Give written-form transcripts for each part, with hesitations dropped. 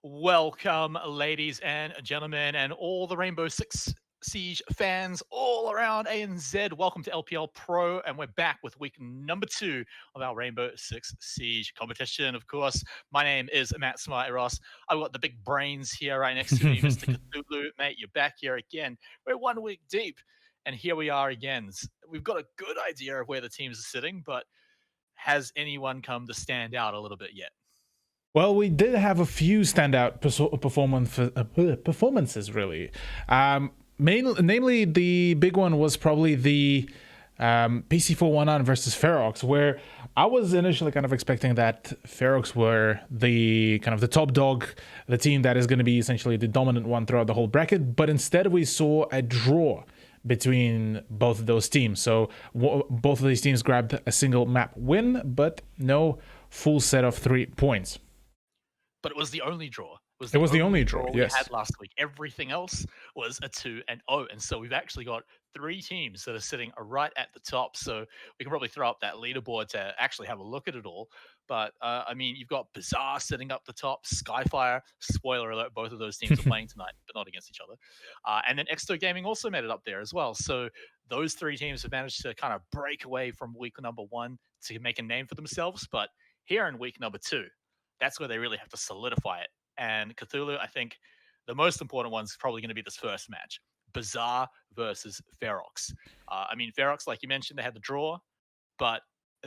Welcome, ladies and gentlemen, and all the Rainbow Six Siege fans all around ANZ. Welcome to LPL Pro, and we're back with week number 2 of our Rainbow Six Siege competition. Of course, my name is Matt Smite-Ross. I've got the big brains here right next to me, Mr. Cthulhu. Mate, you're back here again. We're 1 week deep, and here we are again. We've got a good idea of where the teams are sitting, but has anyone come to stand out a little bit yet? Well, we did have a few standout performances, really. Namely, the big one was probably the PC419 versus Ferox, where I was initially kind of expecting that Ferox were the kind of the top dog, the team that is going to be essentially the dominant one throughout the whole bracket, but instead we saw a draw between both of those teams. So both of these teams grabbed a single map win, but no full set of 3 points. But it was the only draw. It was the only draw, we yes. had last week. Everything else was a 2-0, and so we've actually got 3 teams that are sitting right at the top. So we can probably throw up that leaderboard to actually have a look at it all. But I mean, you've got BIZARR sitting up the top, Skyfire. Spoiler alert: both of those teams are playing tonight, but not against each other. And then Exto Gaming also made it up there as well. So those 3 teams have managed to kind of break away from week number 1 to make a name for themselves. But here in week number 2. That's where they really have to solidify it. And Cthulhu, I think the most important one is probably going to be this first match. BIZARR versus Ferox. I mean, Ferox, like you mentioned, they had the draw, but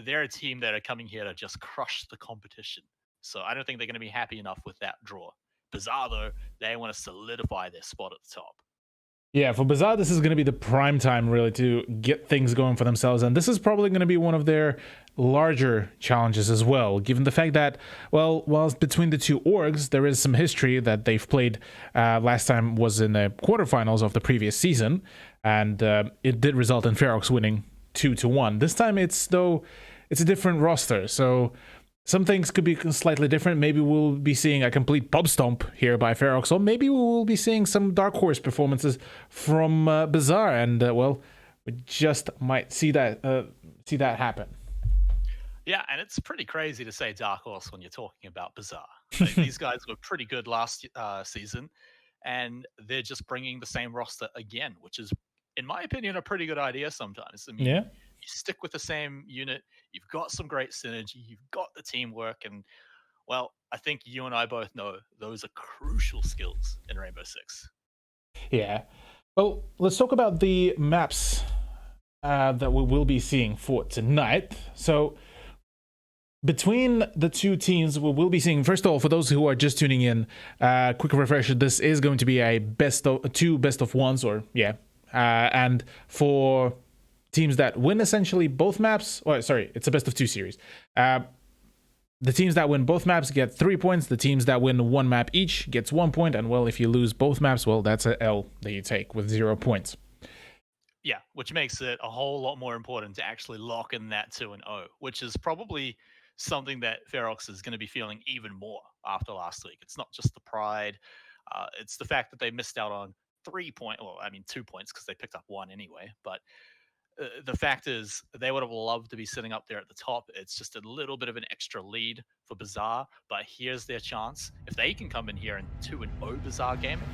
they're a team that are coming here to just crush the competition. So I don't think they're going to be happy enough with that draw. BIZARR, though, they want to solidify their spot at the top. Yeah, for BIZARR, this is going to be the prime time, really, to get things going for themselves. And this is probably going to be one of their larger challenges as well, given the fact that, well, whilst between the two orgs, there is some history that they've played. Last time was in the quarterfinals of the previous season, and it did result in Ferox winning 2-1. This time, it's a different roster, so some things could be slightly different. Maybe we'll be seeing a complete pub stomp here by Ferox, or maybe we will be seeing some dark horse performances from BIZARR, and well, we just might see that happen. Yeah, and it's pretty crazy to say dark horse when you're talking about BIZARR. Like, these guys were pretty good last season, and they're just bringing the same roster again, which is, in my opinion, a pretty good idea sometimes. I mean, Yeah. you stick with the same unit, you've got some great synergy, you've got the teamwork, and, well, I think you and I both know those are crucial skills in Rainbow Six. Yeah. Well, let's talk about the maps that we will be seeing for tonight. So, between the two teams, we will be seeing, first of all, for those who are just tuning in, quick refresher, this is going to be a best of ones, or and for teams that win essentially both maps, it's a best of 2 series. The teams that win both maps get 3 points. The teams that win 1 map each gets 1 point. And, well, if you lose both maps, well, that's an L that you take with 0 points. Yeah, which makes it a whole lot more important to actually lock in that 2-0, which is probably something that Ferox is going to be feeling even more after last week. It's not just the pride. It's the fact that they missed out on 2 points because they picked up 1 anyway. But the fact is, they would have loved to be sitting up there at the top. It's just a little bit of an extra lead for BIZARR, but here's their chance. If they can come in here and 2-0 BIZARR gaming,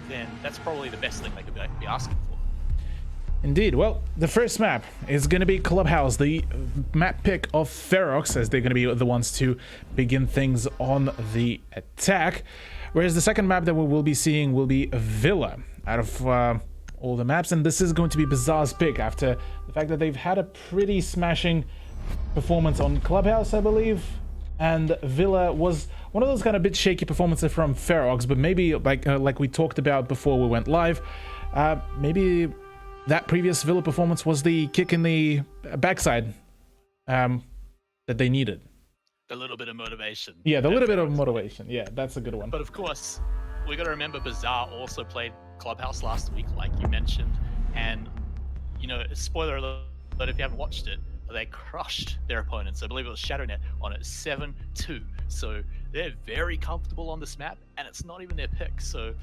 then that's probably the best thing they could be asking for. Indeed. Well, the first map is going to be Clubhouse, the map pick of Ferox, as they're going to be the ones to begin things on the attack. Whereas the second map that we will be seeing will be Villa, out of all the maps, and this is going to be BIZARR's pick after the fact that they've had a pretty smashing performance on Clubhouse, I believe, and Villa was one of those kind of bit shaky performances from Ferox, but maybe like we talked about before we went live, maybe that previous Villa performance was the kick in the backside that they needed. A little bit of motivation. Yeah, the little bit of motivation. Yeah, that's a good one. But of course, we got to remember BIZARR also played Clubhouse last week, like you mentioned, and spoiler alert, but if you haven't watched it, they crushed their opponents. I believe it was ShadowNet on it 7-2. So they're very comfortable on this map, and it's not even their pick. So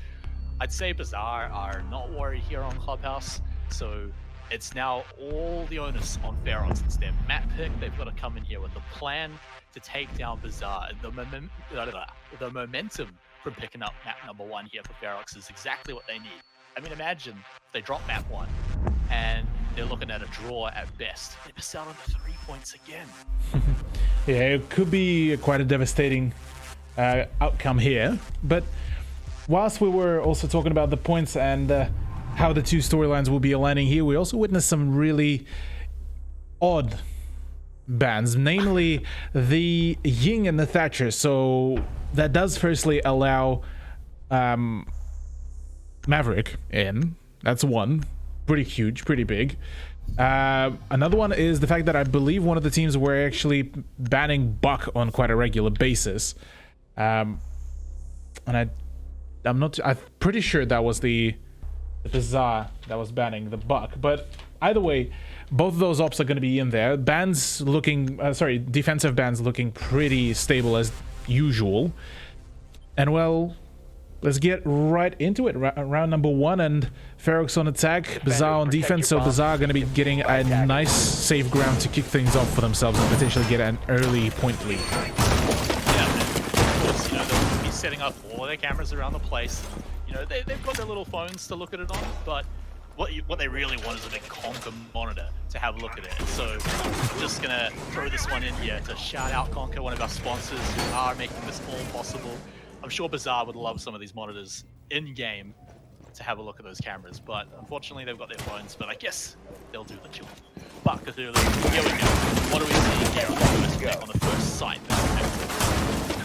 I'd say BIZARR are not worried here on Clubhouse. So it's now all the onus on Ferox. It's their map pick. They've got to come in here with a plan to take down BIZARR. The momentum from picking up map number 1 here for Ferox is exactly what they need. I mean, imagine if they drop map 1 and they're looking at a draw at best. They miss out on the 3 points again. Yeah, it could be quite a devastating outcome here. But whilst we were also talking about the points and how the two storylines will be aligning here, we also witnessed some really odd bans, namely the Ying and the Thatcher. So that does firstly allow Maverick in. That's one. Pretty huge, pretty big. Another one is the fact that I believe one of the teams were actually banning Buck on quite a regular basis. And I'm pretty sure that was the BIZARR that was banning the Buck. But either way, both of those ops are going to be in there. Bans looking, defensive bans looking pretty stable as usual. And well, let's get right into it. Round number 1, and Ferox on attack, BIZARR on defense. So BIZARR going to be getting a nice safe ground to kick things off for themselves and potentially get an early point lead. Yeah, of course, they'll be setting up all their cameras around the place. They've got their little phones to look at it on, but what they really want is a big Conker monitor to have a look at it. So I'm just gonna throw this one in here to shout out Conker, one of our sponsors who are making this all possible. I'm sure BIZARR would love some of these monitors in-game to have a look at those cameras, but unfortunately they've got their phones, but I guess they'll do the job. But Cthulhu, here we go. What are we seeing here on the first site?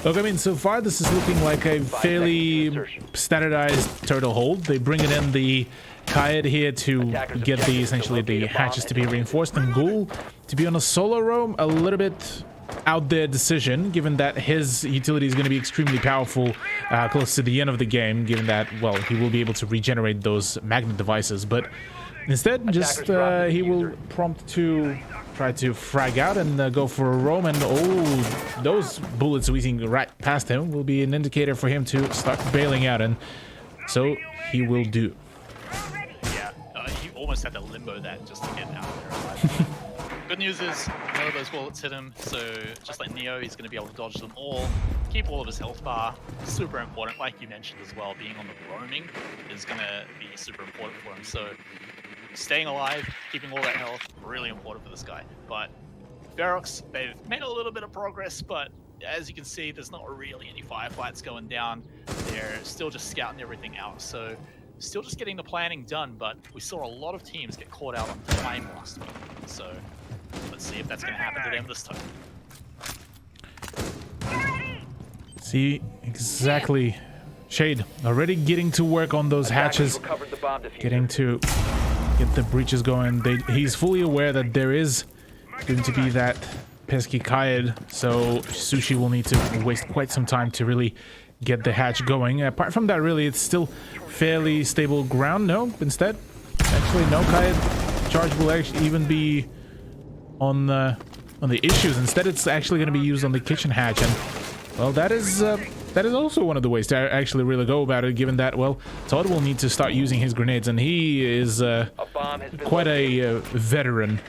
Look, I mean, so far this is looking like a fairly standardized turtle hold. They bring it in the Kaid here to get the essentially the hatches to be reinforced, and Ghoul to be on a solo roam. A little bit out there decision, given that his utility is going to be extremely powerful close to the end of the game, given that, well, he will be able to regenerate those magnet devices. But instead, just he will prompt to try to frag out and go for a roam, and oh, those bullets whizzing right past him will be an indicator for him to start bailing out, and so he will do. Yeah, he almost had to limbo that just to get out there. Good news is none of those bullets hit him, so just like Neo, he's going to be able to dodge them all, keep all of his health bar. Super important, like you mentioned as well, being on the roaming is going to be super important for him. So staying alive, keeping all that health, really important for this guy. But Ferox, they've made a little bit of progress, but as you can see, there's not really any firefights going down. They're still just scouting everything out, so still just getting the planning done, but we saw a lot of teams get caught out on time last week. So let's see if that's going to happen to them this time. See, exactly. Shade already getting to work on those hatches, getting to get the breaches going. He's fully aware that there is going to be that pesky Kaid, so Sushi will need to waste quite some time to really get the hatch going. Apart from that, really, it's still fairly stable ground. No, instead, actually, no Kaid charge will actually even be on the issues. Instead, it's actually going to be used on the kitchen hatch, and well, that is also one of the ways to actually really go about it, given that, well, Todd will need to start using his grenades, and he is quite a veteran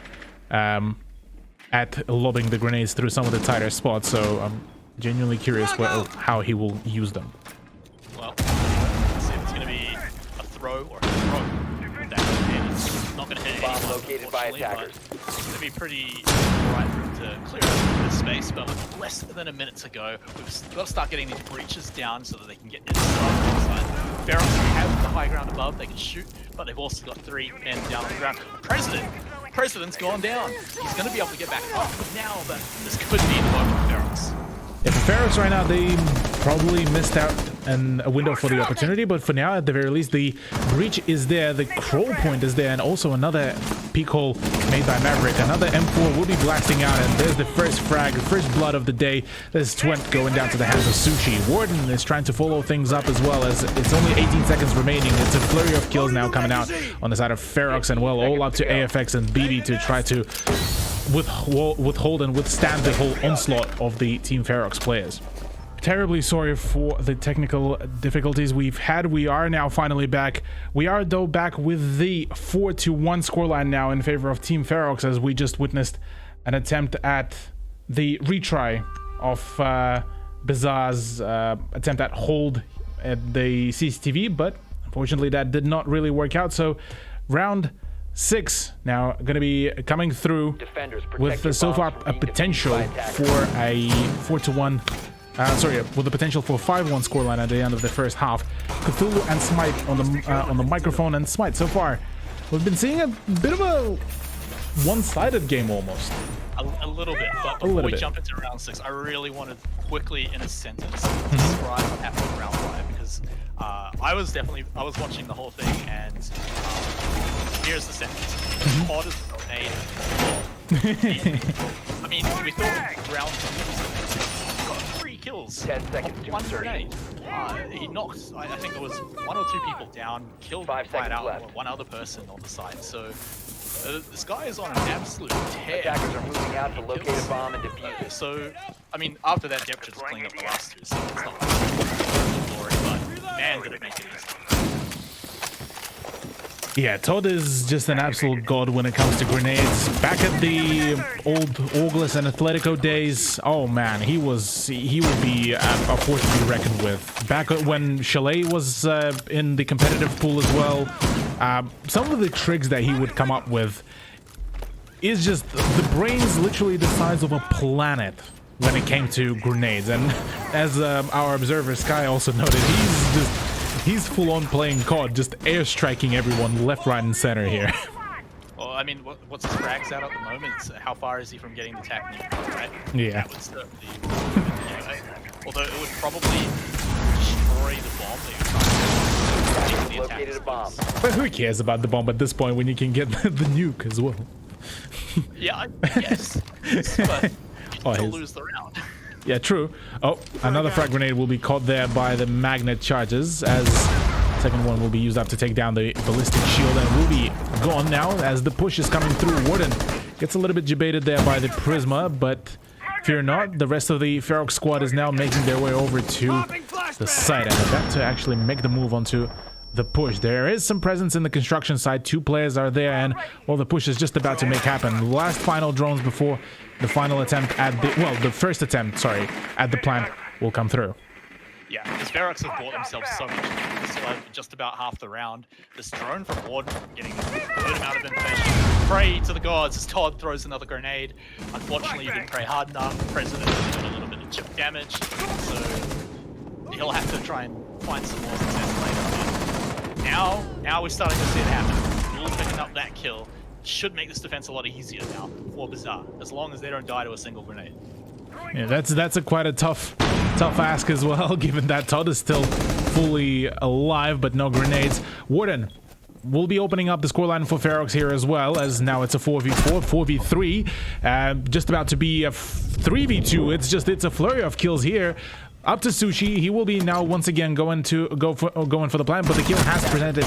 at lobbing the grenades through some of the tighter spots, so I'm genuinely curious how he will use them. Well, let's see if it's going to be a throw or a throw. That grenade is not going to hit anyone, located by attackers. It's going to be pretty right for him to clear out this space, but with less than a minute to go, we've got to start getting these breaches down so that they can get inside. Ferox have the high ground above, they can shoot, but they've also got 3 men down on the ground. President's gone down. He's going to be able to get back up now, but this could be the moment for Ferox. Yeah, for Ferox right now, they probably missed out on a window for the opportunity, but for now, at the very least, the breach is there, the crawl point is there, and also another peek hole made by Maverick. Another M4 will be blasting out, and there's the first frag, the first blood of the day. There's Twent going down to the hands of Sushi. Warden is trying to follow things up as well, as it's only 18 seconds remaining. It's a flurry of kills now coming out on the side of Ferox, and well, all up to AFX and BB to try to withhold and withstand the whole onslaught of the Team Ferox players. Terribly sorry for the technical difficulties we've had. We are now finally back. We are though back with the 4-1 scoreline now in favor of Team Ferox, as we just witnessed an attempt at the retry of BIZARR's attempt at hold at the CCTV, but unfortunately that did not really work out. So round 6 now going to be coming through with so far a potential for a 4-1 with the potential for a 5-1 scoreline at the end of the first half. Cthulhu and Smite on the microphone, and Smite, so far we've been seeing a bit of a one-sided game almost. A little bit, but before we jump into round 6, I really wanted quickly in a sentence describe what happened in round 5, because I was watching the whole thing, and here's the sentence: hot as a grenade. I mean, we thought round 2 got 3 kills, 10 seconds to 1 grenade. He knocked, I think it was 1 or 2 people down, killed flat out 1 other person on the side. So this guy is on an absolute tear. Attackers are moving out to locate a bomb and defuse it. So, I mean, after that, Depth just cleaned up the last 2, so it's not glory, but man, did it make it easy. Yeah, Todd is just an absolute god when it comes to grenades. Back at the old August and Atletico days, oh man, he would be a force to be reckoned with. Back when Chalet was in the competitive pool as well, some of the tricks that he would come up with is just the brain's literally the size of a planet when it came to grenades. And as our observer Sky also noted, he's full on playing COD, just airstriking everyone left, right, and center here. Well, I mean, what's his frags at the moment? How far is he from getting the technique, right? Yeah. That would certainly, although it would probably destroy the bomb that you're trying to located a bomb. But who cares about the bomb at this point when you can get the nuke as well? Yeah, yes. But you still lose the round. Yeah, true. Oh, another frag grenade will be caught there by the magnet charges, as second one will be used up to take down the ballistic shield, and will be gone now as the push is coming through. Warden gets a little bit debated there by the Prisma, but fear not, the rest of the Ferox squad is now making their way over to the site and about to actually make the move onto the push. There is some presence in the construction site. 2 players are there, and well, the push is just about to make happen. Last final drones before the final attempt at the first attempt, sorry, at the plant will come through. Yeah, because Ferox have bought themselves so much. They still have just about half the round. This drone from Warden getting a good amount of information. Pray to the gods as Todd throws another grenade. Unfortunately, he didn't pray hard enough. President did a little bit of chip damage, so he'll have to try and find some more success later. Now we're starting to see it happen. Duel picking up that kill should make this defense a lot easier now for BIZARR, as long as they don't die to a single grenade. Yeah, that's quite a tough ask as well, given that Todd is still fully alive but no grenades. Warden will be opening up the scoreline for Ferox here as well, as now it's a 4v4, 4v3, just about to be a 3v2. It's a flurry of kills here. Up to Sushi, he will be now once again going for the plan, but the kill has presented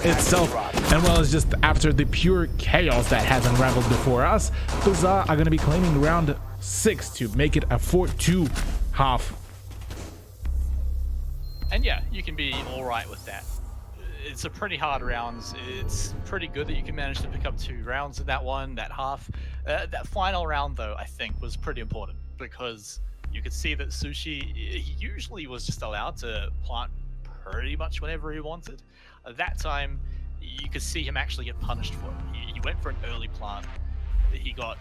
itself, and well, it's just after the pure chaos that has unraveled before us. BIZARR are going to be claiming round 6 to make it a 4-2 half. And yeah, you can be all right with that. It's a pretty hard rounds. It's pretty good that you can manage to pick up 2 rounds in that half. That final round, though, I think was pretty important, because you could see that Sushi, he usually was just allowed to plant pretty much whenever he wanted. That time, you could see him actually get punished for it. He went for an early plant. He got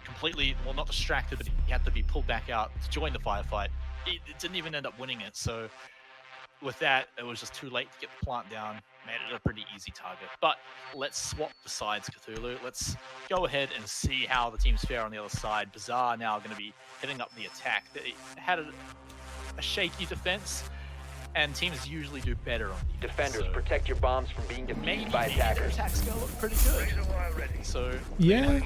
completely, well, not distracted, but he had to be pulled back out to join the firefight. It didn't even end up winning it, so with that, it was just too late to get the plant down. Made it a pretty easy target. But let's swap the sides, Cthulhu. Let's go ahead and see how the teams fare on the other side. BIZARR now going to be hitting up the attack. They had a shaky defense, and teams usually do better on defense. Defenders, protect your bombs from being defused by attackers. Their attacks go look pretty good. So yeah.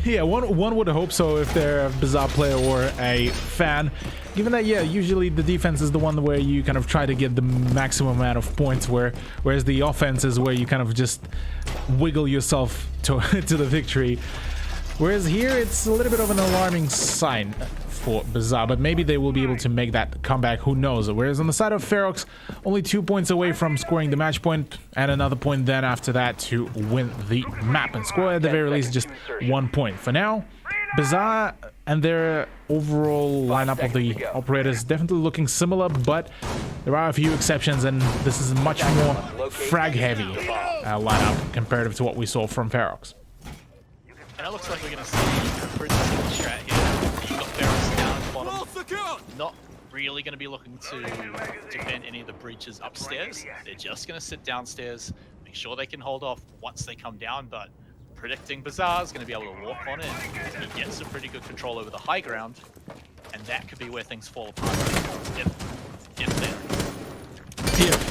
Yeah, one would hope so if they're a BIZARR player or a fan. Given that, yeah, usually the defense is the one where you kind of try to get the maximum amount of points, whereas the offense is where you kind of just wiggle yourself to the victory. Whereas here, it's a little bit of an alarming sign for BIZARR, but maybe they will be able to make that comeback, who knows. Whereas on the side of Ferox, only 2 points away from scoring the match point, and another point then after that to win the map and score at the very least just 1 point. For now, BIZARR and their overall lineup of the operators definitely looking similar, but there are a few exceptions, and this is much more frag-heavy lineup comparative to what we saw from Ferox. And it looks like we're going to see a pretty simple strat here. You've got Ferox down at the bottom. Not really going to be looking to defend any of the breaches upstairs. They're just going to sit downstairs, make sure they can hold off once they come down, but predicting BIZARR is going to be able to walk on in. He gets some pretty good control over the high ground, and that could be where things fall apart if they're.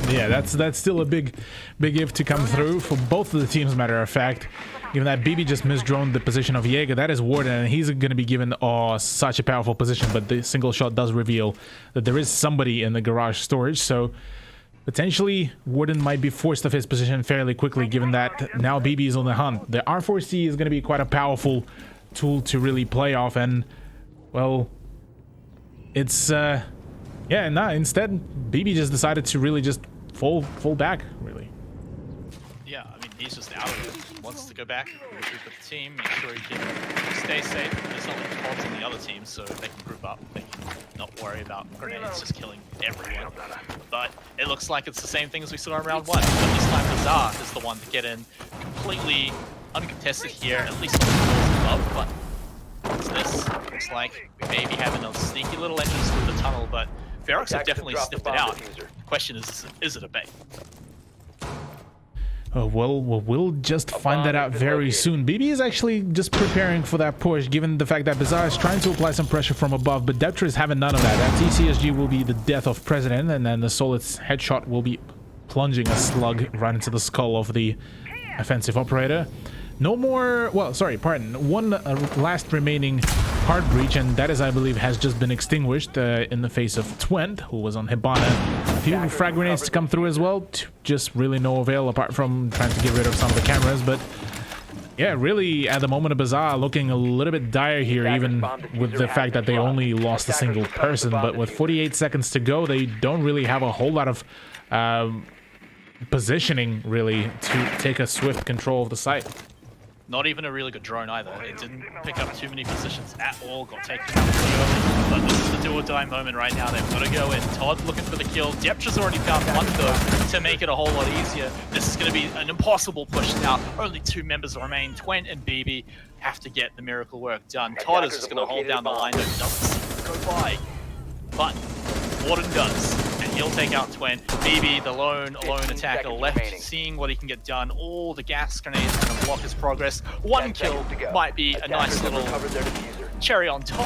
Yeah, that's still a big if to come through for both of the teams, matter of fact. Given that BB just misdroned the position of Jaeger, that is Warden, and he's going to be given such a powerful position, but the single shot does reveal that there is somebody in the garage storage, so potentially Warden might be forced off his position fairly quickly, given that now BB is on the hunt. The R4C is going to be quite a powerful tool to really play off, and, well, it's, yeah, nah, instead, BB just decided to really just fall back, really. Yeah, I mean, he's just out of it. Wants to go back, regroup with the team, make sure he can stay safe. There's not many pods on the other team, so they can group up. They can not worry about grenades just killing everyone. But it looks like it's the same thing as we saw in round one. But this time, BIZARR is the one to get in completely uncontested here, at least on the floors above. But what's this? Looks like maybe having a sneaky little entrance through the tunnel, but Ferox have definitely sniffed it out. The question is it a bait? Well, we'll just find that out very soon. BB is actually just preparing for that push, given the fact that BIZARR is trying to apply some pressure from above, but Deptra is having none of that. That TCSG will be the death of President, and then the Solid's headshot will be plunging a slug right into the skull of the offensive operator. No more, well, sorry, pardon. One last remaining hard breach, and that is, I believe, has just been extinguished in the face of Twent, who was on Hibana. A few frag grenades to come through as well, to just really no avail apart from trying to get rid of some of the cameras. But yeah, really, at the moment, BIZARR looking a little bit dire here, even with the fact that they only lost a single person. But with 48 seconds to go, they don't really have a whole lot of positioning, really, to take a swift control of the site. Not even a really good drone either. It didn't pick up too many positions at all, got taken out pretty early. But this is the do or die moment right now. They've got to go in. Todd looking for the kill. Deptra's already found one though to make it a whole lot easier. This is going to be an impossible push now. Only two members remain. Twent and BB have to get the miracle work done. Todd is just going to hold down the line. Doesn't see it go by. But Warden does. He'll take out Twent. BB, the lone attacker left, seeing what he can get done. All the gas grenades are going to block his progress. One kill might be a nice little cherry on top,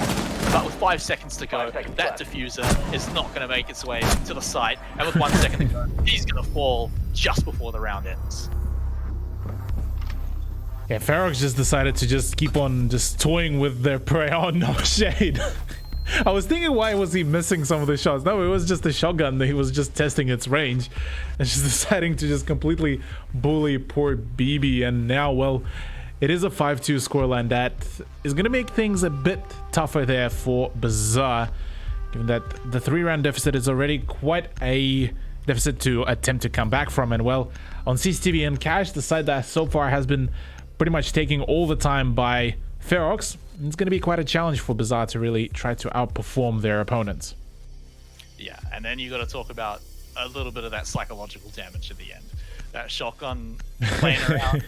but with 5 seconds to go, that diffuser is not going to make its way to the site. And with 1 second to go, he's going to fall just before the round ends. Yeah, Ferox just decided to just keep on just toying with their prey. Oh, no shade. I was thinking, why was he missing some of the shots? No, it was just a shotgun that he was just testing its range and just deciding to just completely bully poor BB. And now, well, it is a 5-2 scoreline that is going to make things a bit tougher there for BIZARR, given that the 3-round deficit is already quite a deficit to attempt to come back from. And well, on CCTV and Cash, the side that so far has been pretty much taking all the time by Ferox, it's going to be quite a challenge for BIZARR to really try to outperform their opponents. Yeah, and then you got to talk about a little bit of that psychological damage at the end. That shotgun playing around,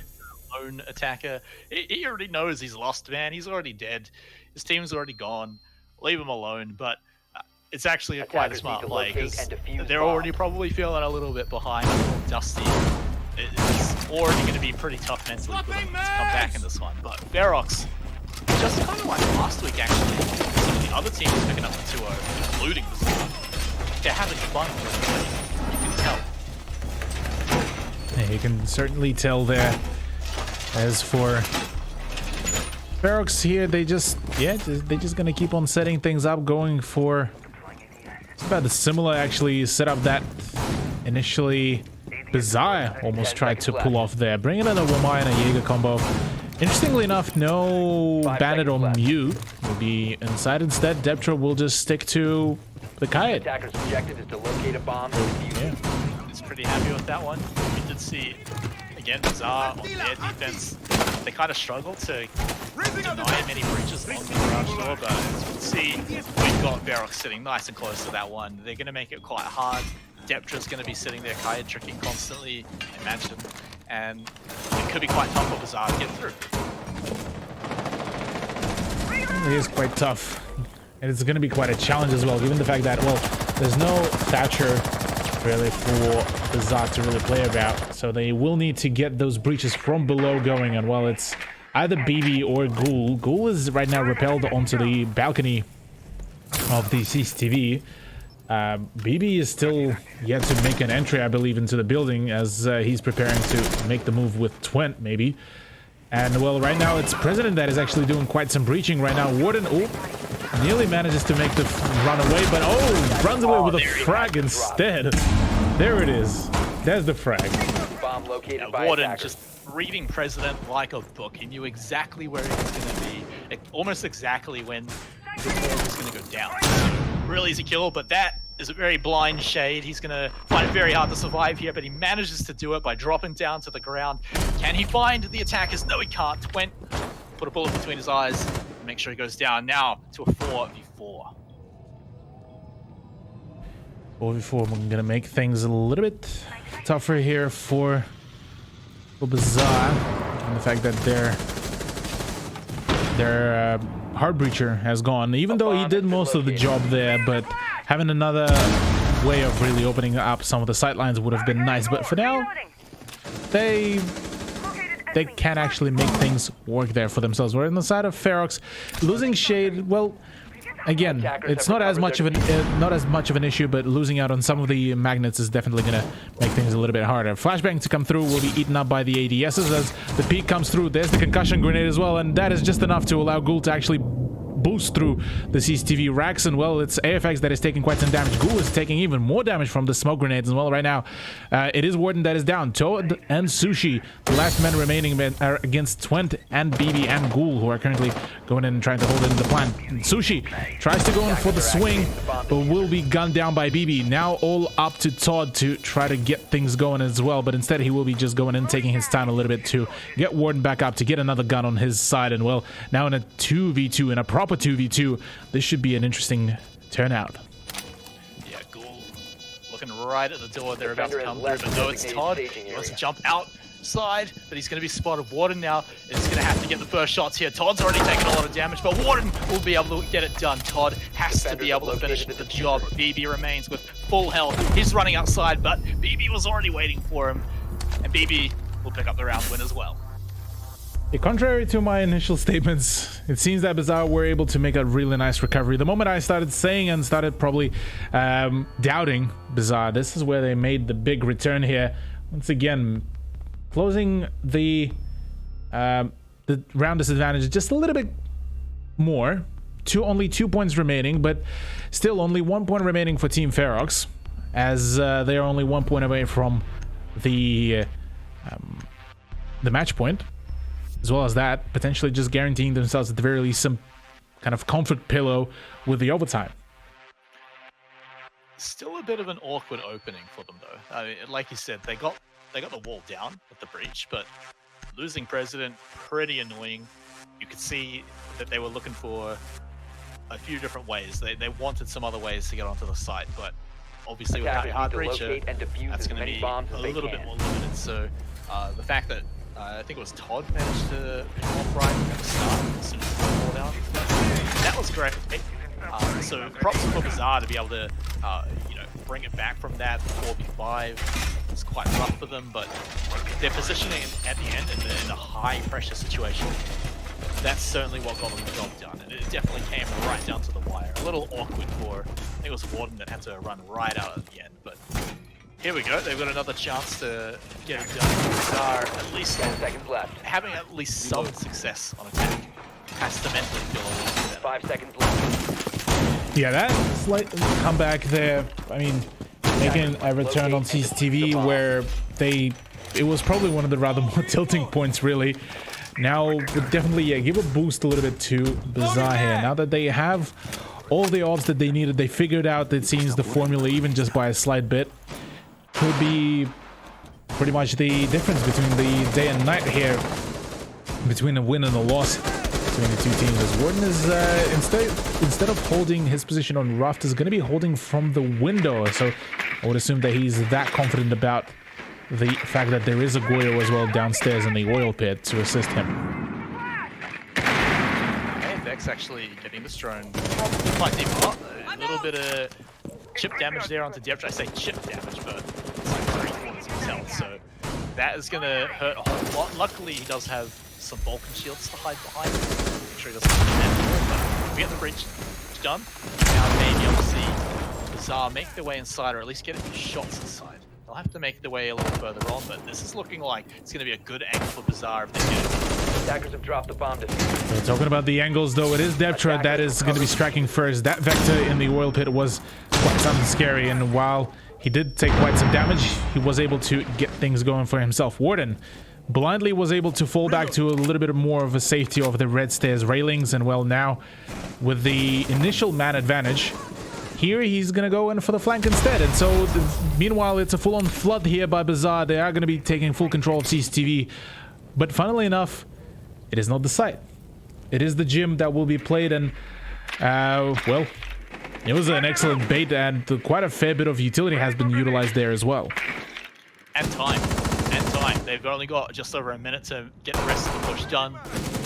lone attacker. He already knows he's lost, man. He's already dead. His team's already gone. Leave him alone. But it's actually quite a smart play because they're already probably feeling a little bit behind. Dusty. It's already going to be pretty tough mentally for them to come back in this one. But Ferox, just kind of like last week, actually, some of the other teams picking up the 2-0, including BIZARR. They're having fun with it. You can tell. Yeah, you can certainly tell there. As for Ferox here, they're just gonna keep on setting things up, going for it's about the similar actually setup that initially BIZARR almost tried to pull off there. Bringing in a Wamai and a Jaeger combo. Interestingly enough, no Bandit or Mute will be inside. Instead, Deptra will just stick to the Kayet. Attacker's objective is to locate a bomb and defuse it. He's pretty happy with that one. We did see, again, BIZARR on their defense. They kind of struggled to deny many breaches on the garage door, but as you can see, we've got Ferox sitting nice and close to that one. They're going to make it quite hard Deptra's going to be sitting there Kaya tricking constantly, imagine, and it could be quite tough for BIZARR to get through. It is quite tough, and it's going to be quite a challenge as well, given the fact that, well, there's no Thatcher really for BIZARR to really play about, so they will need to get those breaches from below going, and well, it's either BB or Ghoul. Ghoul is right now repelled onto the balcony of the CCTV. BB is still yet to make an entry, I believe, into the building, as he's preparing to make the move with Twent, maybe. And well, right now it's President that is actually doing quite some breaching right now. Warden, nearly manages to make the run away, but runs away with a frag instead. There it is. There's the frag. Bomb located by Warden attackers. just reading President like a book. He knew exactly where he was going to be, almost exactly when the wall was going to go down. Really easy kill, but that is a very blind shade. He's going to find it very hard to survive here, but he manages to do it by dropping down to the ground. Can he find the attackers? No, he can't. Twent put a bullet between his eyes and make sure he goes down now to a 4v4. 4v4, we're going to make things a little bit tougher here for BIZARR, and the fact that their hard breacher has gone, even though he did most of the job there, but having another way of really opening up some of the sightlines would have been nice. But for now, they can actually make things work there for themselves. We're on the side of Ferox, losing Shade. Well, again, it's not as much of an issue, but losing out on some of the magnets is definitely gonna make things a little bit harder. Flashbang to come through will be eaten up by the ADSs as the peak comes through. There's the concussion grenade as well, and that is just enough to allow Ghoul to actually boost through the CCTV racks, and well, it's AFX that is taking quite some damage. Ghoul is taking even more damage from the smoke grenades as well right now. It is Warden that is down. Toad and Sushi, the last men remaining, are against Twent and BB and Ghoul, who are currently going in and trying to hold in the plan. Sushi tries to go in for the swing, but will be gunned down by BB. Now all up to Todd to try to get things going as well, but instead he will be just going in, taking his time a little bit to get Warden back up, to get another gun on his side, and well, now in a 2v2, in a proper 2v2, this should be an interesting turnout. Yeah, Ghoul looking right at the door. They're about to come through, but no, it's Todd. He wants to jump outside, but he's going to be spotted. Warden now is going to have to get the first shots here. Todd's already taken a lot of damage, but Warden will be able to get it done. Todd has to be able to finish the job. BB remains with full health. He's running outside, but BB was already waiting for him, and BB will pick up the round win as well. Contrary to my initial statements, it seems that BIZARR were able to make a really nice recovery. The moment I started saying and started probably doubting BIZARR, this is where they made the big return here. Once again, closing the round disadvantage just a little bit more. Only 2 points remaining, but still only 1 point remaining for Team Ferox, as they are only 1 point away from the match point. As well as that, potentially just guaranteeing themselves at the very least some kind of comfort pillow with the overtime. Still a bit of an awkward opening for them, though. I mean, like you said, they got the wall down with the breach, but losing President, pretty annoying. You could see that they were looking for a few different ways. They wanted some other ways to get onto the site, but obviously without your hard breacher, that's going to be a little bit more limited. So the fact that I think it was Todd managed to come off right at the start as soon as the ball down. That was great. So props for BIZARR to be able to, bring it back from that 4v5. It's quite rough for them, but their positioning at the end in a high pressure situation, that's certainly what got them the job done. And it definitely came right down to the wire. A little awkward for, I think it was Warden that had to run right out at the end, but here we go. They've got another chance to get it done. BIZARR at least 10 seconds left. having at least some success on attack has to mentally feel a little bit better. 5 seconds left. Yeah, that slight comeback there. I mean, making a return on CCTV where it was probably one of the rather more tilting points, really. Now would definitely give a boost a little bit to BIZARR here. Now that they have all the odds that they needed, they figured out, it seems, the formula even just by a slight bit. Could be pretty much the difference between the day and night here, between a win and a loss. between the two teams. As Warden is instead of holding his position on Raft, is going to be holding from the window. So I would assume that he's that confident about the fact that there is a Goyo as well downstairs in the oil pit to assist him. AFX actually getting this drone quite deep. Oh, a little bit of chip damage there onto Depth. I say chip damage, but it's like 3/4 of his health, so that is going to hurt a whole lot. Luckily, he does have some Vulcan shields to hide behind. I'm sure he doesn't have that, but we get the breach done. Now maybe obviously BIZARR make their way inside, or at least get a few shots inside. They'll have to make their way a little further on, but this is looking like it's going to be a good angle for BIZARR if they get it. Attackers have dropped the bomb So talking about the angles, though, it is Deptra that is going to be striking first. That Vector in the oil pit was quite something scary, and while he did take quite some damage, he was able to get things going for himself. Warden blindly was able to fall back to a little bit more of a safety over the red stairs railings, and well, now with the initial man advantage, here he's gonna go in for the flank instead. And so meanwhile, it's a full-on flood here by BIZARR. They are gonna be taking full control of CCTV, but funnily enough, it is not the site, it is the gym that will be played. And well, it was an excellent bait, and quite a fair bit of utility has been utilized there as well. And time. They've only got just over a minute to get the rest of the push done.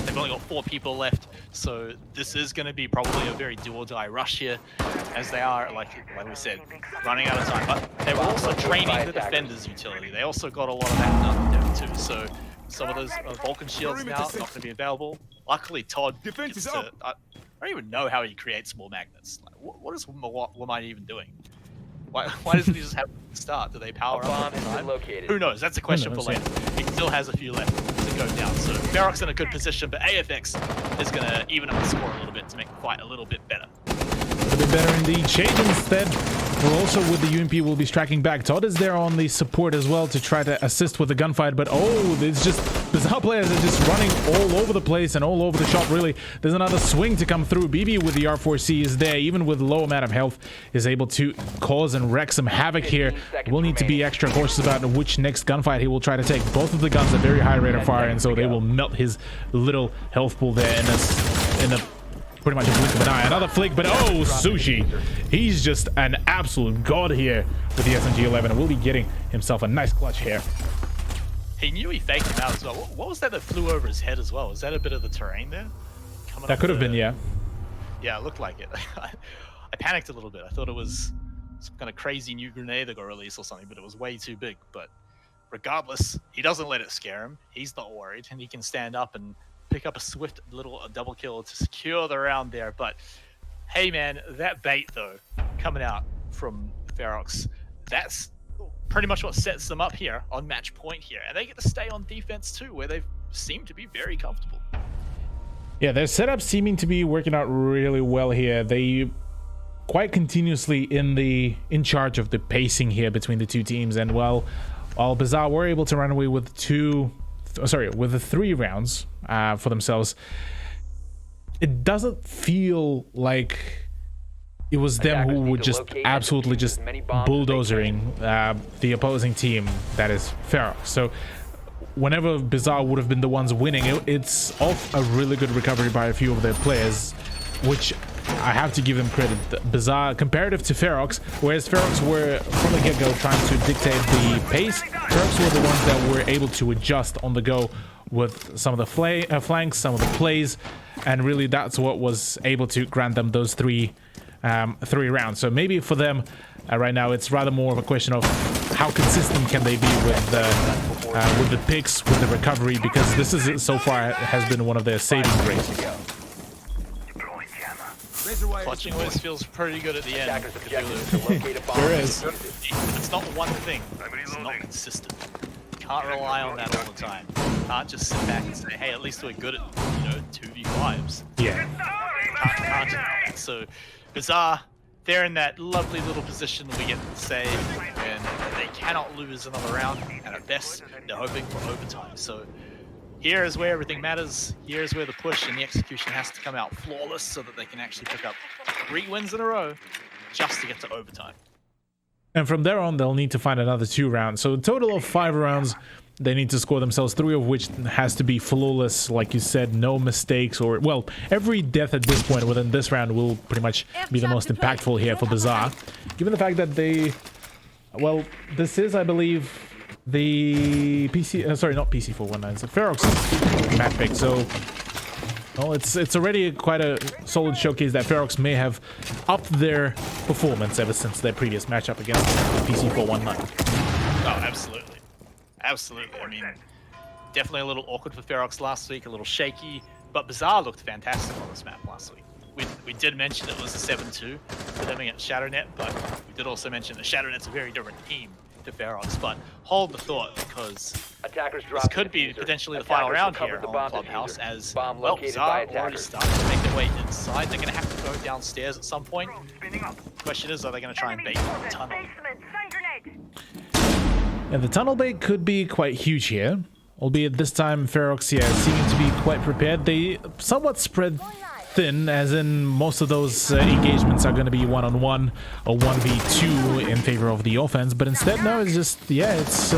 They've only got 4 people left, so this is going to be probably a very do-or-die rush here, as they are, like we said, running out of time. But they were also training the defenders' utility. They also got a lot of that done there too. So some of those Vulcan shields now not going to be available. Luckily, Todd gets to, I don't even know how he creates more magnets. Like, what is Lamine even doing? Why doesn't he just have them start? Do they power up at the time? Who knows? That's a question for later. He still has a few left to go down. So Ferox in a good position, but AFX is going to even up the score a little bit to make the fight a little bit better. A bit better indeed. Shade instead will also with the UMP will be striking back. Todd is there on the support as well to try to assist with the gunfight, but oh, it's just BIZARR players are just running all over the place and all over the shop, really. There's another swing to come through. BB with the R4C is there, even with low amount of health, is able to cause and wreak some havoc here. We'll need to be extra cautious about which next gunfight he will try to take. Both of the guns are very high rate of fire, and so they will melt his little health pool there in a pretty much a blink of an eye. Another flick, but oh, Sushi, he's just an absolute god here with the SMG-11, and will be getting himself a nice clutch here. He knew he faked him out as well. What was that flew over his head as well? Was that a bit of the terrain there? That could have been, yeah. Yeah, it looked like it. I panicked a little bit. I thought it was some kind of crazy new grenade that got released or something, but it was way too big. But regardless, he doesn't let it scare him. He's not worried, and he can stand up and pick up a swift little double kill to secure the round there. But hey man, that bait though coming out from Ferox, that's pretty much what sets them up here on match point here, and they get to stay on defense too, where they seem to be very comfortable. Yeah, their setup seeming to be working out really well here. They quite continuously in charge of the pacing here between the two teams, and while BIZARR were able to run away with the 3 rounds for themselves, it doesn't feel like it was them who were just absolutely just bulldozering the opposing team, that is Ferox. So whenever BIZARR would have been the ones winning, it's off a really good recovery by a few of their players, which I have to give them credit. BIZARR, comparative to Ferox, whereas Ferox were from the get-go trying to dictate the pace, Ferox were the ones that were able to adjust on the go with some of the flanks, some of the plays, and really that's what was able to grant them those 3 rounds. So maybe for them right now it's rather more of a question of how consistent can they be with the picks, with the recovery, because this is so far has been one of their saving grace. Clutching always feels pretty good at the end. There is. It's not one thing. It's not consistent. You can't rely on that all the time. You can't just sit back and say, hey, at least we're good at 2v5s. Yeah. Can't do that. So BIZARR, they're in that lovely little position we get to say, and they cannot lose another round, and at best they're hoping for overtime. So here is where everything matters. Here is where the push and the execution has to come out flawless so that they can actually pick up 3 wins in a row just to get to overtime. And from there on, they'll need to find another 2 rounds. So a total of 5 rounds. They need to score themselves, 3 of which has to be flawless, like you said, no mistakes, or, well, every death at this point within this round will pretty much be the most impactful here for BIZARR. Given the fact that they, well, this is, I believe, the PC, sorry, not PC419, it's a Ferox map pick, so, well, it's already quite a solid showcase that Ferox may have upped their performance ever since their previous matchup against PC419. Oh, absolutely. Absolutely. I mean, definitely a little awkward for Ferox last week, a little shaky, but BIZARR looked fantastic on this map last week. We did mention it was a 7-2 for them against ShadowNet, but we did also mention that ShadowNet's a very different team to Ferox. But hold the thought, because this could be potentially the final round here on Clubhouse, as, well, BIZARR already started to make their way inside. They're going to have to go downstairs at some point. The question is, are they going to try and bait the tunnel? And the tunnel bait could be quite huge here, albeit this time Ferox, yeah, seeming to be quite prepared. They somewhat spread thin, as in most of those engagements are going to be 1-on-1 or 1v2 in favor of the offense, but instead now it's just, yeah, it's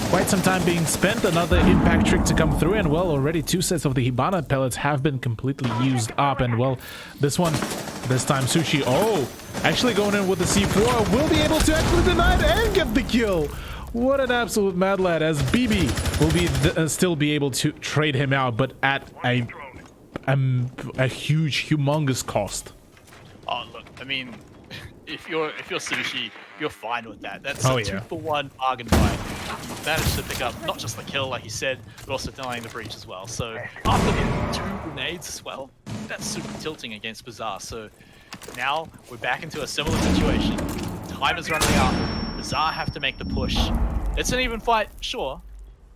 quite some time being spent. Another impact trick to come through, and well, already 2 sets of the Hibana pellets have been completely used up, and well, this time Sushi, oh, actually going in with the C4, will be able to actually deny it and get the kill. What an absolute mad lad, as BB will be still be able to trade him out, but at a huge, humongous cost. Oh, look, I mean, if you're Sushi, you're fine with that. That's a 2-for-1 bargain buy. You managed to pick up not just the kill, like you said, but also denying the breach as well. So after the 2 grenades as well, that's super tilting against BIZARR. So now we're back into a similar situation. Time is running out. BIZARR have to make the push. It's an even fight, sure,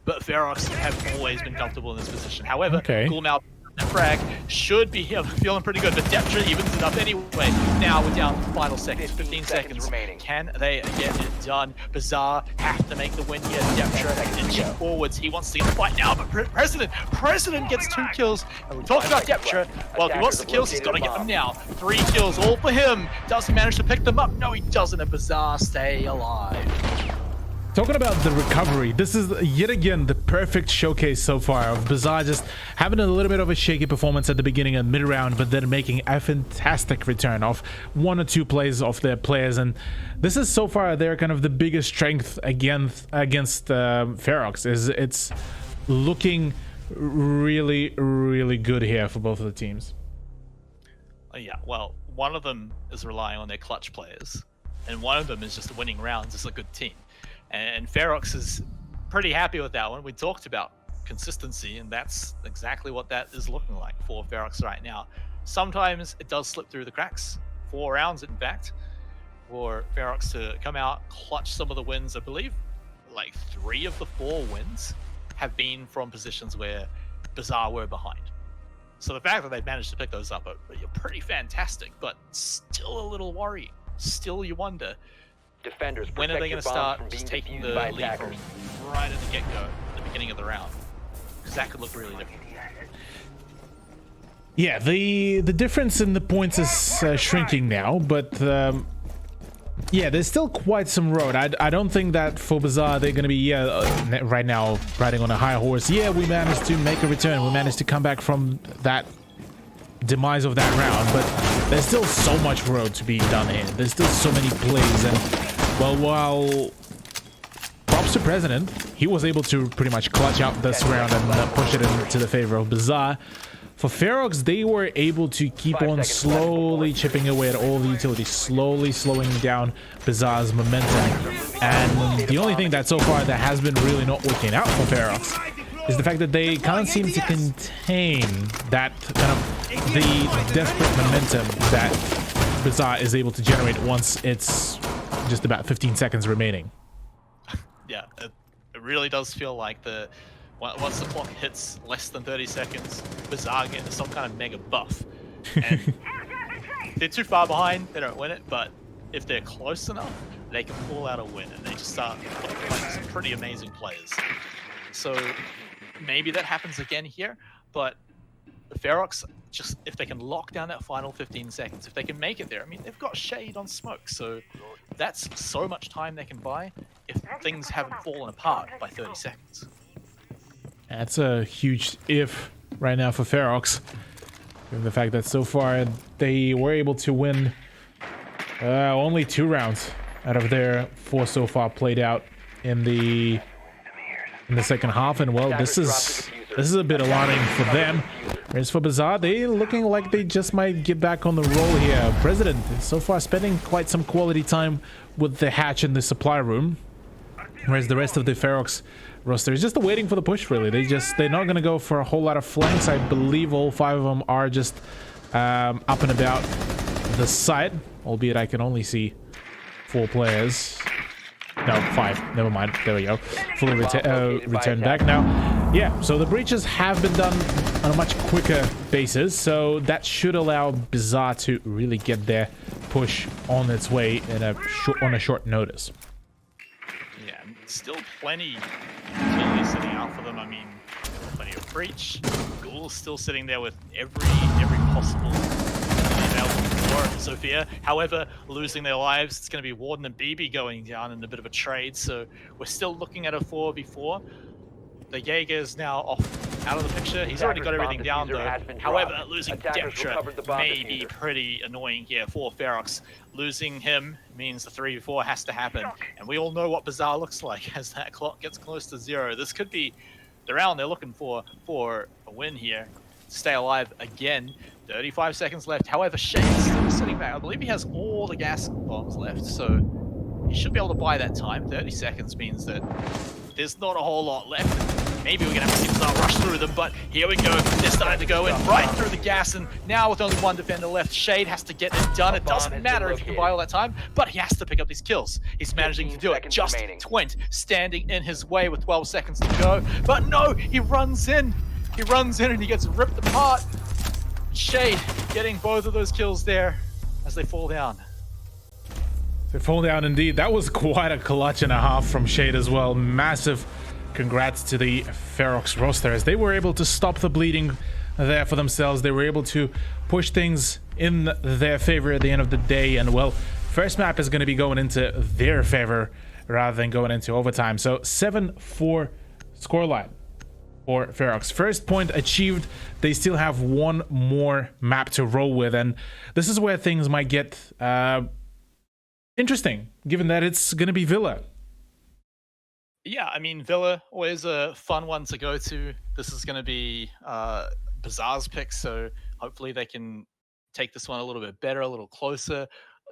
but Ferox have always been comfortable in this position. However, Gulmao frag should be feeling pretty good, but Deptra evens it up anyway. Now we're down to the final seconds, 15 seconds remaining. Can they get it done? BIZARR have to make the win here. Deptra inching forwards. He wants to get the fight now, but President gets 2 kills. And we talked about Deptra. Well, if he wants the kills, he's got to get them now. 3 kills, all for him. Does he manage to pick them up? No, he doesn't, and BIZARR stay alive. Talking about the recovery, this is yet again the perfect showcase so far of BIZARR just having a little bit of a shaky performance at the beginning and mid-round, but then making a fantastic return of 1 or 2 plays of their players. And this is so far their kind of the biggest strength against Ferox, is it's looking really, really good here for both of the teams. Yeah, well, one of them is relying on their clutch players, and one of them is just winning rounds as a good team. And Ferox is pretty happy with that one. We talked about consistency, and that's exactly what that is looking like for Ferox right now. Sometimes it does slip through the cracks. 4 rounds, in fact, for Ferox to come out, clutch some of the wins. I believe like 3 of the 4 wins have been from positions where BIZARR were behind. So the fact that they've managed to pick those up are pretty fantastic, but still a little worrying. Still, you wonder, defenders, when are they going to start just taking the lead from right at the get-go, at the beginning of the round? Because that could look really different. Yeah, the difference in the points is shrinking now, but yeah, there's still quite some road. I don't think that for BIZARR they're going to be right now riding on a high horse. Yeah, we managed to make a return. We managed to come back from that demise of that round, but there's still so much road to be done here. There's still so many plays, and well, while props to President, he was able to pretty much clutch out this round and push it into the favor of BIZARR. For Ferox, they were able to keep on slowly chipping away at all the utilities, slowly slowing down BIZARR's momentum. And the only thing that so far that has been really not working out for Ferox is the fact that they can't seem to contain that kind of the desperate momentum that BIZARR is able to generate once it's just about 15 seconds remaining. Yeah, it really does feel like once the clock hits less than 30 seconds, BIZARR gets some kind of mega buff. And if they're too far behind, they don't win it, but if they're close enough, they can pull out a win, and they just start playing some pretty amazing players. So maybe that happens again here, but Ferox just if they can lock down that final 15 seconds, if they can make it there, I mean, they've got Shade on smoke, so that's so much time they can buy if things haven't fallen apart by 30 seconds. That's a huge if right now for Ferox. Given the fact that so far they were able to win only 2 rounds out of their 4 so far played out in the second half, and well, this is a bit alarming for them. Whereas for BIZARR, they looking like they just might get back on the roll here. President is so far spending quite some quality time with the hatch in the supply room, whereas the rest of the Ferox roster is just waiting for the push. Really, they're not going to go for a whole lot of flanks. I believe all 5 of them are just up and about the site, albeit I can only see 4 players. No, 5. Never mind. There we go. Fully returned back now. Yeah, so the breaches have been done on a much quicker basis, so that should allow BIZARR to really get their push on its way on a short notice. Yeah, and still plenty sitting out for them. I mean, plenty of breach. Ghoul's still sitting there with every possible available for Sophia. However, losing their lives, it's going to be Warden and BB going down in a bit of a trade, so we're still looking at a 4v4. The Jaeger is now out of the picture. He's already got everything down though. However, losing Deptra may be pretty annoying here for Ferox. Losing him means the 3v4 has to happen. And we all know what BIZARR looks like as that clock gets close to 0. This could be the round they're looking for a win here. Stay alive again. 35 seconds left. However, Shane's still sitting back. I believe he has all the gas bombs left, so he should be able to buy that time. 30 seconds means that there's not a whole lot left. Maybe we're going to have to see BIZARR rush through them, but here we go. They're starting to go in right through the gas, and now with only 1 defender left, Shade has to get it done. It doesn't matter if he can buy all that time, but he has to pick up these kills. He's managing to do it. Just Twint standing in his way with 12 seconds to go. But no, he runs in. He runs in and he gets ripped apart. Shade getting both of those kills there as they fall down. They fall down indeed. That was quite a clutch and a half from Shade as well. Massive congrats to the Ferox roster as they were able to stop the bleeding there for themselves. They were able to push things in their favor at the end of the day, and well, first map is going to be going into their favor rather than going into overtime. So 7-4 scoreline for Ferox. First point achieved. They still have 1 more map to roll with, and this is where things might get interesting, given that it's going to be Villa. Yeah, I mean, Villa, always a fun one to go to. This is going to be BIZARR's pick, so hopefully they can take this one a little bit better, a little closer.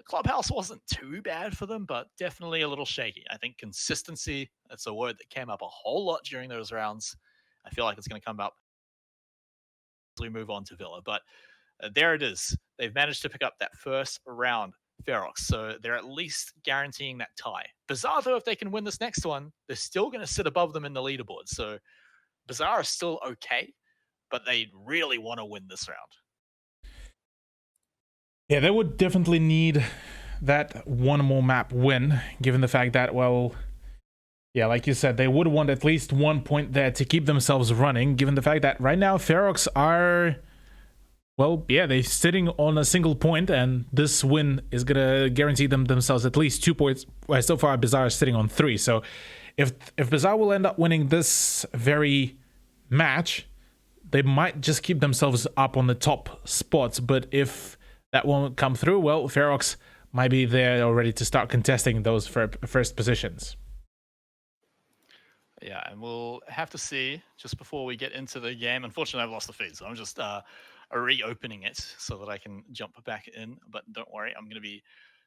Clubhouse wasn't too bad for them, but definitely a little shaky. I think consistency, that's a word that came up a whole lot during those rounds. I feel like it's going to come up as we move on to Villa, but there it is. They've managed to pick up that first round. Ferox, so they're at least guaranteeing that tie. BIZARR, though, if they can win this next one, they're still going to sit above them in the leaderboard. So BIZARR is still okay, but they really want to win this round. Yeah, they would definitely need that 1 more map win, given the fact that, well, yeah, like you said, they would want at least 1 point there to keep themselves running, given the fact that right now Ferox are, well, yeah, they're sitting on a single point, and this win is going to guarantee themselves at least 2 points, where so far BIZARR is sitting on 3. So if BIZARR will end up winning this very match, they might just keep themselves up on the top spots. But if that won't come through, well, Ferox might be there already to start contesting those first positions. Yeah, and we'll have to see just before we get into the game. Unfortunately, I've lost the feed, so I'm just reopening it so that I can jump back in. But don't worry, I'm going to be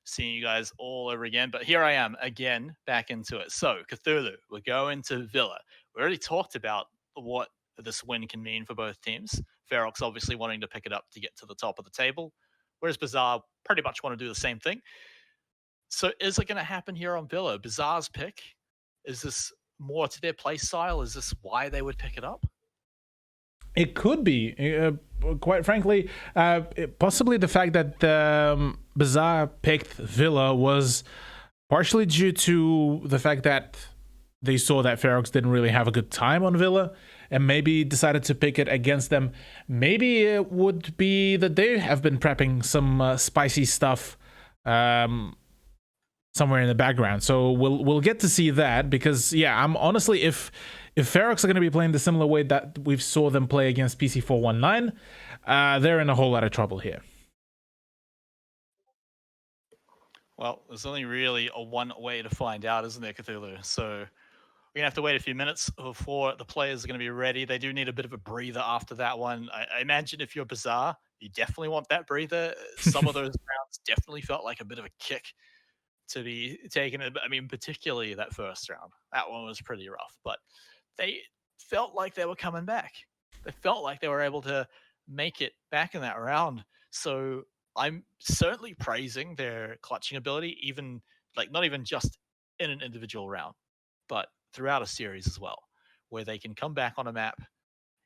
seeing you guys all over again. But here I am again, back into it. So Cthulhu, we're going to Villa. We already talked about what this win can mean for both teams. Ferox obviously wanting to pick it up to get to the top of the table, whereas BIZARR pretty much want to do the same thing. So is it going to happen here on Villa? BIZARR's pick, is this more to their play style? Is this why they would pick it up? It could be, quite frankly, possibly the fact that BIZARR picked Villa was partially due to the fact that they saw that Ferox didn't really have a good time on Villa, and maybe decided to pick it against them. Maybe it would be that they have been prepping some spicy stuff somewhere in the background. So we'll get to see that, because yeah, I'm honestly, if Ferox are going to be playing the similar way that we saw them play against PC419, they're in a whole lot of trouble here. Well, there's only really a one way to find out, isn't there, Cthulhu? So we're gonna have to wait a few minutes before the players are gonna be ready. They do need a bit of a breather after that one. I imagine if you're BIZARR, you definitely want that breather. Some of those rounds definitely felt like a bit of a kick to be taken. I mean, particularly that first round. That one was pretty rough, but they felt like they were coming back. They felt like they were able to make it back in that round. So I'm certainly praising their clutching ability, even like not even just in an individual round, but throughout a series as well, where they can come back on a map,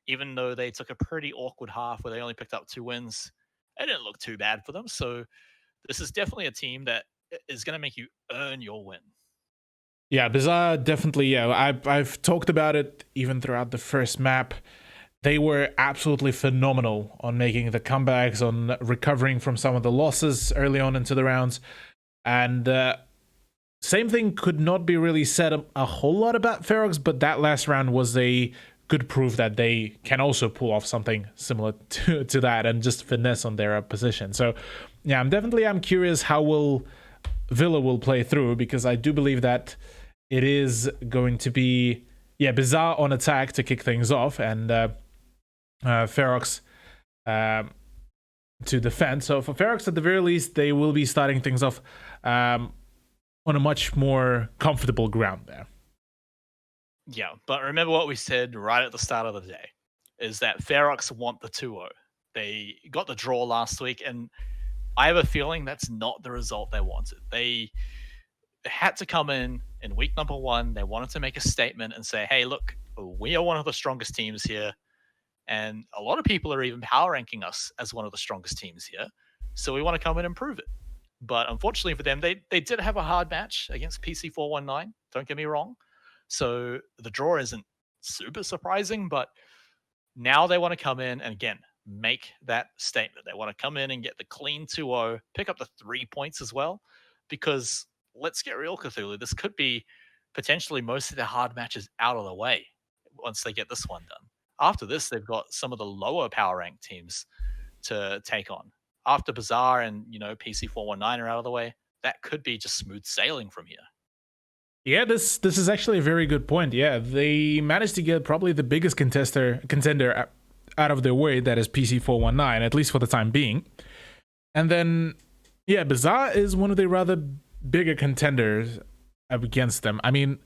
even though they took a pretty awkward half where they only picked up 2 wins. It didn't look too bad for them. So this is definitely a team that is going to make you earn your win. Yeah, BIZARR definitely. Yeah, I've talked about it even throughout the first map. They were absolutely phenomenal on making the comebacks, on recovering from some of the losses early on into the rounds. And same thing could not be really said a whole lot about Ferox, but that last round was a good proof that they can also pull off something similar to that and just finesse on their position. So yeah, I'm curious how Villa will play through, because I do believe that it is going to be, yeah, BIZARR on attack to kick things off, and Ferox to defend. So for Ferox, at the very least, they will be starting things off on a much more comfortable ground there. Yeah, but remember what we said right at the start of the day, is that Ferox want the 2-0. They got the draw last week, and I have a feeling that's not the result they wanted. They had to come in week number 1. They wanted to make a statement and say, hey, look, we are one of the strongest teams here. And a lot of people are even power ranking us as one of the strongest teams here. So we want to come in and prove it. But unfortunately for them, they did have a hard match against PC419. Don't get me wrong. So the draw isn't super surprising, but now they want to come in and, again, make that statement. They want to come in and get the clean 2-0, pick up the 3 points as well, because let's get real, Cthulhu. This could be potentially most of their hard matches out of the way once they get this one done. After this, they've got some of the lower power rank teams to take on. After BIZARR and, PC419 are out of the way, that could be just smooth sailing from here. Yeah, this is actually a very good point. Yeah, they managed to get probably the biggest contender out of their way, that is PC419, at least for the time being. And then, yeah, BIZARR is one of the rather bigger contenders against them. I mean,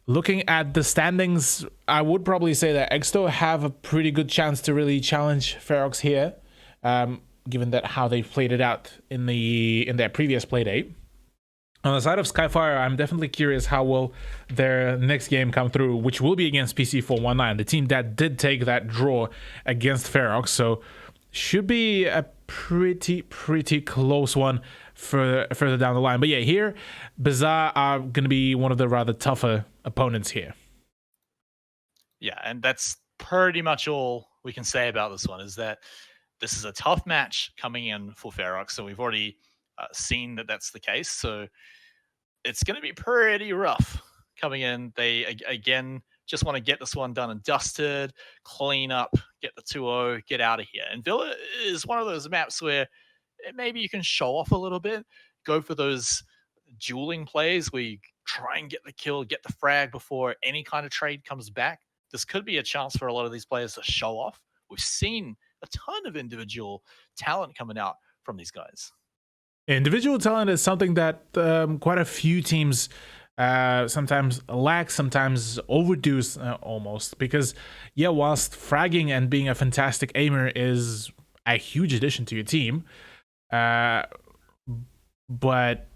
looking at the standings, I would probably say that Exto have a pretty good chance to really challenge Ferox here, given that how they've played it out in their previous playdate. On the side of Skyfire, I'm definitely curious how will their next game come through, which will be against PC419, the team that did take that draw against Ferox. So should be a pretty close one further down the line. But yeah, here BIZARR are going to be one of the rather tougher opponents here. Yeah, and that's pretty much all we can say about this one, is that this is a tough match coming in for Ferox. So we've already seen that that's the case. So it's going to be pretty rough coming in. They, again, just want to get this one done and dusted, clean up, get the 2-0, get out of here. And Villa is one of those maps where maybe you can show off a little bit, go for those dueling plays where you try and get the kill, get the frag before any kind of trade comes back. This could be a chance for a lot of these players to show off. We've seen a ton of individual talent coming out from these guys. Individual talent is something that quite a few teams sometimes lack, sometimes overdo almost, because yeah, whilst fragging and being a fantastic aimer is a huge addition to your team, but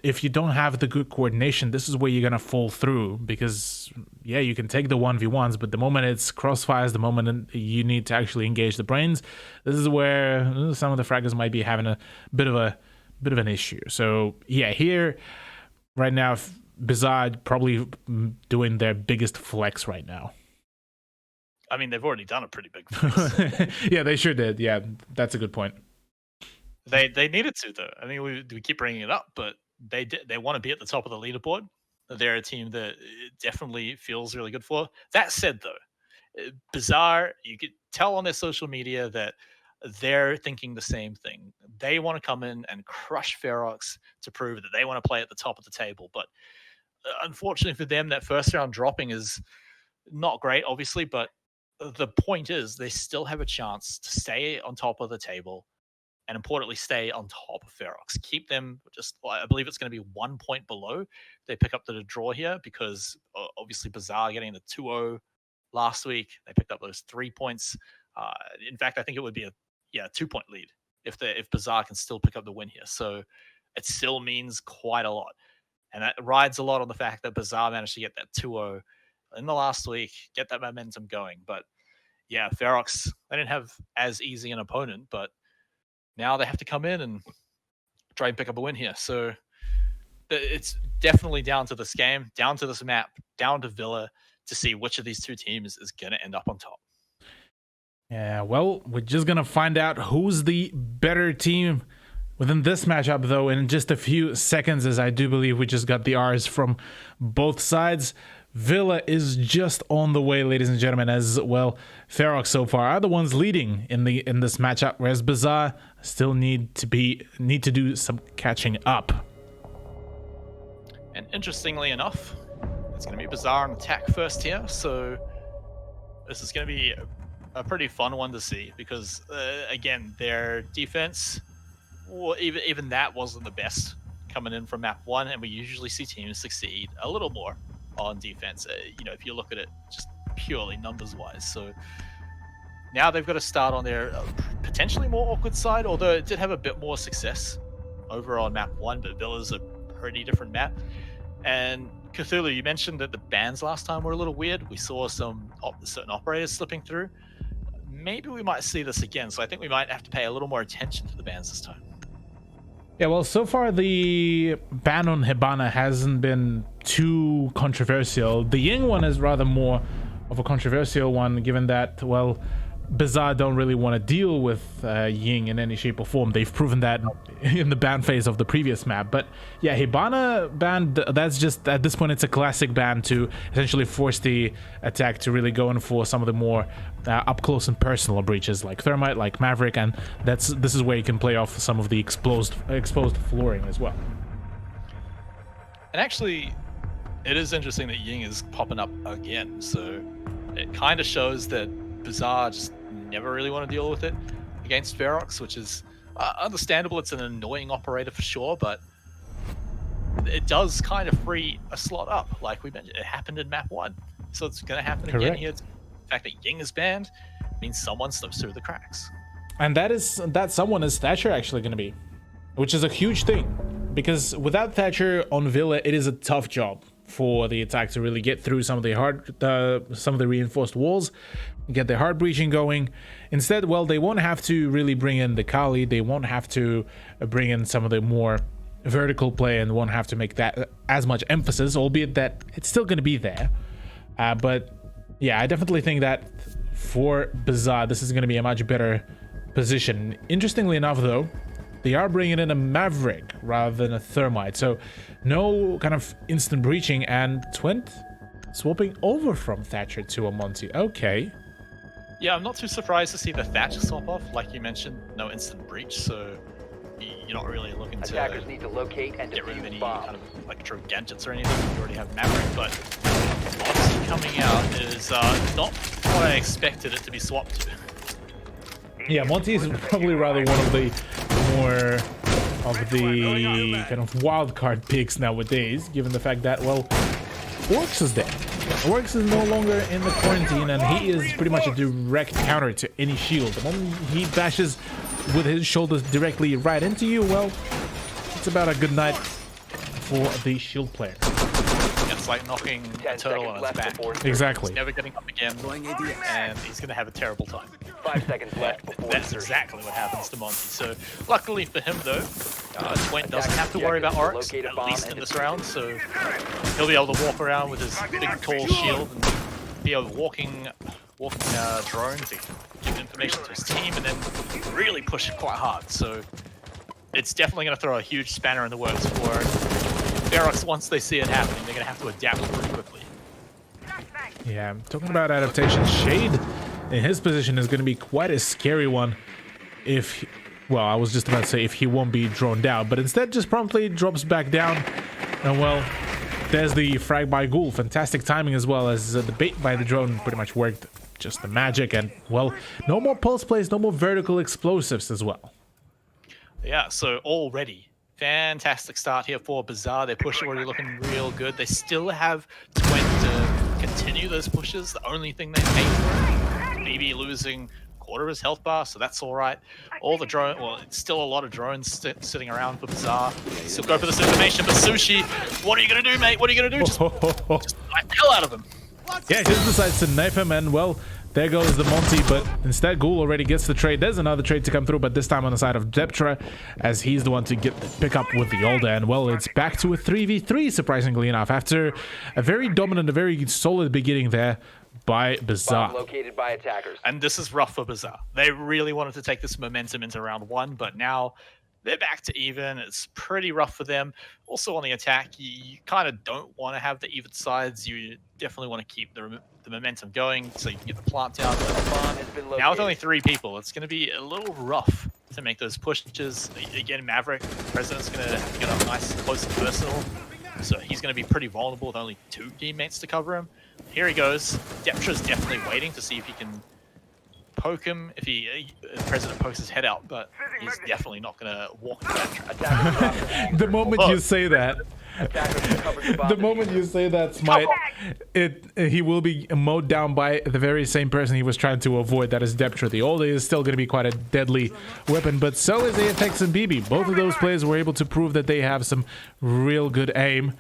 if you don't have the good coordination, this is where you're gonna fall through, because yeah, you can take the 1v1s, but the moment it's crossfires, the moment you need to actually engage the brains, this is where some of the fraggers might be having a bit of an issue. So yeah, here right now BIZARR probably doing their biggest flex right now. I mean, they've already done a pretty big freeze. Yeah, they sure did. Yeah, that's a good point. They needed to though. I mean, we keep bringing it up, but they did. They want to be at the top of the leaderboard. They're a team that it definitely feels really good for. That said, though, BIZARR, you could tell on their social media that they're thinking the same thing. They want to come in and crush Ferox to prove that they want to play at the top of the table. But unfortunately for them, that first round dropping is not great, obviously. But the point is, they still have a chance to stay on top of the table and importantly, stay on top of Ferox. Keep them just, well, I believe it's going to be 1 point below. They pick up the draw here because obviously BIZARR getting the 2-0 last week. They picked up those 3 points. In fact, I think it would be a 2-point lead if BIZARR can still pick up the win here. So it still means quite a lot. And that rides a lot on the fact that BIZARR managed to get that 2-0 in the last week, get that momentum going. But yeah, Ferox, they didn't have as easy an opponent, but now they have to come in and try and pick up a win here. So it's definitely down to this game, down to this map, down to Villa to see which of these two teams is going to end up on top. Yeah, well, we're just going to find out who's the better team within this matchup, though, in just a few seconds, as I do believe we just got the R's from both sides. Villa is just on the way, ladies and gentlemen, as well. Ferox so far are the ones leading in this matchup, whereas BIZARR still need to do some catching up. And interestingly enough, it's going to be BIZARR on attack first here, so this is going to be a pretty fun one to see because again, their defense, well, even that wasn't the best coming in from map 1, and we usually see teams succeed a little more on defense, if you look at it just purely numbers wise. So now they've got to start on their potentially more awkward side, although it did have a bit more success over on map 1, but Villa's a pretty different map. And Cthulhu, you mentioned that the bans last time were a little weird. We saw some certain operators slipping through. Maybe we might see this again, so I think we might have to pay a little more attention to the bans this time. Yeah, well, so far the ban on Hibana hasn't been too controversial. The Ying one is rather more of a controversial one, given that, well, BIZARR don't really want to deal with Ying in any shape or form. They've proven that in the ban phase of the previous map. But yeah, Hibana ban, that's just, at this point, it's a classic ban to essentially force the attack to really go in for some of the more up close and personal breaches like Thermite, like Maverick, and this is where you can play off some of the exposed flooring as well. And actually, it is interesting that Ying is popping up again, so it kind of shows that BIZARR just never really want to deal with it against Ferox, which is understandable. It's an annoying operator for sure, but it does kind of free a slot up, like we mentioned. It happened in map 1, so it's going to happen again here. The fact that Ying is banned means someone slips through the cracks, and that someone is Thatcher actually going to be, which is a huge thing, because without Thatcher on Villa, it is a tough job for the attack to really get through some of the reinforced walls, get the hard breaching going. Instead, well, they won't have to really bring in the Kali, they won't have to bring in some of the more vertical play, and won't have to make that as much emphasis, albeit that it's still going to be there. But yeah, I definitely think that for BIZARR, this is going to be a much better position. Interestingly enough, though, they are bringing in a Maverick rather than a Thermite, so no kind of instant breaching, and Twint swapping over from Thatcher to a Monty. Okay. Yeah, I'm not too surprised to see the Thatcher swap off. Like you mentioned, no instant breach, so you're not really looking to Attackers need to locate and get rid of any bombs. kind of electro gadgets or anything. You already have Maverick, but Monty coming out is not what I expected it to be swapped to. Yeah, Monty is probably rather one of the more of the kind of wild card picks nowadays, given the fact that, well, Orcs is there. Orcs is no longer in the quarantine, and he is pretty much a direct counter to any shield. The moment he bashes with his shoulders directly right into you, well, it's about a good night for the shield player. It's like knocking a turtle on its back. Exactly. He's never getting up again, and he's going to have a terrible time. 5 seconds left before That's insertion. exactly what happens to Monty. So, luckily for him, though, Twent doesn't have to worry about Oryx, at least in this round. So, he'll be able to walk around with his big, tall shield and be able to walking walking drone to give information to his team and then really push it quite hard. So it's definitely going to throw a huge spanner in the works for Ferox. Once they see it happening, they're going to have to adapt pretty quickly. Yeah, talking about adaptation, Shade in his position is going to be quite a scary one if, well, I was just about to say if he won't be droned out, but instead just promptly drops back down. And well, there's the frag by Ghoul. Fantastic timing as well, as the bait by the drone pretty much worked just the magic. And well, no more pulse plays, no more vertical explosives as well. Yeah, so already fantastic start here for BIZARR. Their push already looking real good. They still have Twin to continue those pushes. The only thing they paid for, maybe losing quarter of his health bar, so that's all right. All the drone, well, it's still a lot of drones sitting around for BIZARR. Still go for this information, but Sushi, what are you gonna do, mate? What are you gonna do? Just knife the hell out of him. Yeah, he just decides to knife him, and well, there goes the Monty, but instead Ghoul already gets the trade. There's another trade to come through, but this time on the side of Deptra, as he's the one to pick up with the Older. And well, it's back to a 3v3, surprisingly enough, after a very dominant, a very solid beginning there by BIZARR. Located by attackers. And this is rough for BIZARR. They really wanted to take this momentum into round one, but now they're back to even. It's pretty rough for them. Also on the attack, you kind of don't want to have the even sides. You definitely want to keep the momentum going so you can get the plant down. Now with only 3 people, it's going to be a little rough to make those pushes. Again, Maverick, President's going to have to get up nice, close and personal. So he's going to be pretty vulnerable with only 2 teammates to cover him. Here he goes. Deptra's definitely waiting to see if he can poke him, if the President pokes his head out, but he's definitely not going to walk into that. The moment you say that, the moment you say that, Smite, he will be mowed down by the very same person he was trying to avoid. That is Deptra. The Oldie is still going to be quite a deadly weapon, but so is AFX and BB. Both of those players were able to prove that they have some real good aim,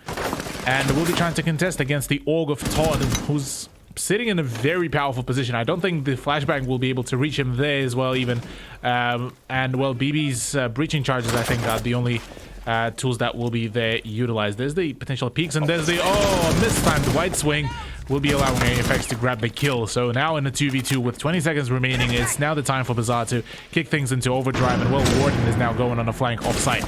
and will be trying to contest against the Org of Todd, who's sitting in a very powerful position. I don't think the flashbang will be able to reach him there as well, even. And well, BB's breaching charges, I think, are the only tools that will be there utilized. There's the potential peaks, and there's the mistimed white swing will be allowing AFX to grab the kill. So now in a 2v2 with 20 seconds remaining, it's now the time for BIZARR to kick things into overdrive, and well, Warden is now going on a flank offsite.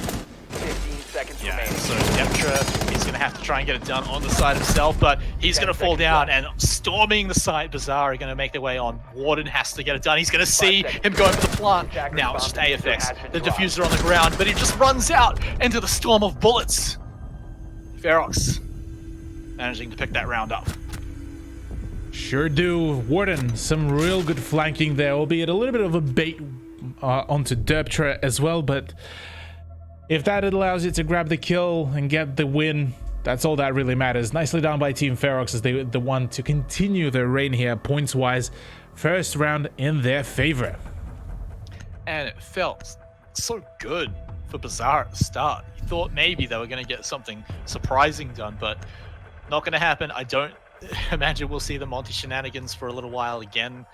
15 seconds remaining. So Deptra, he's going to have to try and get it done on the side himself, but he's going to fall down, and storming the side, BIZARR are going to make their way on. Warden has to get it done. He's going to see him going for the plant. Now it's just AFX, the diffuser on the ground, but he just runs out into the storm of bullets. Ferox managing to pick that round up. Sure do. Warden, some real good flanking there, albeit a little bit of a bait onto Deptra as well, but if that allows you to grab the kill and get the win, that's all that really matters. Nicely done by Team Ferox as they the one to continue their reign here points-wise. First round in their favor. And it felt so good for BIZARR at the start. You thought maybe they were going to get something surprising done, but not going to happen. I don't imagine we'll see the Monty shenanigans for a little while again.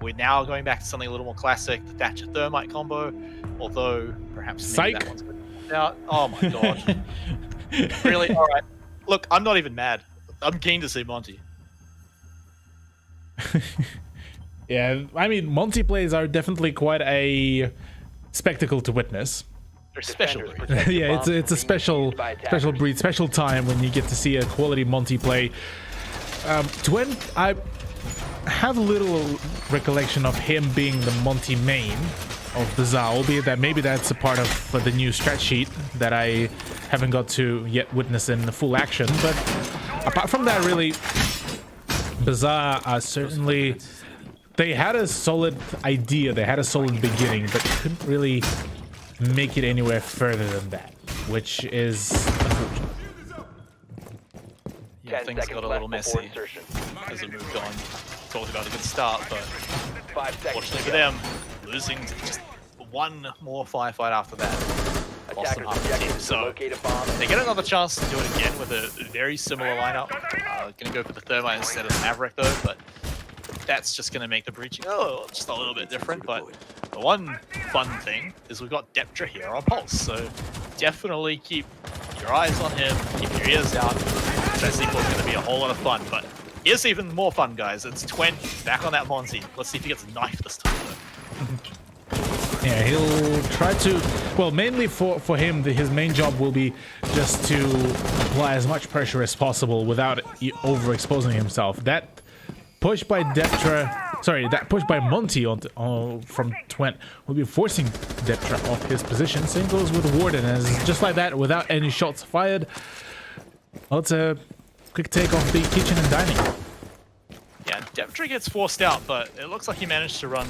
We're now going back to something a little more classic, the Thatcher Thermite combo, although perhaps maybe that one's good. Now, oh my god. Really? All right. Look, I'm not even mad. I'm keen to see Monty. Yeah, I mean, Monty plays are definitely quite a spectacle to witness. They're special. Yeah, it's a special breed, special time when you get to see a quality Monty play. Twin, I have a little recollection of him being the Monty main of BIZARR, albeit that maybe that's a part of the new strat sheet that I haven't got to yet witness in full action. But apart from that, really, BIZARR are certainly, they had a solid idea, they had a solid beginning, but couldn't really make it anywhere further than that, which is unfortunate. Yeah, things got a little messy as it moved on. Talked about a good start, but fortunately for them, losing just one more firefight after that. Lost them half the team. So they get another chance to do it again with a very similar lineup. Gonna go for the Thermite instead of the Maverick though, but that's just gonna make the breaching just a little bit different. But the one fun thing is we've got Deptra here on Pulse, so definitely keep your eyes on him, keep your ears out. That sequel is gonna be a whole lot of fun, but Here's even more fun, guys. It's Twent back on that Monty. Let's see if he gets a knife this time, though. Yeah, he'll try to, well, mainly for him, his main job will be just to apply as much pressure as possible without overexposing himself. That push by that push by Monty from Twent will be forcing Deptra off his position. Same goes with Warden, as just like that, without any shots fired. Well, it's a quick take off the kitchen and dining. Yeah, Deptra gets forced out, but it looks like he managed to run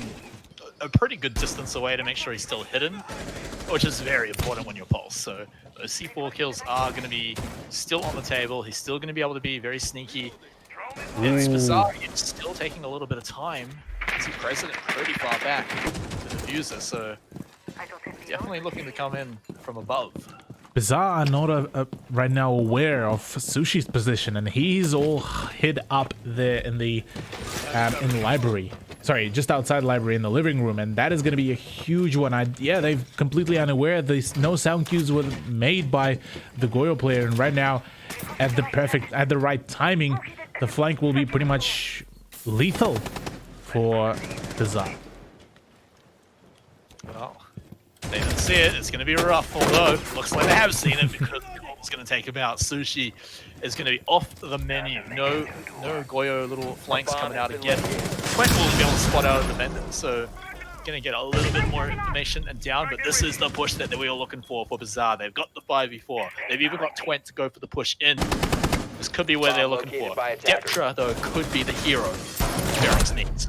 a pretty good distance away to make sure he's still hidden, which is very important when you're Pulse. So those C4 kills are going to be still on the table. He's still going to be able to be very sneaky. It's BIZARR. It's still taking a little bit of time. It's President pretty far back to defuse this, so definitely looking to come in from above. BIZARR are not right now aware of Sushi's position, and he's all hid up there in the library. Sorry, just outside the library in the living room, and that is going to be a huge one. Yeah, they're completely unaware. No sound cues were made by the Goyo player, and right now, at the right timing, the flank will be pretty much lethal for BIZARR. Well, they don't see it. It's going to be rough, although looks like they have seen it because it's going to take him out. Sushi is going to be off the menu. No Goyo little flanks coming out again. Twent will be able to spot out of the vendor, so going to get a little bit more information and down, but this is the push that we were looking for BIZARR. They've got the 5v4. They've even got Twent to go for the push in. This could be where they're looking for. Deptra, though, could be the hero Ferox needs.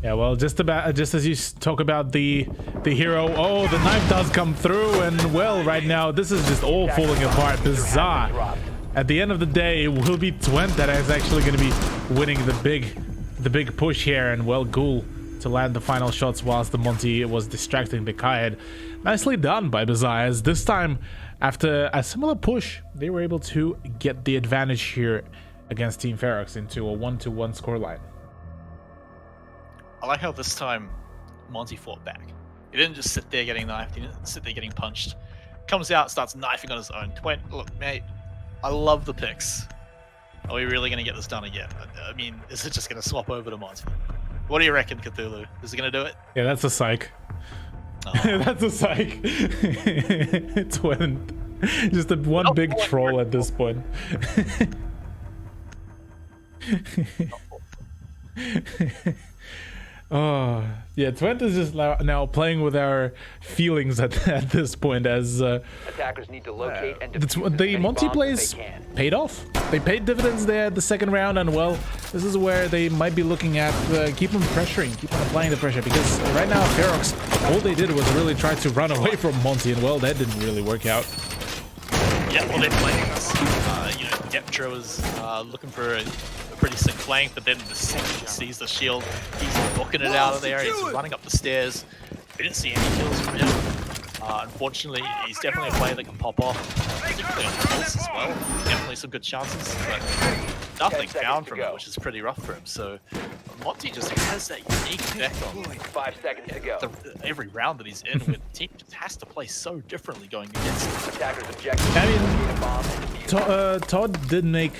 Yeah, well, just as you talk about the hero, oh, the knife does come through, and well, right now this is just all falling apart. BIZARR. At the end of the day, it will be Twent that is actually going to be winning the big push here, and well, Ghoul to land the final shots whilst the Monty was distracting the Kaid. Nicely done by BIZARR, as this time, after a similar push, they were able to get the advantage here against Team Ferox into a 1-1 scoreline. I like how this time Monty fought back. He didn't just sit there getting knifed, he didn't sit there getting punched. Comes out, starts knifing on his own. Twent, look, mate, I love the picks. Are we really going to get this done again? I mean, is it just going to swap over to Monty? What do you reckon, Cthulhu? Is it going to do it? Yeah, that's a psych. Oh. That's a psych. Twent. Just one big troll at this point. Oh, yeah, Twent is just now playing with our feelings at this point, as attackers need to locate and the Monty plays paid off. They paid dividends there the second round, and well, this is where they might be looking at keep on pressuring, keep on applying the pressure, because right now Ferox, all they did was really try to run away from Monty, and well, that didn't really work out. Yeah, well, they're playing us. You know, Deptra was looking for a pretty sick flank, but then the second he sees the shield, he's knocking it out of there. He's running up the stairs. We didn't see any kills from him. Unfortunately, he's definitely a player that can pop off, particularly on kills as well. Definitely some good chances, but nothing found from it, which is pretty rough for him. So Monty just has that unique effect on 5 seconds to go. Every round that he's in with the team just has to play so differently going against him. Attackers objective. I mean, Todd did make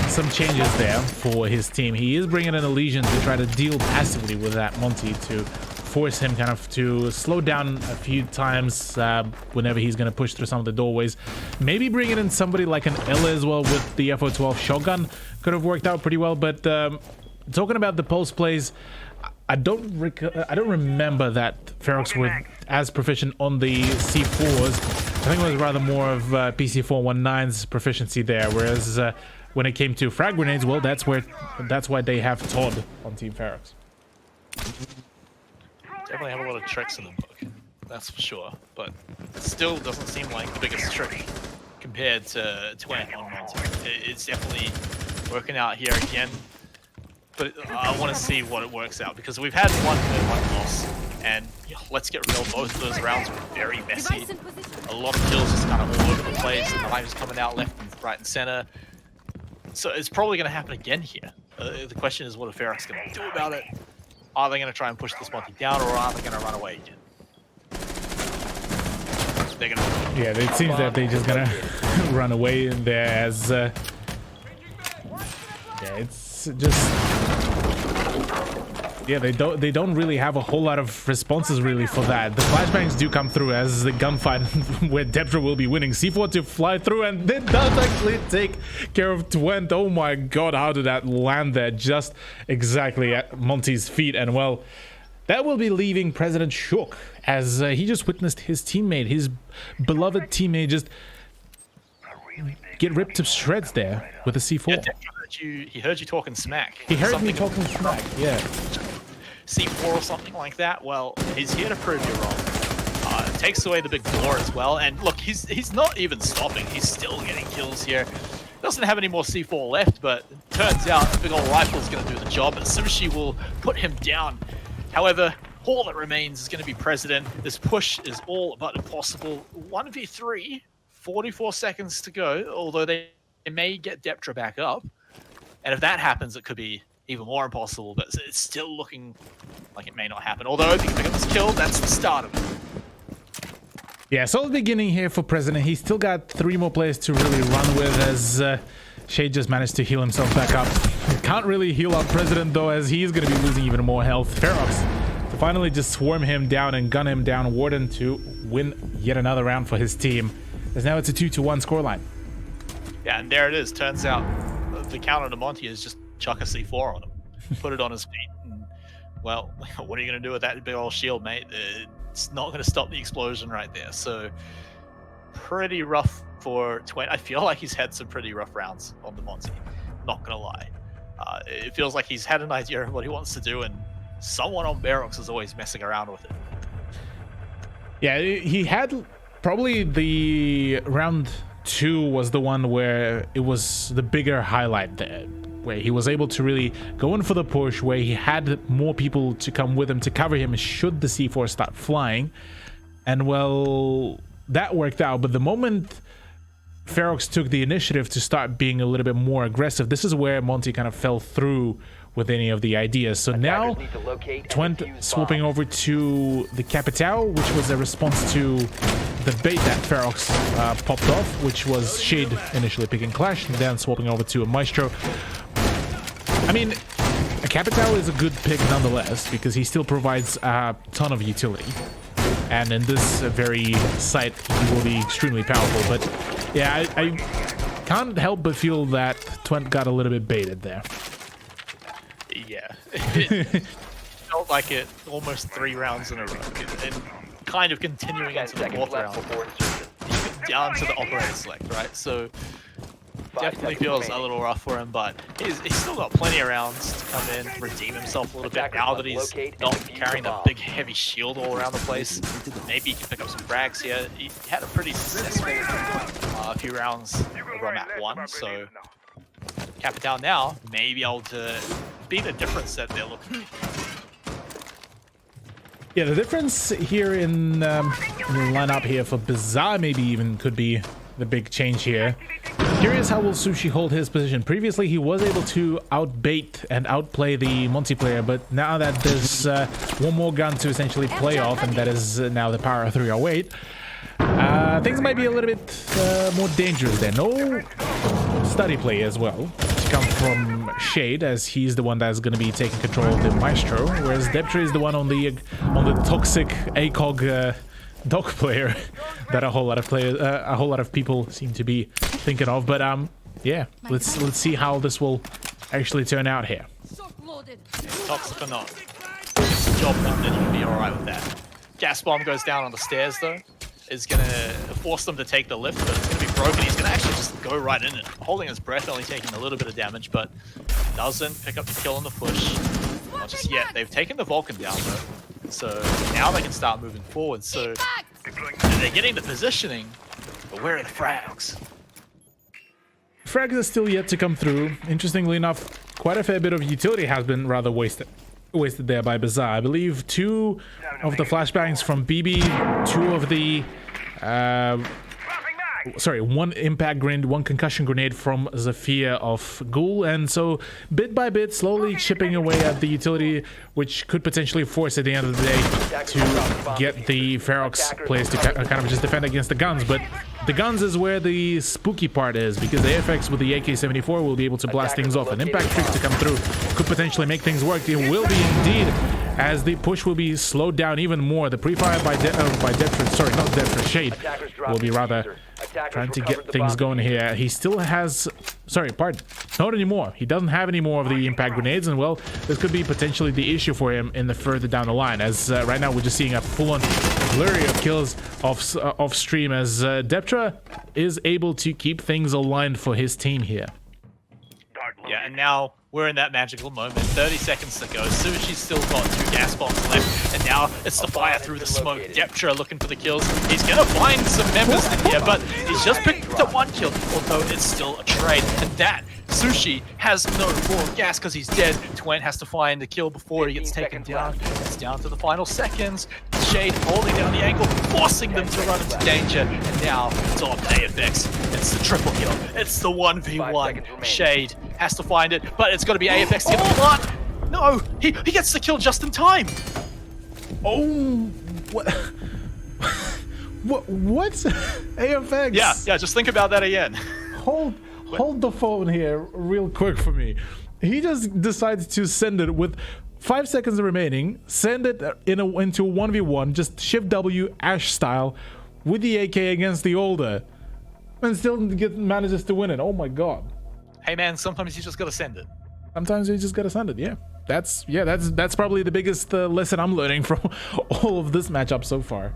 some changes there for his team. He is bringing in a Legion to try to deal passively with that Monty, to force him kind of to slow down a few times whenever he's going to push through some of the doorways. Maybe bringing in somebody like an Ella as well with the FO12 shotgun could have worked out pretty well. But talking about the pulse plays, I don't remember that Ferox were as proficient on the C4s. I think it was rather more of PC419's proficiency there, whereas when it came to frag grenades, well, that's why they have Todd on Team Ferox. Definitely have a lot of tricks in the book, that's for sure, but it still doesn't seem like the biggest trick compared to Twent on Monty. It's definitely working out here again, but I want to see what it works out, because we've had one win, one loss, and let's get real, both of those rounds were very messy. A lot of kills just kind of all over the place, and the knives coming out left and right and center. So it's probably going to happen again here. The question is, what are Ferox going to do about it? Are they going to try and push this Monty down, or are they going to run away again? They're going to. Yeah, it seems that they're just going to run away in there, as yeah, it's yeah, they don't really have a whole lot of responses really for that. The flashbangs do come through as the gunfight where Deptra will be winning. C4 to fly through, and it does actually take care of Twent. Oh my god, how did that land there? Just exactly at Monty's feet. And well, that will be leaving President shook as he just witnessed his teammate, his beloved teammate, just get ripped to shreds there with a C4. Yeah, he heard you talking smack. He heard me talking smack, yeah. C4 or something like that. Well, he's here to prove you wrong. Takes away the big door as well, and look, he's not even stopping. He's still getting kills here. Doesn't have any more C4 left, but turns out the big old rifle is going to do the job, and Sushi will put him down. However, all that remains is going to be President. This push is all but impossible. 1v3, 44 seconds to go, although they may get Deptra back up. And if that happens, it could be even more impossible, but it's still looking like it may not happen. Although if he can pick up this kill, that's the start of it. Yeah, solid beginning here for President. He's still got 3 more players to really run with as Shade just managed to heal himself back up. Can't really heal up President though, as he's going to be losing even more health. Ferox to finally just swarm him down and gun him down. Warden to win yet another round for his team, as now it's a 2-1 scoreline. Yeah, and there it is. Turns out the counter to Monty is just chuck a C4 on him, put it on his feet, and well, what are you going to do with that big old shield, mate? It's not going to stop the explosion right there. So pretty rough for Twent. I feel like he's had some pretty rough rounds on the Monty, not going to lie. It feels like he's had an idea of what he wants to do, and someone on Barox is always messing around with it. Yeah, he had probably the round 2 was the one where it was the bigger highlight there, where he was able to really go in for the push, where he had more people to come with him to cover him should the C4 start flying. And well, that worked out, but the moment Ferox took the initiative to start being a little bit more aggressive, this is where Monty kind of fell through with any of the ideas. So now Twent swooping over to the Capitao, which was a response to the bait that Ferox popped off, which was Shade initially picking Clash and then swapping over to a Maestro. I mean, a Capitao is a good pick nonetheless, because he still provides a ton of utility, and in this very site he will be extremely powerful. But yeah, I can't help but feel that Twent got a little bit baited there. Yeah, it felt like it almost 3 rounds in a row, and kind of continuing into the 4th round, down to the operator select, right? So definitely feels a little rough for him, but he's still got plenty of rounds to come in, redeem himself a little bit now that he's not carrying a big heavy shield all around the place. Maybe he can pick up some frags here. He had a pretty successful few rounds over on map 1, so Capitao now may be able to be the difference that they're looking for. Yeah, the difference here in the lineup here for BIZARR maybe even could be the big change here. Curious how will Sushi hold his position. Previously he was able to outbait and outplay the multiplayer, but now that there's one more gun to essentially play off, and that is now the Power 308, things might be a little bit more dangerous there. No study play as well to come from Shade, as he's the one that's going to be taking control of the Maestro, whereas Deptra is the one on the toxic ACOG dog player that a whole lot of people seem to be thinking of. But yeah, let's see how this will actually turn out here. Toxic or not, it's a job that you can be alright with that. Gas bomb goes down on the stairs though, is going to force them to take the lift, but it's going to be broken. He's going to actually just go right in it, holding his breath, only taking a little bit of damage, but doesn't pick up the kill on the push. Not just yet. They've taken the Vulcan down though, so now they can start moving forward. So they're getting the positioning, but where are the frags? Frags are still yet to come through. Interestingly enough, quite a fair bit of utility has been rather wasted there by BIZARR. I believe 2 of the flashbangs from BB, 2 of the 1 impact grenade, 1 concussion grenade from Zafir of Ghoul, and so bit by bit slowly chipping away at the utility, which could potentially force at the end of the day to get the Ferox players to kind of just defend against the guns. But The guns is where the spooky part is, because the AFX with the AK-74 will be able to blast things off. An impact trick to come through could potentially make things work. It will be indeed, as the push will be slowed down even more. The pre-fire by Deptford, sorry, not Deptford, Shade, will be rather trying to get things going here. He still has, sorry, pardon, not anymore. He doesn't have any more of the impact grenades, and well, this could be potentially the issue for him in the further down the line, as right now we're just seeing a full-on flurry of kills off stream, as Deptra is able to keep things aligned for his team here. Yeah, and now we're in that magical moment. 30 seconds to go. Sushi's still got 2 gas bombs left, and now it's the fire through the smoke. Deptra looking for the kills. He's gonna find some members in here, but he's just picked up 1 kill, although it's still a trade. And that Sushi has no more gas because he's dead. Twent has to find the kill before he gets taken down. It's down to the final seconds. Shade holding down the angle, forcing them to run into danger. And now it's on AFX. It's the triple kill. It's the 1v1. Shade has to find it, but it's got to be AFX to get the plant. No, he gets the kill just in time. Oh, what? What? AFX? Yeah, just think about that again. Hold the phone here real quick for me. He just decides to send it with 5 seconds remaining, send it into a 1v1, just shift W Ash style with the AK against the older, and still manages to win it. Oh my god. Hey man, sometimes you just gotta send it. Sometimes you just gotta send it. Yeah, that's probably the biggest lesson I'm learning from all of this matchup so far.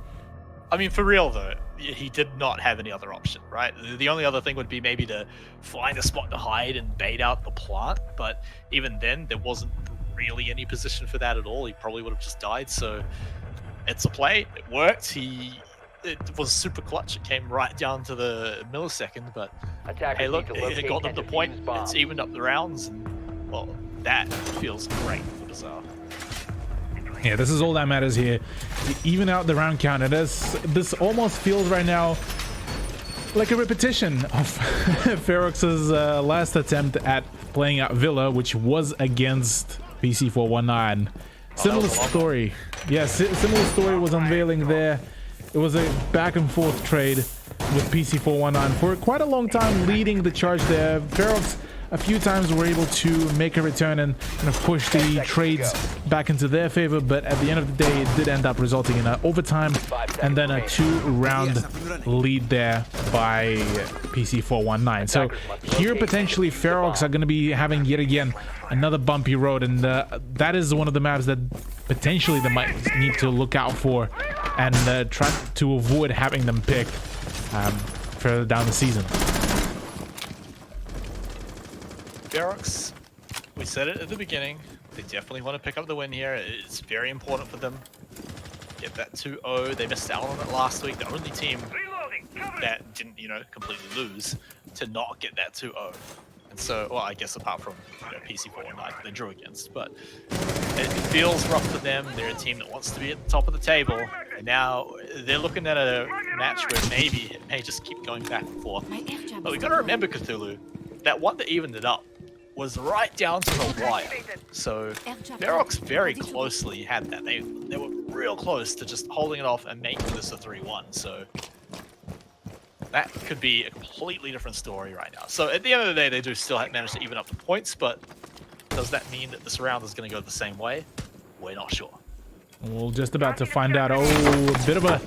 I mean, for real though, he did not have any other option, right? The only other thing would be maybe to find a spot to hide and bait out the plant, but even then, there wasn't really any position for that at all. He probably would have just died, so it's a play. It worked. It was super clutch. It came right down to the millisecond, but hey, look, it got them to point. It's evened up the rounds, and well, that feels great for BIZARR. Yeah, this is all that matters here. To even out the round count, and this almost feels right now like a repetition of Ferox's last attempt at playing out Villa, which was against PC419. Similar story. Yes, similar story was unveiling there. It was a back and forth trade with PC419 for quite a long time, leading the charge there. Ferox a few times were able to make a return and kind of push the trades back into their favor, but at the end of the day, it did end up resulting in an overtime and then a 2-round lead there by PC419. So here potentially Ferox are going to be having yet again another bumpy road, and that is one of the maps that potentially they might need to look out for and try to avoid having them picked further down the season. Ferox, we said it at the beginning, they definitely want to pick up the win here. It's very important for them. Get that 2-0. They missed out on it last week. The only team that didn't, completely lose to not get that 2-0. And so, well, I guess apart from PC419 that they drew against, but it feels rough for them. They're a team that wants to be at the top of the table, and now they're looking at a match where maybe it may just keep going back and forth. But we got to remember, Cthulhu, that one that evened it up was right down to the wire. So Ferox very closely had that. They were real close to just holding it off and making this a 3-1. So that could be a completely different story right now. So at the end of the day, they do still manage to even up the points, but does that mean that this round is going to go the same way? We're not sure. We're just about to find out. Oh, a bit of a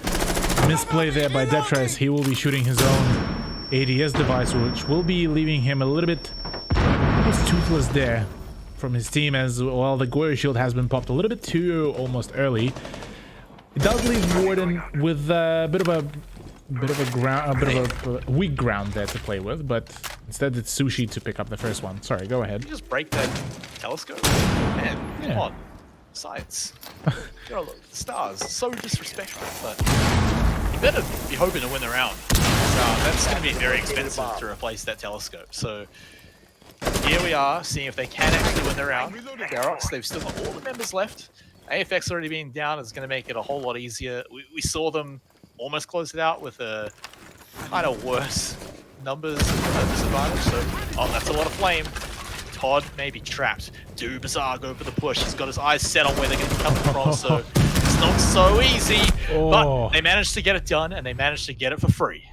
misplay there by Detres. He will be shooting his own ADS device, which will be leaving him a little bit toothless there from his team, as well. The Goyer shield has been popped a little bit too almost early. It does leave Warden with a bit of a weak ground there to play with, but instead it's Sushi to pick up the first one. Sorry, go ahead. Did you just break that telescope? Man, come on. Science. Look, the stars. So disrespectful, but you better be hoping to win the round. That's going to be very expensive to replace that telescope. So here we are, seeing if they can actually win the round. Ferox, they've still got all the members left. AFX already being down is going to make it a whole lot easier. We saw them almost close it out with a kind of worse numbers disadvantage. So, oh, that's a lot of flame. Todd may be trapped. Do BIZARR go for the push? He's got his eyes set on where they're going to come from, so it's not so easy. But they managed to get it done, and they managed to get it for free.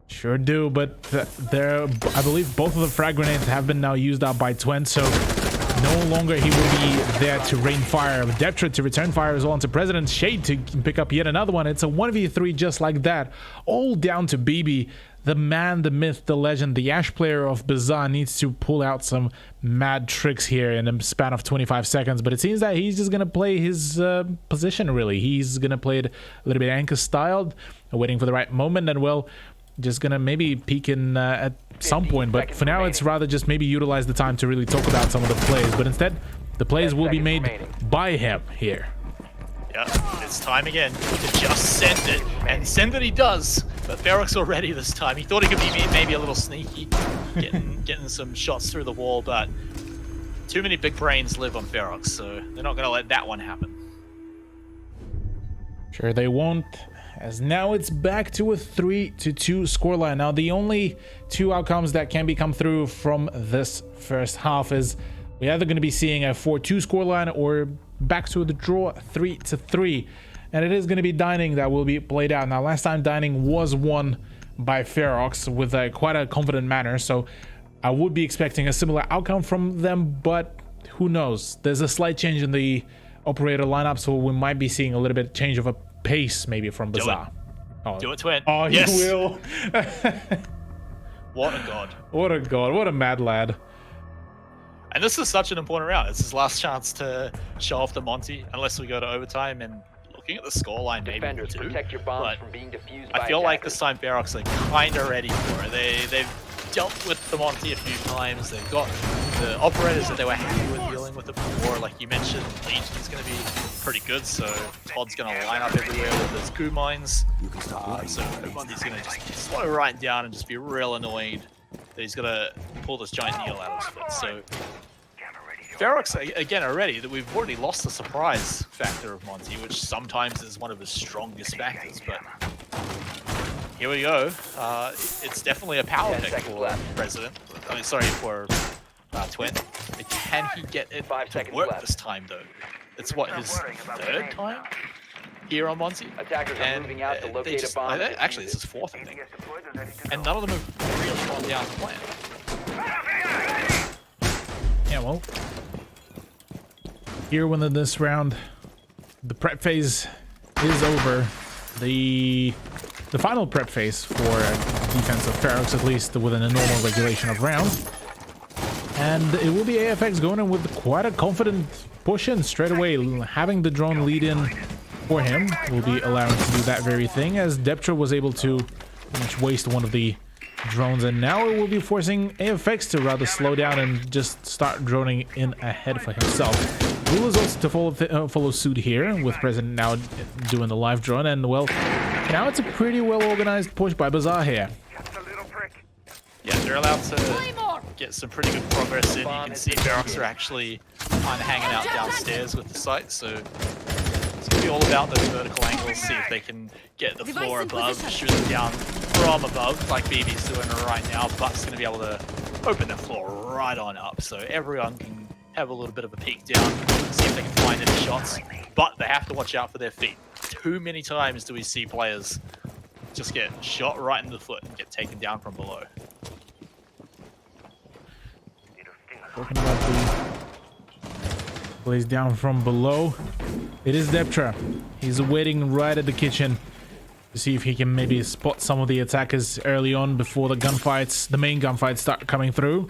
Sure do, but I believe both of the frag grenades have been now used up by Twent, so no longer he will be there to rain fire. Deptra to return fire as well onto President. Shade to pick up yet another one. It's a 1v3 just like that. All down to BB. The man, the myth, the legend, the Ash player of BIZARR needs to pull out some mad tricks here in a span of 25 seconds. But it seems that he's just going to play his position, really. He's going to play it a little bit anchor styled, waiting for the right moment. And, well, just going to maybe peek in at some point. But for now, it's rather just maybe utilize the time to really talk about some of the plays. But instead, the plays will be made by him here. Yeah, it's time again to just send it, and send it he does. But Ferox already this time. He thought he could be maybe a little sneaky, getting some shots through the wall, but too many big brains live on Ferox, so they're not going to let that one happen. Sure they won't, as now it's back to a 3-2 scoreline. Now the only two outcomes that can come through from this first half is we're either going to be seeing a 4-2 scoreline or back to the draw 3-3, and it is going to be Dining that will be played out. Now last time Dining was won by Ferox with quite a confident manner, so I would be expecting a similar outcome from them, but who knows. There's a slight change in the operator lineup, so we might be seeing a little bit change of a pace maybe from BIZARR. Do it, Twin. Oh, yes. He will. What a god. What a god. What a mad lad. And this is such an important round. It's his last chance to show off the Monty, unless we go to overtime. And looking at the scoreline, maybe Defenders, too. protect your bombs But from being defused by I feel like attackers. this time Ferox are kind of ready for it. They've dealt with the Monty a few times. They've got the operators that they were happy with dealing with it before. Like you mentioned, Legion's going to be pretty good, so Todd's going to line up everywhere with his coup mines. So Monty's going to just slow right down and just be real annoyed that he's going to pull this giant needle out of his foot. So Ferox, again, already, that we've already lost the surprise factor of Monty, which sometimes is one of his strongest factors, but here we go. It's definitely a power 10 pick seconds for left. President. I mean, sorry, for Twent. Can he get it 5 to seconds work left. this time, though? It's what, his third time here on Monty? Attackers are moving out to they locate just, a bomb. actually, this is fourth, I think. And none of them have really gone down to plan. Yeah, well, here within this round, the prep phase is over. The final prep phase for defense of Ferox, at least within a normal regulation of rounds. And it will be AFX going in with quite a confident push in straight away. Having the drone lead in for him will be allowing him to do that very thing, as Deptra was able to pretty much waste one of the drones, and now it will be forcing AFX to rather slow down and just start droning in ahead for himself. Will is also to follow suit here, with President now doing the live drone, and well, now it's a pretty well organized push by BIZARR here. Yeah, they're allowed to get some pretty good progress in. You can see Ferox are actually kind of hanging out downstairs with the site, so it's going to be all about those vertical angles, see if they can get the floor above, shoot them down from above, like BB's doing right now. Butt's going to be able to open the floor right on up, so everyone can have a little bit of a peek down, see if they can find any shots, but they have to watch out for their feet. Too many times do we see players just get shot right in the foot and get taken down from below. Talking about the plays down from below, it is Deptra. He's waiting right at the kitchen to see if he can maybe spot some of the attackers early on before the gunfights, the main gunfights, start coming through.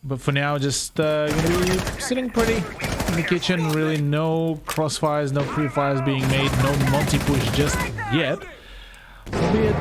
But for now, just gonna be sitting pretty in the kitchen. Really, no crossfires, no pre-fires being made, no Monty push just yet. Albeit,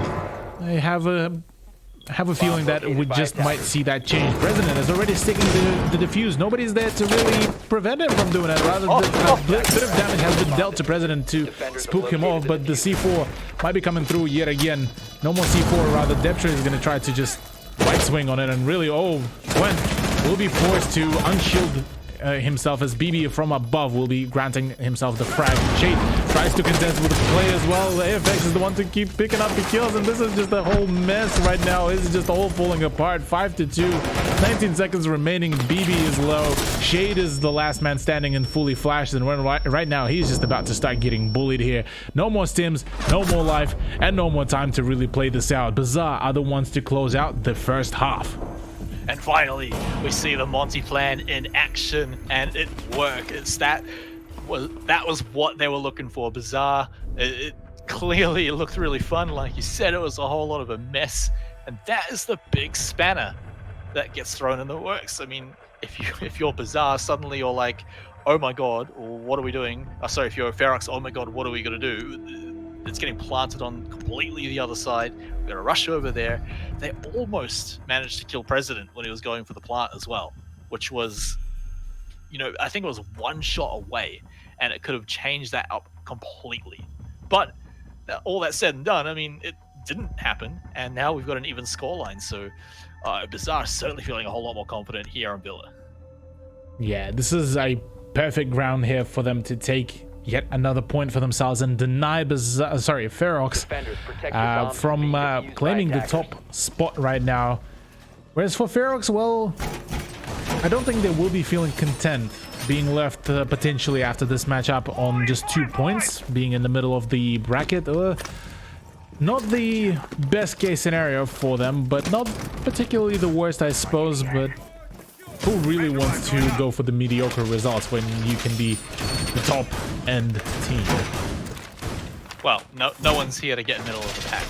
I have a feeling that we just might see that change. President is already sticking to the defuse. Nobody's there to really prevent him from doing that. Rather, a bit of damage has been dealt to President to spook him off, but the C4 might be coming through yet again. No more C4, rather Deptra is going to try to just right swing on it, and really, Twent will be forced to unshield himself, as BB from above will be granting himself the frag. Shade tries to contest with the play as well. AFX is the one to keep picking up the kills, and this is just a whole mess right now. It's just all falling apart. 5-2, 19 seconds remaining. BB is low. Shade is the last man standing and fully flashed, and right now he's just about to start getting bullied here. No more stims, no more life, and no more time to really play this out. BIZARR are the ones to close out the first half. And finally, we see the Monty plan in action, and it worked. That was what they were looking for. BIZARR, it clearly looked really fun. Like you said, it was a whole lot of a mess, and that is the big spanner that gets thrown in the works. I mean, if you're BIZARR, suddenly you're like, oh my god, what are we doing? Sorry, if you're Ferox, oh my god, what are we gonna do? It's getting planted on completely the other side. We're gonna rush over there. They almost managed to kill President when he was going for the plant as well, which was, you know, I think it was one shot away, and it could have changed that up completely. But all that said and done, I mean, it didn't happen, and now we've got an even scoreline. So BIZARR is certainly feeling a whole lot more confident here on Villa. Yeah, this is a perfect ground here for them to take yet another point for themselves and deny Ferox from claiming the top spot right now. Whereas for Ferox, well, I don't think they will be feeling content being left potentially after this matchup on just 2 points, being in the middle of the bracket. Not the best case scenario for them, but not particularly the worst, I suppose. But who really wants to go for the mediocre results when you can be the top end team? Well, no one's here to get in the middle of the pack.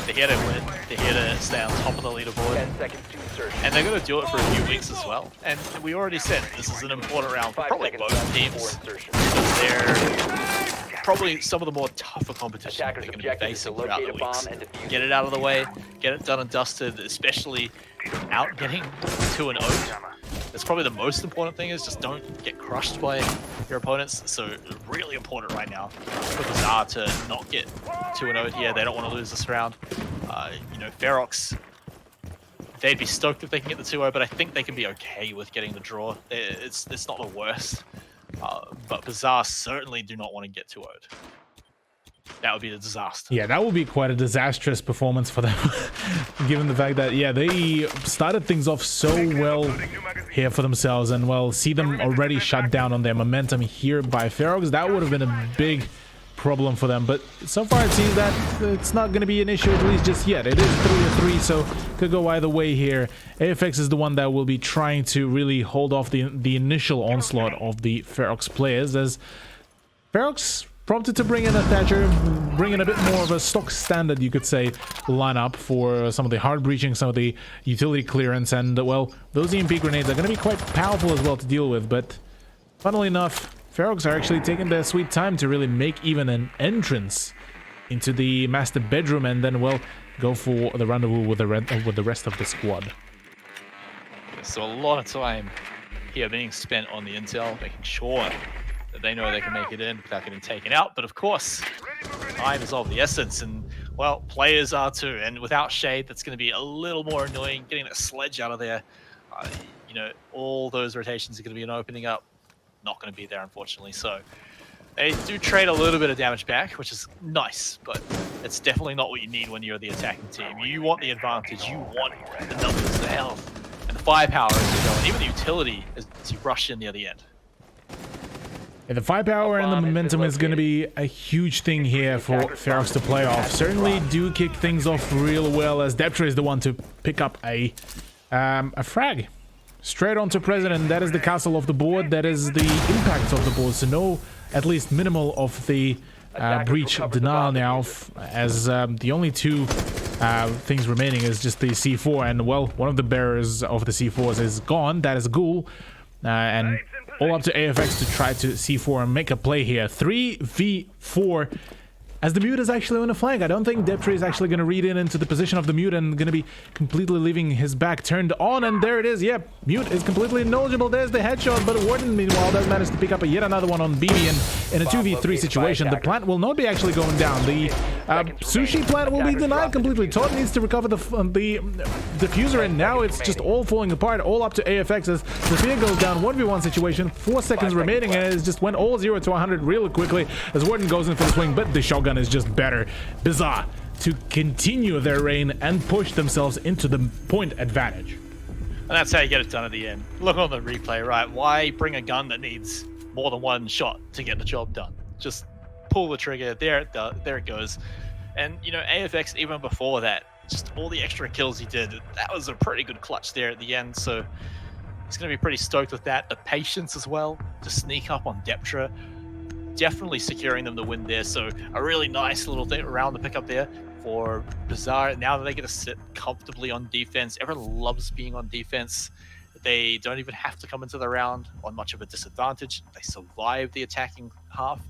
They're here to win. They're here to stay on top of the leaderboard. 10 seconds to insertion. And they're going to do it for a few weeks as well. And we already said this is an important round for 5 probably seconds both left teams. before insertion. Because they're probably some of the more tougher competition they're Attackers' going to be objective is to facing throughout the locate a bomb weeks. and defuse Get it out of the way, get it done and dusted, especially without getting 2-0. That's probably the most important thing, is just don't get crushed by your opponents. So really important right now for BIZARR to not get 2-0 here. They don't want to lose this round. You know, Ferox, they'd be stoked if they can get the 2-0, but I think they can be okay with getting the draw. It's not the worst. But BIZARR certainly do not want to get 2-0'd. That would be a disaster. Yeah, that would be quite a disastrous performance for them, given the fact that, yeah, they started things off so well here for themselves, and, well, see them already shut down on their momentum here by Ferox. That would have been a big problem for them, but so far it seems that it's not going to be an issue, at least just yet. It is 3-3, so could go either way here. AFX is the one that will be trying to really hold off the initial onslaught of the Ferox players, as Ferox prompted to bring in a Thatcher, bring in a bit more of a stock standard, you could say, lineup for some of the hard breaching, some of the utility clearance, and, well, those EMP grenades are going to be quite powerful as well to deal with. But funnily enough, Ferox are actually taking their sweet time to really make even an entrance into the master bedroom, and then, well, go for the rendezvous with the rest of the squad. So a lot of time here being spent on the intel, making sure that they know they can make it in without getting taken out. But of course, time is of the essence, and, well, players are too. And without Shade, that's going to be a little more annoying. Getting that sledge out of there, you know, all those rotations are going to be an opening up. Not going to be there, unfortunately. So they do trade a little bit of damage back, which is nice, but it's definitely not what you need when you're the attacking team. You want the advantage, you want the numbers, the health, and the firepower as you go, and even the utility as you rush in near the end. Yeah, the firepower and the momentum is going to be a huge thing here for Ferox to play off. Certainly do kick things off real well, as Deptra is the one to pick up a frag. Straight onto President. That is the castle of the board. That is the impact of the board. So no, at least minimal of the breach denial now, as the only two things remaining is just the C4. And, well, one of the bearers of the C4s is gone. That is Ghoul. And all up to AFX to try to C4 and make a play here. 3v4. as the Mute is actually on the flank. I don't think Deptre is actually going to read into the position of the Mute and going to be completely leaving his back turned on. And there it is. Yep, Mute is completely knowledgeable. There's the headshot, but Warden, meanwhile, does manage to pick up yet another one on BB. And in a 2v3 situation, the plant will not be actually going down. The Sushi plant will be denied completely. Todd needs to recover the diffuser, and now it's just all falling apart, all up to AFX as Sophia goes down. 1v1 situation, 4 seconds remaining, and it just went all 0 to 100 really quickly as Warden goes in for the swing, but the shotgun is just better. BIZARR to continue their reign and push themselves into the point advantage. And that's how you get it done at the end. Look on the replay, right? Why bring a gun that needs more than one shot to get the job done? Just pull the trigger. There it goes. And, you know, AFX, even before that, just all the extra kills he did, that was a pretty good clutch there at the end. So he's going to be pretty stoked with that. The patience as well to sneak up on Deptre. Definitely securing them the win there. So a really nice little thing around the pickup there for BIZARR. Now that they get to sit comfortably on defense, everyone loves being on defense. They don't even have to come into the round on much of a disadvantage. They survive the attacking half,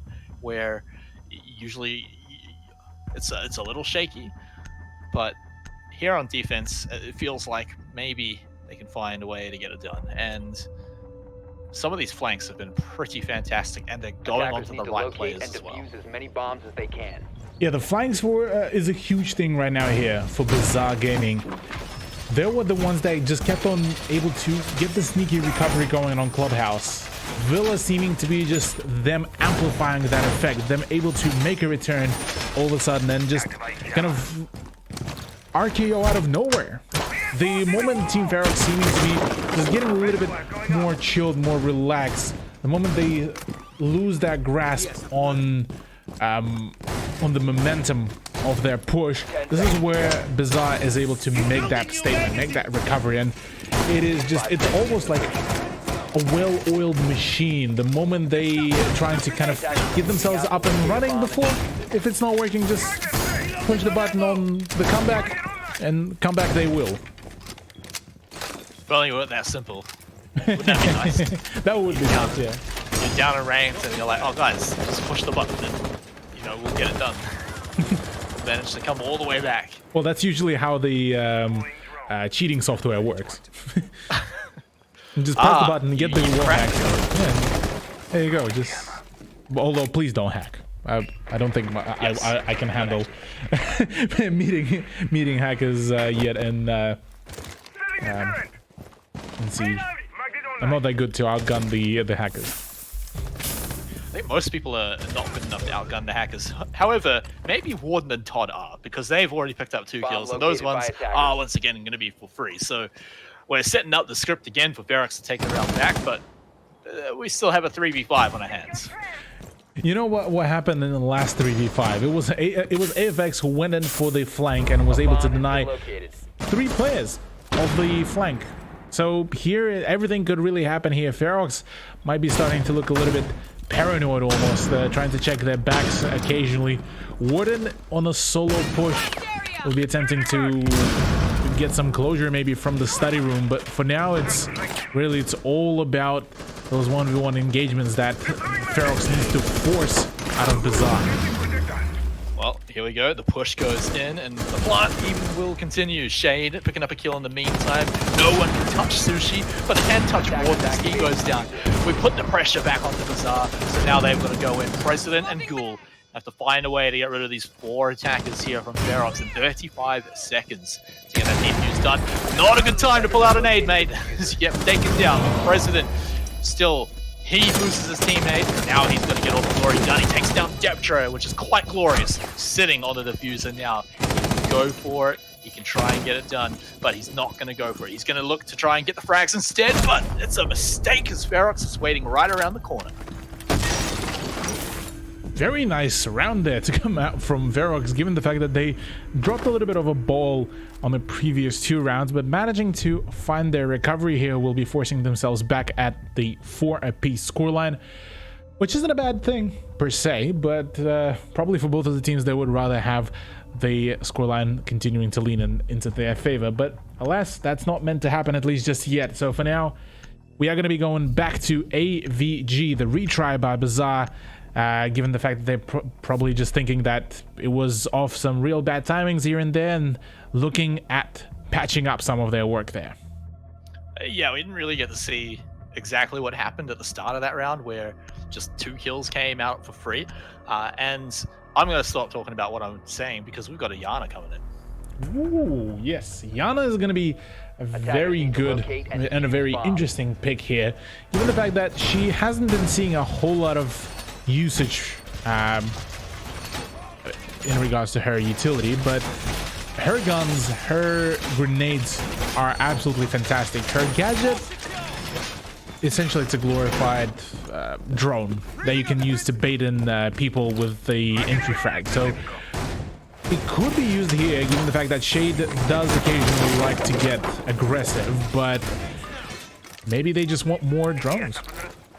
where usually it's a little shaky. But here on defense, it feels like maybe they can find a way to get it done. And some of these flanks have been pretty fantastic, and they're going onto the right players as well. Defuse as many bombs as they can. Yeah, the flanks is a huge thing right now here for BIZARR Gaming. They were the ones that just kept on able to get the sneaky recovery going on Clubhouse. Villa seeming to be just them amplifying that effect, them able to make a return all of a sudden and just kind of RKO out of nowhere. The moment Team Ferox seeming to be just getting a little bit more chilled, more relaxed, the moment they lose that grasp on the momentum of their push, this is where BIZARR is able to make that statement, make that recovery, and it's almost like a well-oiled machine. The moment they trying to kind of get themselves up and running before, if it's not working, just push the button on the comeback, and come back they will. If only it weren't that simple. Wouldn't that be nice? That would be nice, yeah. You're down in ranked and you're like, oh guys, just push the button and, you know, we'll get it done. Manage to come all the way back. Well, that's usually how the cheating software works. Just press the button and get the wall hack. Yeah, there you go. Just, although please don't hack. I don't think I can handle meeting hackers yet, and Siege. I'm not that good to outgun the hackers. I think most people are not good enough to outgun the hackers. However, maybe Warden and Todd are, because they've already picked up 2 kills, and those ones are once again going to be for free. So we're setting up the script again for Ferox to take the round back, but we still have a 3v5 on our hands. You know what happened in the last 3v5? It was AFX who went in for the flank and was able to deny 3 players of the flank. So here, everything could really happen here. Ferox might be starting to look a little bit paranoid almost, trying to check their backs occasionally. Warden on a solo push will be attempting to get some closure maybe from the study room, but for now it's all about those 1v1 engagements that Ferox needs to force out of BIZARR. Well, here we go. The push goes in, and the plant even will continue. Shade picking up a kill in the meantime. No one can touch Sushi, but they can touch Warden. He goes down. We put the pressure back onto BIZARR, so now they've got to go in. President and Ghoul have to find a way to get rid of these 4 attackers here from Ferox in 35 seconds to get that defuse done. Not a good time to pull out an aid, mate. You get taken down. President still, he loses his teammate. Now he's going to get all the glory done. He takes down Deptre, which is quite glorious, sitting on the diffuser now. He can go for it. He can try and get it done, but he's not going to go for it. He's going to look to try and get the frags instead, but it's a mistake as Ferox is waiting right around the corner. Very nice round there to come out from Ferox, given the fact that they dropped a little bit of a ball on the previous 2 rounds, but managing to find their recovery here will be forcing themselves back at the 4 apiece scoreline, which isn't a bad thing per se, but probably for both of the teams they would rather have the scoreline continuing to lean into their favor. But alas, that's not meant to happen, at least just yet. So for now, we are going to be going back to AVG, the retry by BIZARR, given the fact that they're probably just thinking that it was off some real bad timings here and there and looking at patching up some of their work there. Yeah, we didn't really get to see exactly what happened at the start of that round where just 2 kills came out for free. And I'm going to stop talking about what I'm saying because we've got a Yana coming in. Ooh, yes. Yana is going to be a very good and a very interesting pick here, given the fact that she hasn't been seeing a whole lot of usage in regards to her utility, but her guns, her grenades are absolutely fantastic. Her gadget, essentially it's a glorified drone that you can use to bait in people with the entry frag. So it could be used here, given the fact that Shade does occasionally like to get aggressive, but maybe they just want more drones.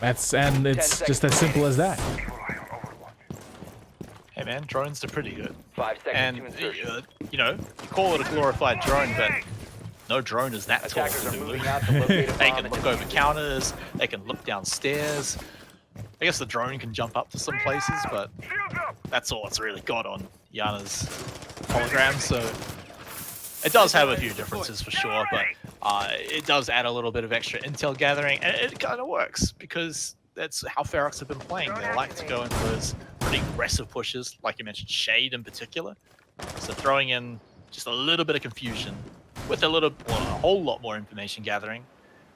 And it's just as simple as that. Hey man, drones are pretty good. 5 seconds And, to insertion. you know, you call it a glorified drone, but no drone is that tall. Attackers are moving out to locate a They bomb. can look over counters, they can look downstairs. I guess the drone can jump up to some places, but that's all it's really got on Yana's hologram, so it does have a few differences for sure, but it does add a little bit of extra intel gathering, and it kind of works because that's how Ferox have been playing. They like to go into those pretty aggressive pushes, like you mentioned, Shade in particular. So throwing in just a little bit of confusion with a whole lot more information gathering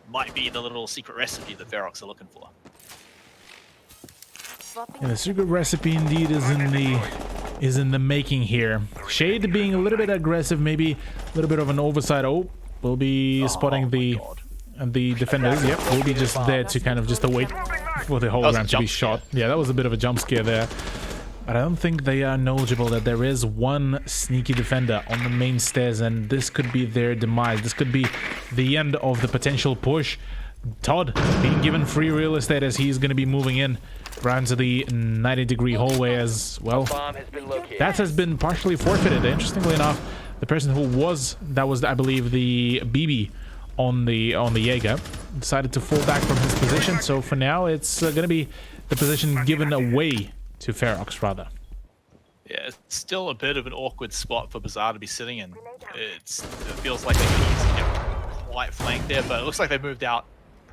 might be the little secret recipe that Ferox are looking for. And the secret recipe indeed is in the making here. Shade being a little bit aggressive, maybe a little bit of an oversight. Oh, we'll be spotting the defenders. Yep, we'll be just there to kind of just await for the hologram to be shot. Yeah, that was a bit of a jump scare there. But I don't think they are knowledgeable that there is one sneaky defender on the main stairs, and this could be their demise. This could be the end of the potential push. Todd being given free real estate as he's going to be moving in around to the 90-degree hallway as well. Bomb has been located. That has been partially forfeited. Interestingly enough, the person who was I believe the BB on the Jaeger decided to fall back from his position. So for now, it's going to be the position given away to Ferox rather. Yeah, it's still a bit of an awkward spot for BIZARR to be sitting in. It feels like they could easily get quite flanked there, but it looks like they moved out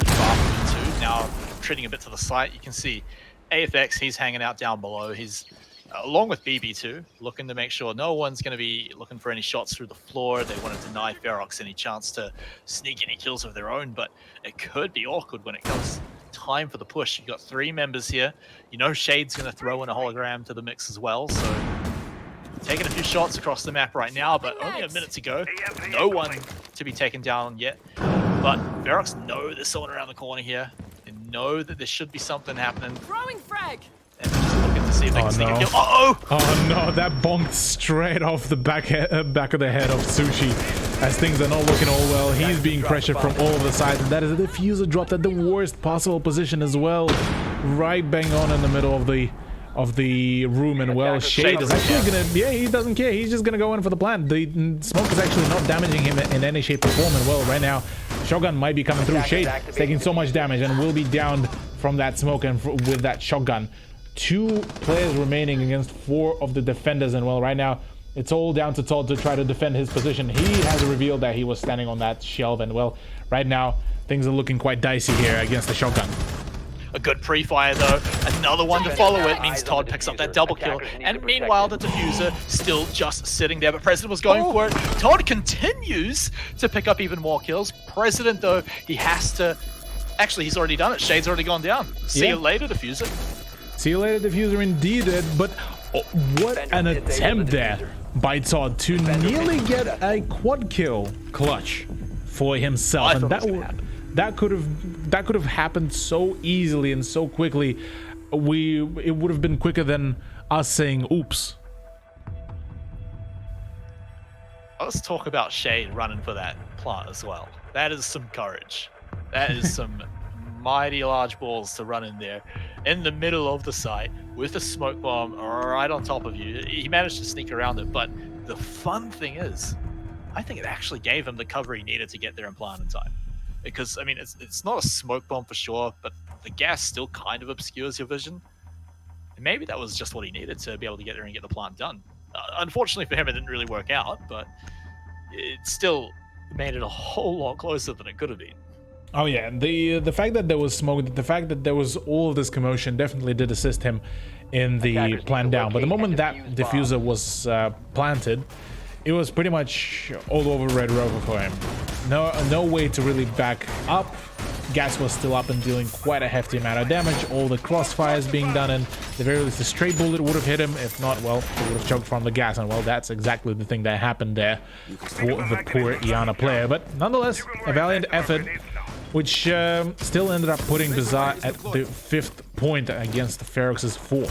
far from the two. Now treating a bit to the side, you can see AFX, he's hanging out down below. He's along with BB2, looking to make sure no one's going to be looking for any shots through the floor. They want to deny Ferox any chance to sneak any kills of their own, but it could be awkward when it comes time for the push. You've got 3 members here. You know Shade's going to throw in a hologram to the mix as well, so taking a few shots across the map right now, but only a minute to go. No one to be taken down yet, but Ferox know there's someone around the corner here. They know that there should be something happening. Throwing frag. And they're just looking to see if they can sneak a kill. Oh no, that bonked straight off the back of the head of Sushi as things are not looking all well. He's being pressured from all of the sides, and that is a diffuser dropped at the worst possible position as well, right bang on in the middle of the room. And well, Shade is actually gonna, yeah, he doesn't care, he's just gonna go in for the plant. The smoke is actually not damaging him in any shape or form, and well, right now shotgun might be coming through. Shade is taking so much damage and will be downed from that smoke and with that shotgun. 2 players remaining against 4 of the defenders, and well, right now it's all down to Todd to try to defend his position. He has revealed that he was standing on that shelf, and well, right now things are looking quite dicey here against the shotgun. A good pre-fire though, another one to follow it means Todd picks up that double kill, and meanwhile the diffuser still just sitting there, but President was going for it. Todd continues to pick up even more kills. President though, he has to, actually he's already done it, Shade's already gone down. See you later, diffuser. See you later, diffuser indeed, but what an attempt there by Todd to nearly get a quad kill clutch for himself, and that could have happened so easily and so quickly. It would have been quicker than us saying oops. Let's talk about Shade running for that plant as well. That is some courage. That is some mighty large balls to run in there in the middle of the site with a smoke bomb right on top of you. He managed to sneak around it, but the fun thing is, I think it actually gave him the cover he needed to get there and plant in time. Because, I mean, it's not a smoke bomb for sure, but the gas still kind of obscures your vision. And maybe that was just what he needed to be able to get there and get the plant done. Unfortunately for him, it didn't really work out, but it still made it a whole lot closer than it could have been. Oh yeah, the fact that there was smoke, the fact that there was all of this commotion definitely did assist him in the plan down. But the moment that diffuser was planted, it was pretty much all over Red Rover for him. No way to really back up. Gas was still up and dealing quite a hefty amount of damage. All the crossfires being done, and the very least a stray bullet would have hit him. If not, well, he would have choked from the gas. And well, that's exactly the thing that happened there for the poor Iana player. But nonetheless, a valiant effort, which still ended up putting BIZARR at the 5th point against Ferox's 4.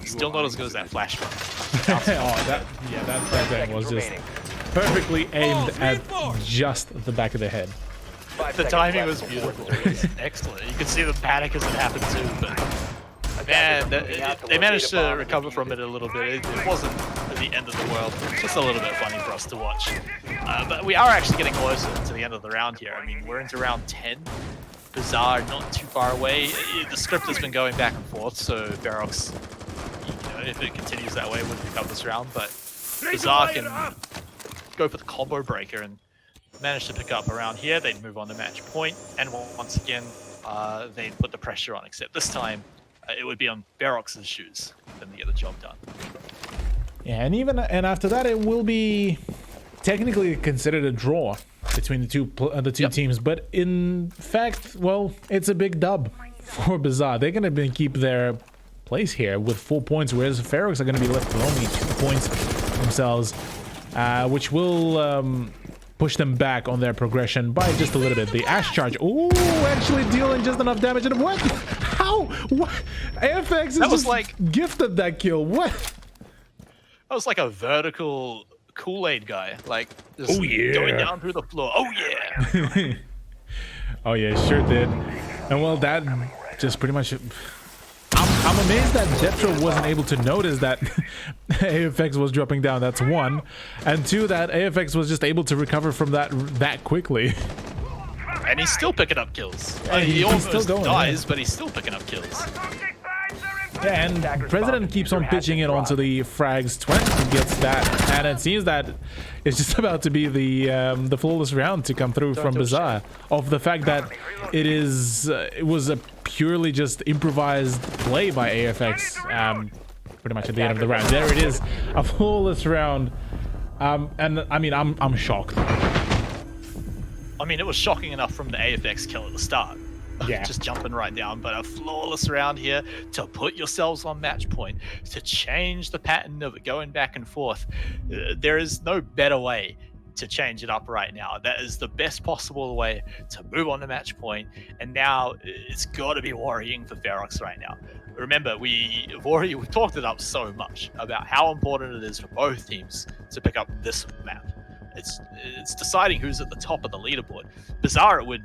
Still not as good as that flashback. that thing was just perfectly aimed at just the back of the head. The timing was beautiful. It was excellent. You could see the panic as it happened too, but man, they managed to recover from it a little bit. It wasn't the end of the world. It's just a little bit funny for us to watch. But we are actually getting closer to the end of the round here. I mean, we're into round 10. BIZARR not too far away. The script has been going back and forth, so Ferox, if it continues that way, would pick up this round. But BIZARR can go for the combo breaker and manage to pick up around here. They'd move on to match point, and once again, they'd put the pressure on. Except this time, it would be on Ferox's shoes for them to get the job done. Yeah, and after that, it will be technically considered a draw between the two teams, but in fact, well, it's a big dub for BIZARR. They're going to keep their place here with 4 points, whereas Ferox are going to be left with only 2 points themselves, which will push them back on their progression by just a little bit. The Ash Charge, ooh, actually dealing just enough damage. And what? How? What? AFX is just like gifted that kill. What? That was like a vertical Kool-Aid guy, like just going down through the floor. Oh yeah. Oh yeah, sure did. And well, that just pretty much. I'm amazed that Detro wasn't able to notice that AFX was dropping down. That's one, and two, that AFX was just able to recover from that quickly. And he's still picking up kills. Yeah, he almost still going, dies, but he's still picking up kills. Yeah, and President keeps on pitching it onto the frags. 20 gets that, and it seems that it's just about to be the flawless round to come through from BIZARR. Of the fact that it was a purely just improvised play by AFX. Pretty much at the end of the round, there it is, a flawless round. And I mean, I'm shocked. I mean, it was shocking enough from the AFX kill at the start. Yeah. Just jumping right down, but a flawless round here to put yourselves on match point, to change the pattern of it going back and forth. There is no better way to change it up right now. That is the best possible way to move on to match point, and now it's got to be worrying for Ferox right now. Remember, we've talked it up so much about how important it is for both teams to pick up this map. It's deciding who's at the top of the leaderboard. BIZARR would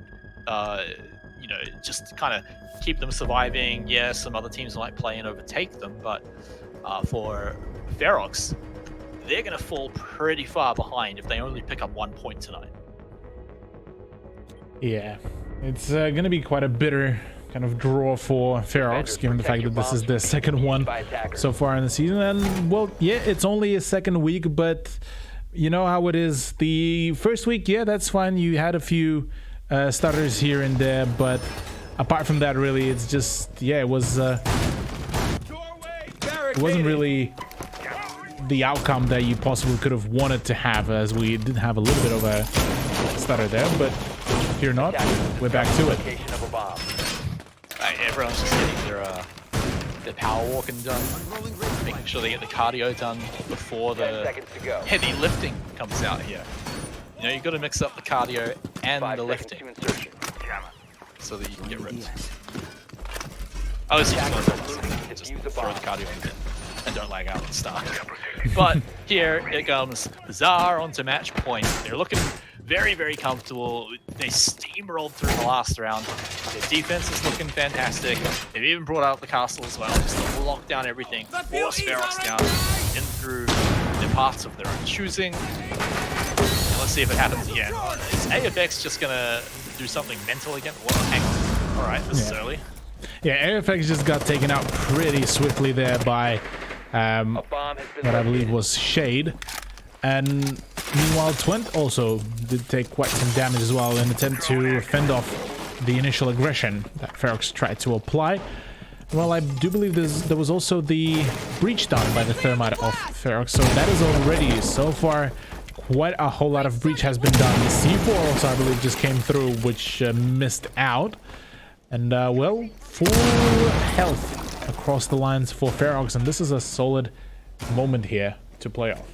just kind of keep them surviving. Yeah, some other teams might play and overtake them, but for Ferox, they're going to fall pretty far behind if they only pick up 1 point tonight. Yeah, it's going to be quite a bitter kind of draw for Ferox, given the fact that this is the second one so far in the season. And, well, yeah, it's only a second week, but you know how it is. The first week, yeah, that's fine. You had a few stutters here and there, but apart from that, really, it's just, yeah, it wasn't really the outcome that you possibly could have wanted to have, as we did have a little bit of a stutter there, but here not, we're back to it. Everyone's just getting their power walking done, making sure they get the cardio done before the heavy lifting comes out here. You know, you've got to mix up the cardio and the lifting so that you can get ripped. I was just throw the cardio in a bit and don't lag out at the start. But here it comes, BIZARR onto match point. They're looking very, very comfortable. They steamrolled through the last round. Their defense is looking fantastic. They've even brought out the castle as well, just to lock down everything, force Ferox down in through the paths of their own choosing. And let's see if it happens again. Is AFX just gonna do something mental again? Well, hang on. All right, this is early. Yeah, AFX just got taken out pretty swiftly there by A bomb has been what I believe located. was Shade. And meanwhile, Twent also did take quite some damage as well in an attempt to fend off the initial aggression that Ferox tried to apply. Well, I do believe there was also the breach done by the Thermite of Ferox, so that is already, so far, quite a whole lot of breach has been done. The C4 also, I believe, just came through, which missed out. And, well, full health across the lines for Ferox, and this is a solid moment here to play off.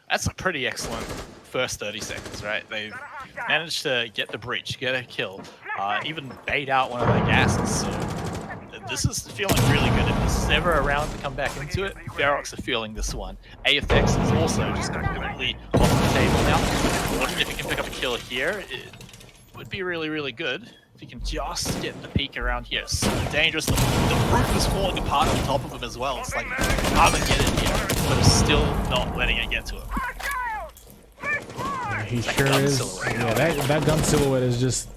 That's a pretty excellent first 30 seconds, right? They managed to get the breach, get a kill, even bait out one of their gases. So this is feeling really good. If this is ever a round to come back into it, Ferox are feeling this one. AFX is also just completely off the table now. If he can pick up a kill here, it would be really, really good. If he can just get the peek around here. So dangerous. The roof is falling apart on top of him as well. It's like, I'm gonna get in here, but it's still not letting it get to him. He sure is. Yeah, that gun silhouette is just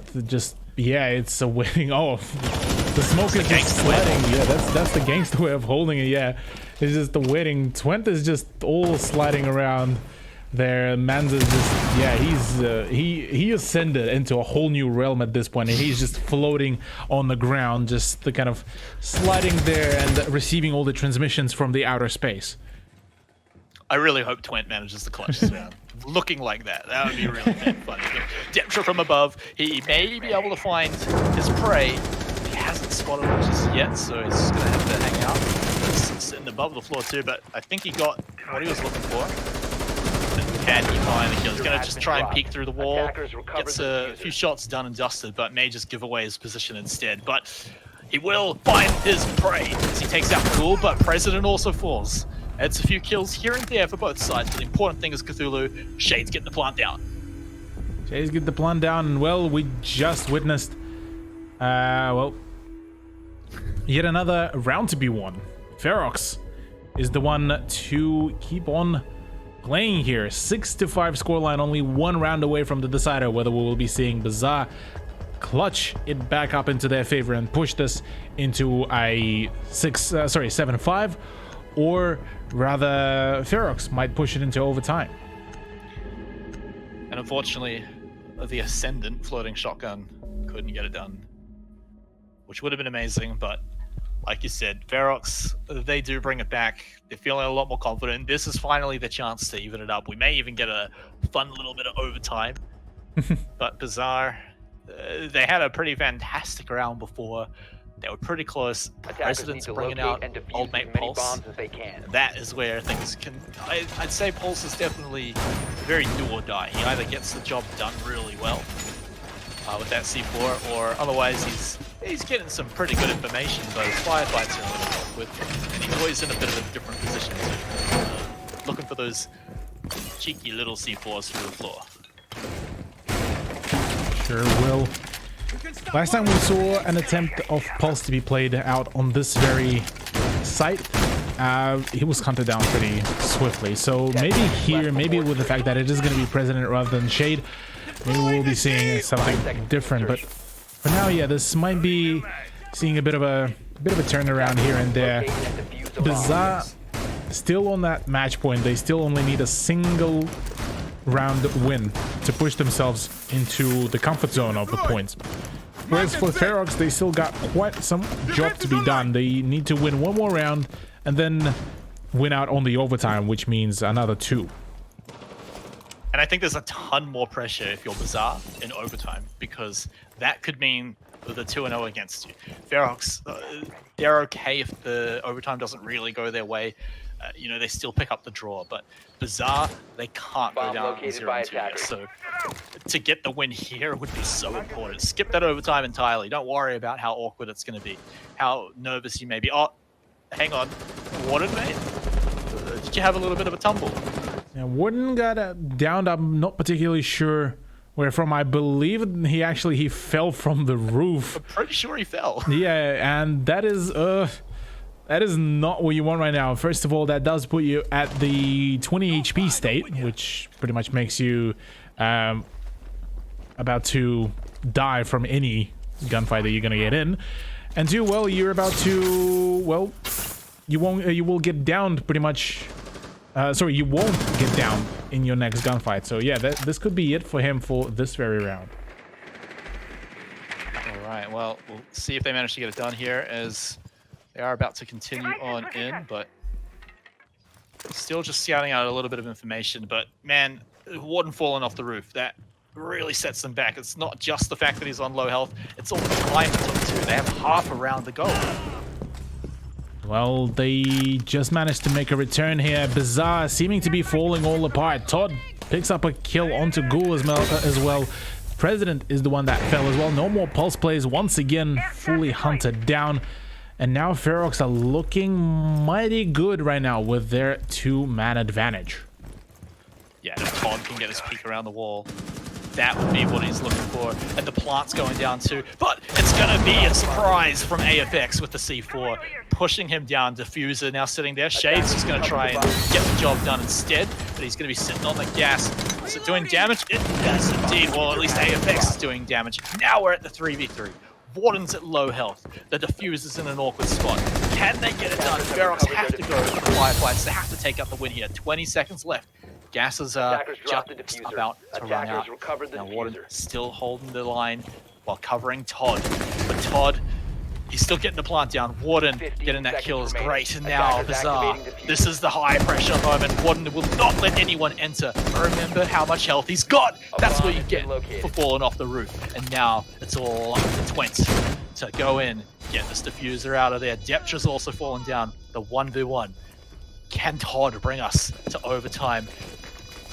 yeah, it's a winning. Oh, the smoke is just sliding. Yeah, that's the gangster way of holding it. Yeah, it's just the waiting. Twent is just all sliding around there. Manza's just, yeah, he ascended into a whole new realm at this point, and he's just floating on the ground, just the kind of sliding there and receiving all the transmissions from the outer space. I really hope Twent manages to clutch this round. Looking like that. That would be really funny. Deptra from above. He may be able to find his prey. He hasn't spotted it just yet, so he's just going to have to hang out. He's sitting above the floor too, but I think he got what he was looking for. Can he find the kill? He's going to just try and peek through the wall. Gets a few shots done and dusted, but may just give away his position instead. But he will find his prey as he takes out Cool, but President also falls. It's a few kills here and there for both sides, but the important thing is Cthulhu. Shade's getting the plant down. Shade's getting the plant down, and well, we just witnessed, well, yet another round to be won. Ferox is the one to keep on playing here. 6-5 scoreline, only one round away from the decider, whether we will be seeing BIZARR clutch it back up into their favor and push this into a 7-5, or rather Ferox might push it into overtime. And unfortunately, the Ascendant floating shotgun couldn't get it done, which would have been amazing, but like you said, Ferox, they do bring it back. They're feeling a lot more confident. This is finally the chance to even it up. We may even get a fun little bit of overtime. But BIZARR, they had a pretty fantastic round before. They were pretty close. Residents bringing out old mate Pulse. That is where things can... I'd say Pulse is definitely very do or die. He either gets the job done really well with that C4, or otherwise he's getting some pretty good information, but his firefights are a little awkward, and he's always in a bit of a different position too. Looking for those cheeky little C4s through the floor. Sure will. Last time we saw an attempt of Pulse to be played out on this very site, he was hunted down pretty swiftly. So maybe here, maybe with the fact that it is going to be President rather than Shade, maybe we'll be seeing something different. But for now, yeah, this might be seeing a bit of a turnaround here and there. BIZARR still on that match point. They still only need a single round win to push themselves into the comfort zone of the points. Whereas for Ferox, they still got quite some job to be done. They need to win one more round and then win out on the overtime, which means another 2. And I think there's a ton more pressure if you're BIZARR in overtime, because that could mean the 2-0 against you. Ferox, they're okay if the overtime doesn't really go their way. You know, they still pick up the draw, but BIZARR, they can't go down 0-2 here. So to get the win here would be so important. Skip that overtime entirely. Don't worry about how awkward it's going to be, how nervous you may be. Oh, hang on. Warden, mate? Did you have a little bit of a tumble? Yeah, Warden got downed. I'm not particularly sure where from. I believe he fell from the roof. I'm pretty sure he fell. Yeah, and that is not what you want right now. First of all, that does put you at the 20 HP state, which pretty much makes you about to die from any gunfight that you're gonna get in. And two, well, you're about to, well, you will get downed pretty much. Sorry, you won't get down in your next gunfight. So yeah, this could be it for him for this very round. All right, well, we'll see if they manage to get it done here, as they are about to continue on in, but still just scouting out a little bit of information. But man, Warden falling off the roof, that really sets them back. It's not just the fact that he's on low health, it's all the time it took too. They have half a round to go. Well, they just managed to make a return here. BIZARR seeming to be falling all apart. Todd picks up a kill onto Ghoul as well. President is the one that fell as well. No more pulse plays. Once again, fully hunted down. And now Ferox are looking mighty good right now with their 2-man advantage. Yeah, if Todd can get his peek around the wall, that would be what he's looking for. And the plant's going down too. But it's going to be a surprise from AFX with the C4, pushing him down. Diffuser now sitting there. Shades is going to try and get the job done instead, but he's going to be sitting on the gas. Is it doing damage? It does indeed. Well, at least AFX is doing damage. Now we're at the 3v3. Warden's at low health. The Diffuser's in an awkward spot. Can they get it done? Ferox have to go for the Fireflies. They have to take out the win here. 20 seconds left. Gases are just about to run out. Now Warden still holding the line while covering Todd. But Todd, he's still getting the plant down. Warden getting that kill is great. And now BIZARR. This is the high pressure moment. Warden will not let anyone enter. Remember how much health he's got. That's what you get for falling off the roof. And now it's all up to Twent to go in, get this Diffuser out of there. Deptra's also fallen down. The 1v1. Can Todd bring us to overtime?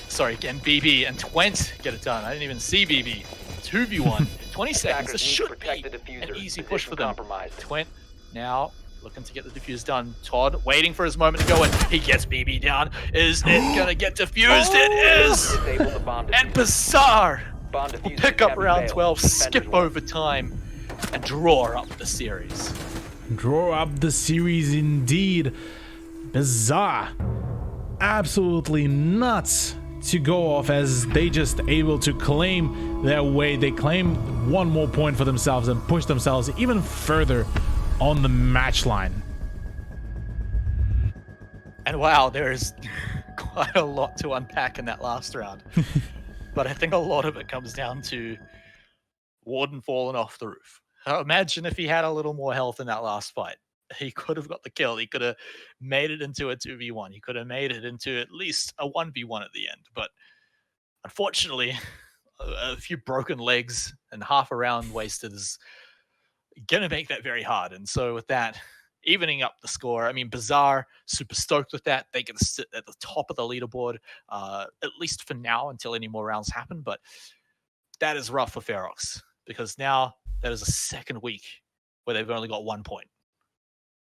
Sorry, again, BB and Twent get it done. I didn't even see BB. 2v1, 20 seconds. This should be an easy push for them. Twent now looking to get the defuse done. Todd waiting for his moment to go in. He gets BB down. Is it gonna get defused? It is! And BIZARR will pick up round 12, skip overtime, and draw up the series. Draw up the series indeed. BIZARR. Absolutely nuts to go off, as they just able to claim their way. They claim one more point for themselves and push themselves even further on the match line. And wow, there is quite a lot to unpack in that last round. But I think a lot of it comes down to Warden falling off the roof. Imagine if he had a little more health in that last fight. He could have got the kill. He could have made it into a 2v1. He could have made it into at least a 1v1 at the end. But unfortunately, a few broken legs and half a round wasted is going to make that very hard. And so with that, evening up the score, I mean, BIZARR, super stoked with that. They can sit at the top of the leaderboard, at least for now, until any more rounds happen. But that is rough for Ferox, because now that is a second week where they've only got 1 point.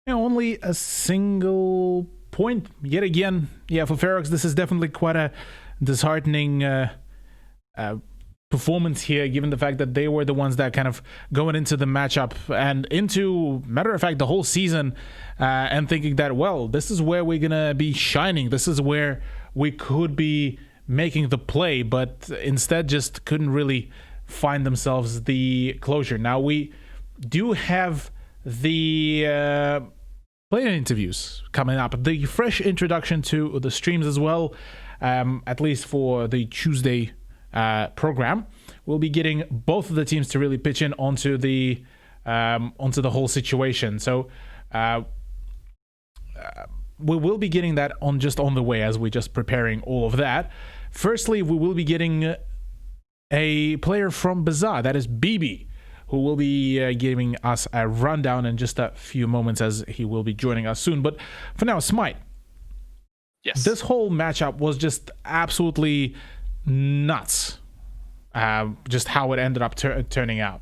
Yeah, only a single point yet again. Yeah, for Ferox, this is definitely quite a disheartening performance here, given the fact that they were the ones that kind of going into the matchup and into, matter of fact, the whole season, and thinking that, well, this is where we're gonna be shining. This is where we could be making the play, but instead just couldn't really find themselves the closure. Now we do have the player interviews coming up, the fresh introduction to the streams as well, at least for the Tuesday program. We'll be getting both of the teams to really pitch in onto the whole situation. So we will be getting that on the way, as we're just preparing all of that. Firstly, we will be getting a player from BIZARR, that is BB, who will be giving us a rundown in just a few moments, as he will be joining us soon. But for now, Smite. Yes. This whole matchup was just absolutely nuts. Just how it ended up turning out.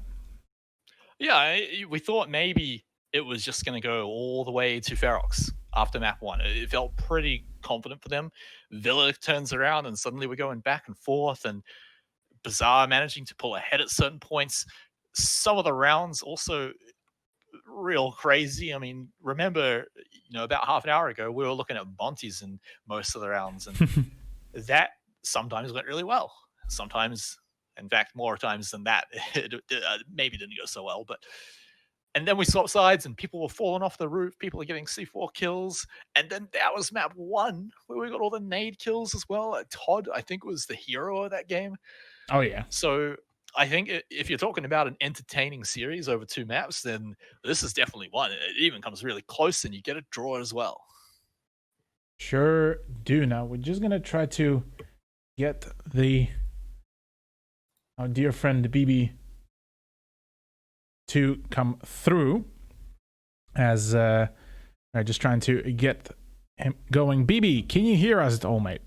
Yeah, we thought maybe it was just going to go all the way to Ferox after map 1. It felt pretty confident for them. Villa turns around and suddenly we're going back and forth, and BIZARR managing to pull ahead at certain points. Some of the rounds also real crazy. I mean, remember, about half an hour ago, we were looking at Bontes in most of the rounds, and that sometimes went really well. Sometimes, in fact, more times than that, it maybe didn't go so well. But And then we swapped sides and people were falling off the roof. People are getting C4 kills. And then that was map 1 where we got all the nade kills as well. Todd, I think, was the hero of that game. Oh, yeah. So I think if you're talking about an entertaining series over 2 maps, then this is definitely one. It even comes really close and you get a draw as well. Sure do. Now, we're just going to try to get our dear friend BB to come through as I'm just trying to get him going. BB, can you hear us at all, mate?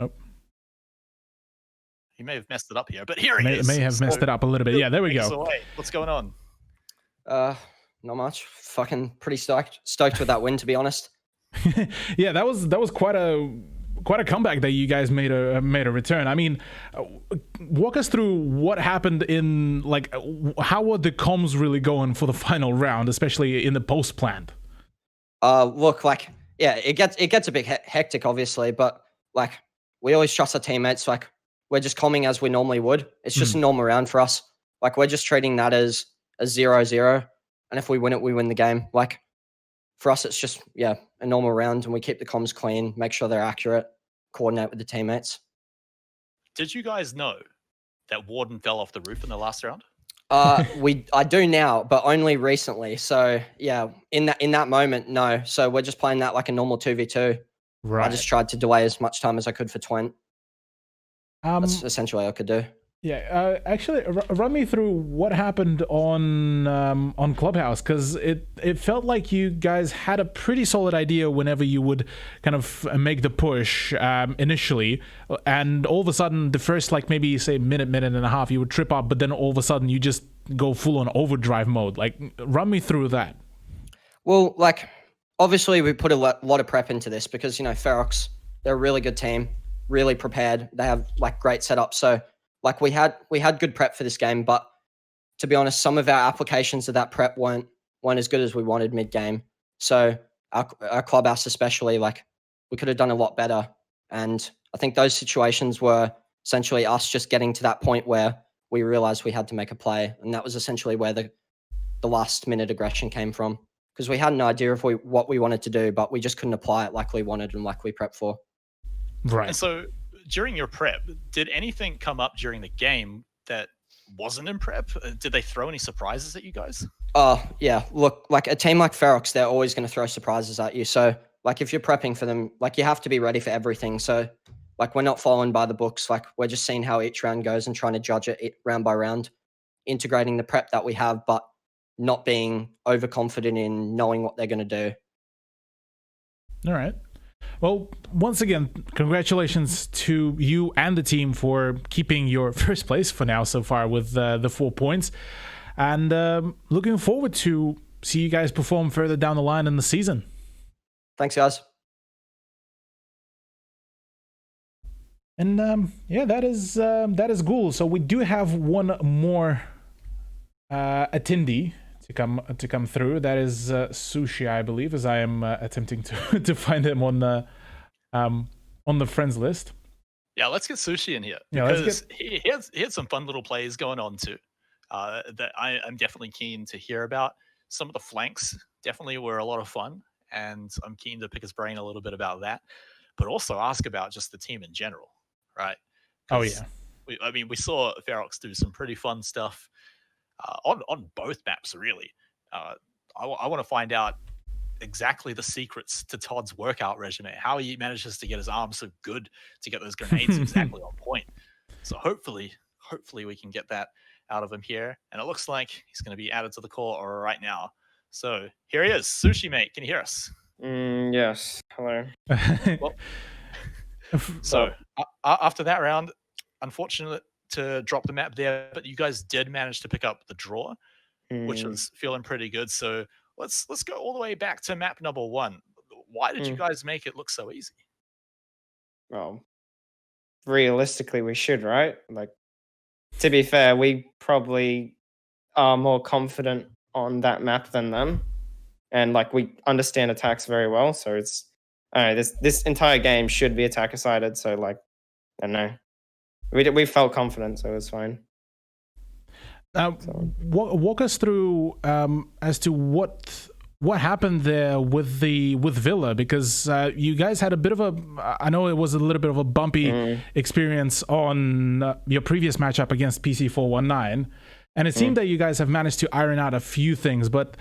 Oh, he may have messed it up here, but here he is. May have messed it up a little bit. Yeah, there we go. What's going on? Not much. Fucking pretty stoked with that win, to be honest. Yeah, that was quite a comeback that you guys made a return. I mean, walk us through what happened in, like, how were the comms really going for the final round, especially in the post plant? Look, like, yeah, it gets a bit hectic, obviously, but like we always trust our teammates. Like, we're just comming as we normally would. It's just a normal round for us. Like, we're just treating that as a 0-0, and if we win it, we win the game. Like, for us, it's just, yeah, a normal round, and we keep the comms clean, make sure they're accurate, coordinate with the teammates. Did you guys know that Warden fell off the roof in the last round? I do now, but only recently. So yeah, in that moment, no. So we're just playing that like a normal 2v2. Right. I just tried to delay as much time as I could for Twent. That's essentially all I could do. Yeah, actually, run me through what happened on Clubhouse, because it felt like you guys had a pretty solid idea whenever you would kind of make the push initially, and all of a sudden, the first, like, maybe say minute and a half, you would trip up, but then all of a sudden you just go full on overdrive mode. Like, run me through that. Well, like, obviously we put a lot of prep into this because, you know, Ferox, they're a really good team, really prepared. They have like great setup. So like we had good prep for this game, but to be honest, some of our applications of that prep weren't as good as we wanted mid game. So our clubhouse especially, like, we could have done a lot better. And I think those situations were essentially us just getting to that point where we realized we had to make a play, and that was essentially where the last minute aggression came from, because we had an idea of what we wanted to do, but we just couldn't apply it like we wanted and like we prepped for. Right. And so during your prep, did anything come up during the game that wasn't in prep? Did they throw any surprises at you guys? Yeah. Look, like a team like Ferox, they're always going to throw surprises at you. So like if you're prepping for them, like you have to be ready for everything. So like we're not following by the books. Like we're just seeing how each round goes and trying to judge it round by round, integrating the prep that we have, but not being overconfident in knowing what they're going to do. All right. Well, once again, congratulations to you and the team for keeping your first place for now so far with the 4 points. And looking forward to see you guys perform further down the line in the season. Thanks, guys. And yeah, that is cool. So we do have one more attendee to come through. That is Sushi, I believe, as I am attempting to find him on the friends list. Yeah, let's get Sushi in here, Yeah, because he had some fun little plays going on too. That I'm definitely keen to hear about. Some of the flanks definitely were a lot of fun, and I'm keen to pick his brain a little bit about that, but also ask about just the team in general, right? Oh yeah. We saw Ferox do some pretty fun stuff on both maps, really. I want to find out exactly the secrets to Todd's workout regimen, how he manages to get his arms so good to get those grenades exactly on point. So hopefully we can get that out of him here. And it looks like he's going to be added to the call right now. So here he is. Sushi, mate, can you hear us? Yes. Hello. Well, so after that round, unfortunate to drop the map there, but you guys did manage to pick up the draw, which was feeling pretty good. So let's go all the way back to map number 1. Why did you guys make it look so easy? Well, realistically, we should, right? Like, to be fair, we probably are more confident on that map than them, and like we understand attacks very well. So it's this entire game should be attacker sided. So like, I don't know, we felt confident, so it was fine. Walk us through as to what happened there with Villa, because you guys had a bit of I know it was a little bit of a bumpy experience on your previous matchup against PC419, and it seemed that you guys have managed to iron out a few things, but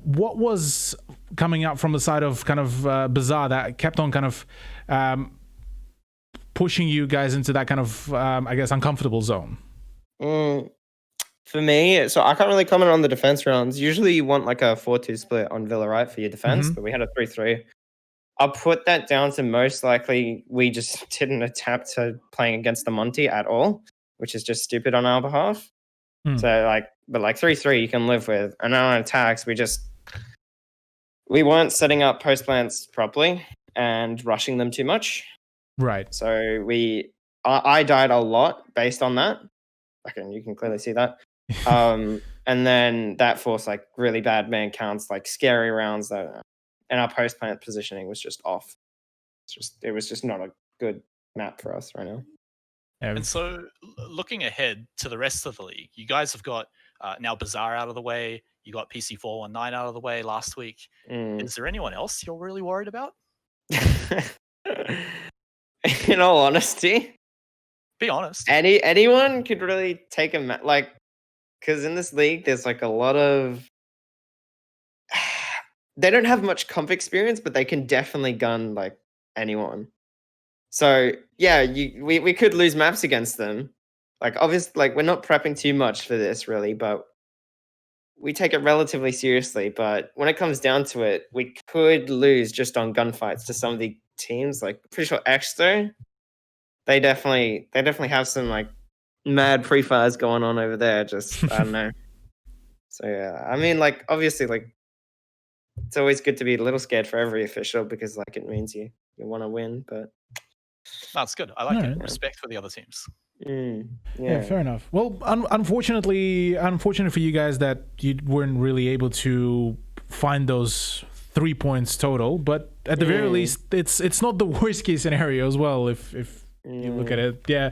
what was coming out from the side of kind of BIZARR that kept on kind of pushing you guys into that kind of I guess uncomfortable zone? For me, so I can't really comment on the defense rounds. Usually you want like a 4-2 split on Villa, right, for your defense, but we had a 3-3. I'll put that down to most likely we just didn't adapt to playing against the Monty at all, which is just stupid on our behalf. So but 3-3 you can live with. And then on attacks, we weren't setting up post plants properly and rushing them too much. Right. So I died a lot based on that. You can clearly see that. And then that forced like really bad man counts, like scary rounds and our post plant positioning was just off. It was just not a good map for us right now. And so looking ahead to the rest of the league, you guys have got now BIZARR out of the way. You got PC419 out of the way last week. Is there anyone else you're really worried about? In all honesty, be honest. Anyone could really take a because in this league, there's like a lot of they don't have much comp experience, but they can definitely gun like anyone. So yeah, we could lose maps against them. Like obviously, like we're not prepping too much for this really, but we take it relatively seriously. But when it comes down to it, we could lose just on gunfights to some of the teams. Like pretty sure Exto, they definitely have some like mad pre-fires going on over there. Just I don't know. So yeah, I mean, like obviously, like it's always good to be a little scared for every official because like it means you want to win. But that's good. I like it. Respect for the other teams. Yeah, fair enough. Well, unfortunate for you guys that you weren't really able to find those 3 points total. But at the very least, it's not the worst case scenario as well. If you look at it, yeah.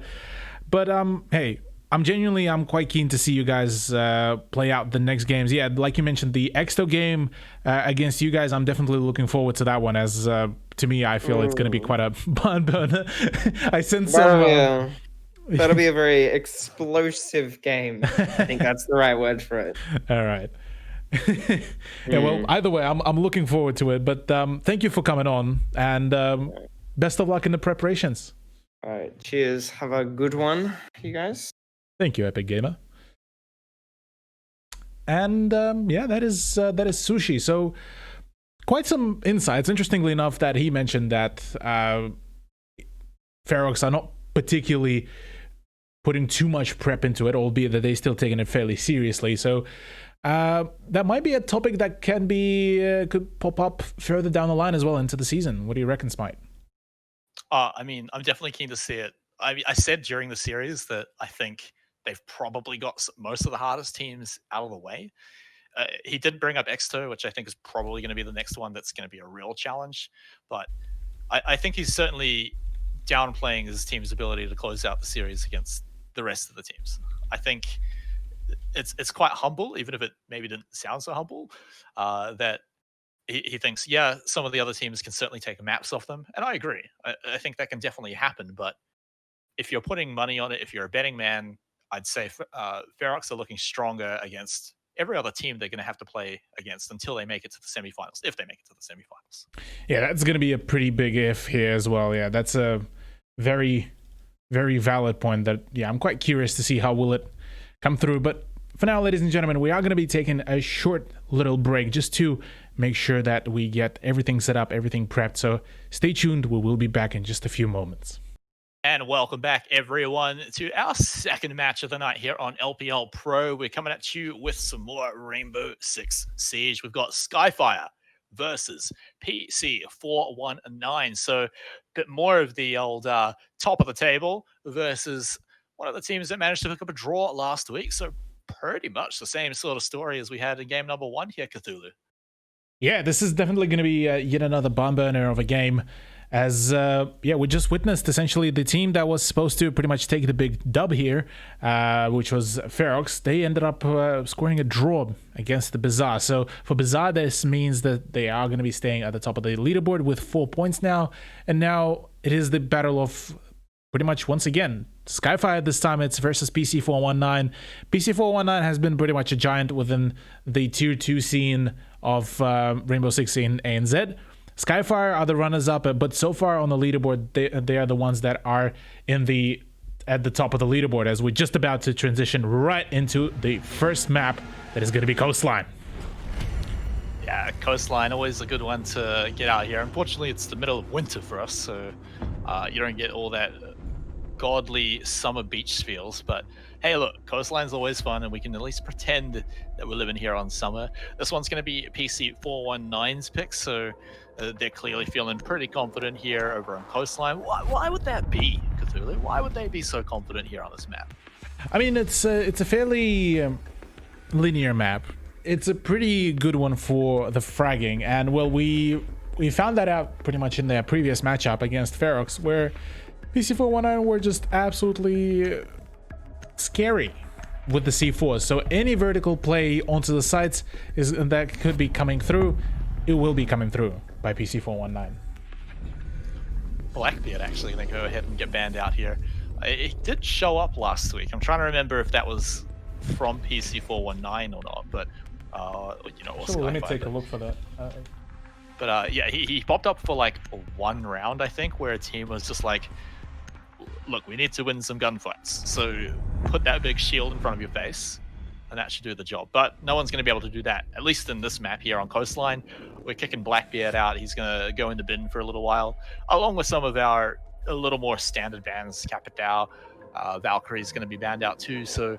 But hey, I'm quite keen to see you guys play out the next games. Yeah, like you mentioned, the Exto game against you guys, I'm definitely looking forward to that one. As to me, I feel it's going to be quite a barn burner. I sense some. That'll be a very explosive game. I think that's the right word for it. All right. Yeah. Well, either way, I'm looking forward to it. But thank you for coming on, and best of luck in the preparations. All right. Cheers. Have a good one, you guys. Thank you, Epic Gamer. And yeah, that is Sushi. So quite some insights. Interestingly enough, that he mentioned that Ferox are not particularly putting too much prep into it, albeit that they're still taking it fairly seriously. So that might be a topic that could pop up further down the line as well into the season. What do you reckon, Smite? I mean, I'm definitely keen to see it. I said during the series that I think they've probably got most of the hardest teams out of the way. He did bring up Exto, which I think is probably going to be the next one that's going to be a real challenge. But I think he's certainly downplaying his team's ability to close out the series against the rest of the teams. I think it's quite humble, even if it maybe didn't sound so humble, that he thinks, yeah, some of the other teams can certainly take maps off them. And I agree. I think that can definitely happen. But if you're putting money on it, if you're a betting man, I'd say Ferox are looking stronger against every other team they're going to have to play against until they make it to the semifinals, if they make it to the semifinals. Yeah, that's going to be a pretty big if here as well. Yeah, that's a very, very valid point that, yeah, I'm quite curious to see how will it come through. But for now, ladies and gentlemen, we are going to be taking a short little break just to make sure that we get everything set up, everything prepped. So stay tuned. We will be back in just a few moments. And welcome back, everyone, to our second match of the night here on LPL Pro. We're coming at you with some more Rainbow Six Siege. We've got Skyfire versus PC419. So a bit more of the old top of the table versus one of the teams that managed to pick up a draw last week. So pretty much the same sort of story as we had in game number 1 here, Cthulhu. Yeah, this is definitely going to be yet another barn burner of a game. as yeah, we just witnessed essentially the team that was supposed to pretty much take the big dub here, which was Ferox. They ended up scoring a draw against the BIZARR. So for BIZARR, this means that they are going to be staying at the top of the leaderboard with 4 points now, and now it is the battle of pretty much once again Skyfire. This time it's versus PC419. PC419 has been pretty much a giant within the tier 2 scene of Rainbow Six in ANZ. Skyfire are the runners up, but so far on the leaderboard, they are the ones that are at the top of the leaderboard, as we're just about to transition right into the first map that is going to be Coastline. Yeah, Coastline, always a good one to get out here. Unfortunately, it's the middle of winter for us, so you don't get all that godly summer beach feels. But hey, look, Coastline's always fun, and we can at least pretend that we're living here on summer. This one's going to be PC419's pick, so they're clearly feeling pretty confident here over on Coastline. Why would that be, Cthulhu? Why would they be so confident here on this map? I mean, it's a fairly linear map. It's a pretty good one for the fragging, and well, we found that out pretty much in their previous matchup against Ferox, where PC419 were just absolutely scary with the C4s. So any vertical play onto the sites that could be coming through, it will be coming through by PC419. Blackbeard actually going to go ahead and get banned out here. It did show up last week. I'm trying to remember if that was from PC419 or not, but you know, so let me take a look for that. But yeah, he popped up for like one round, I think, where a team was just like, look, we need to win some gunfights, so put that big shield in front of your face, and that should do the job. But no one's going to be able to do that, at least in this map here on Coastline. We're kicking Blackbeard out. He's going to go in the bin for a little while, along with some of our a little more standard bans. Capitao, Valkyrie's going to be banned out too, so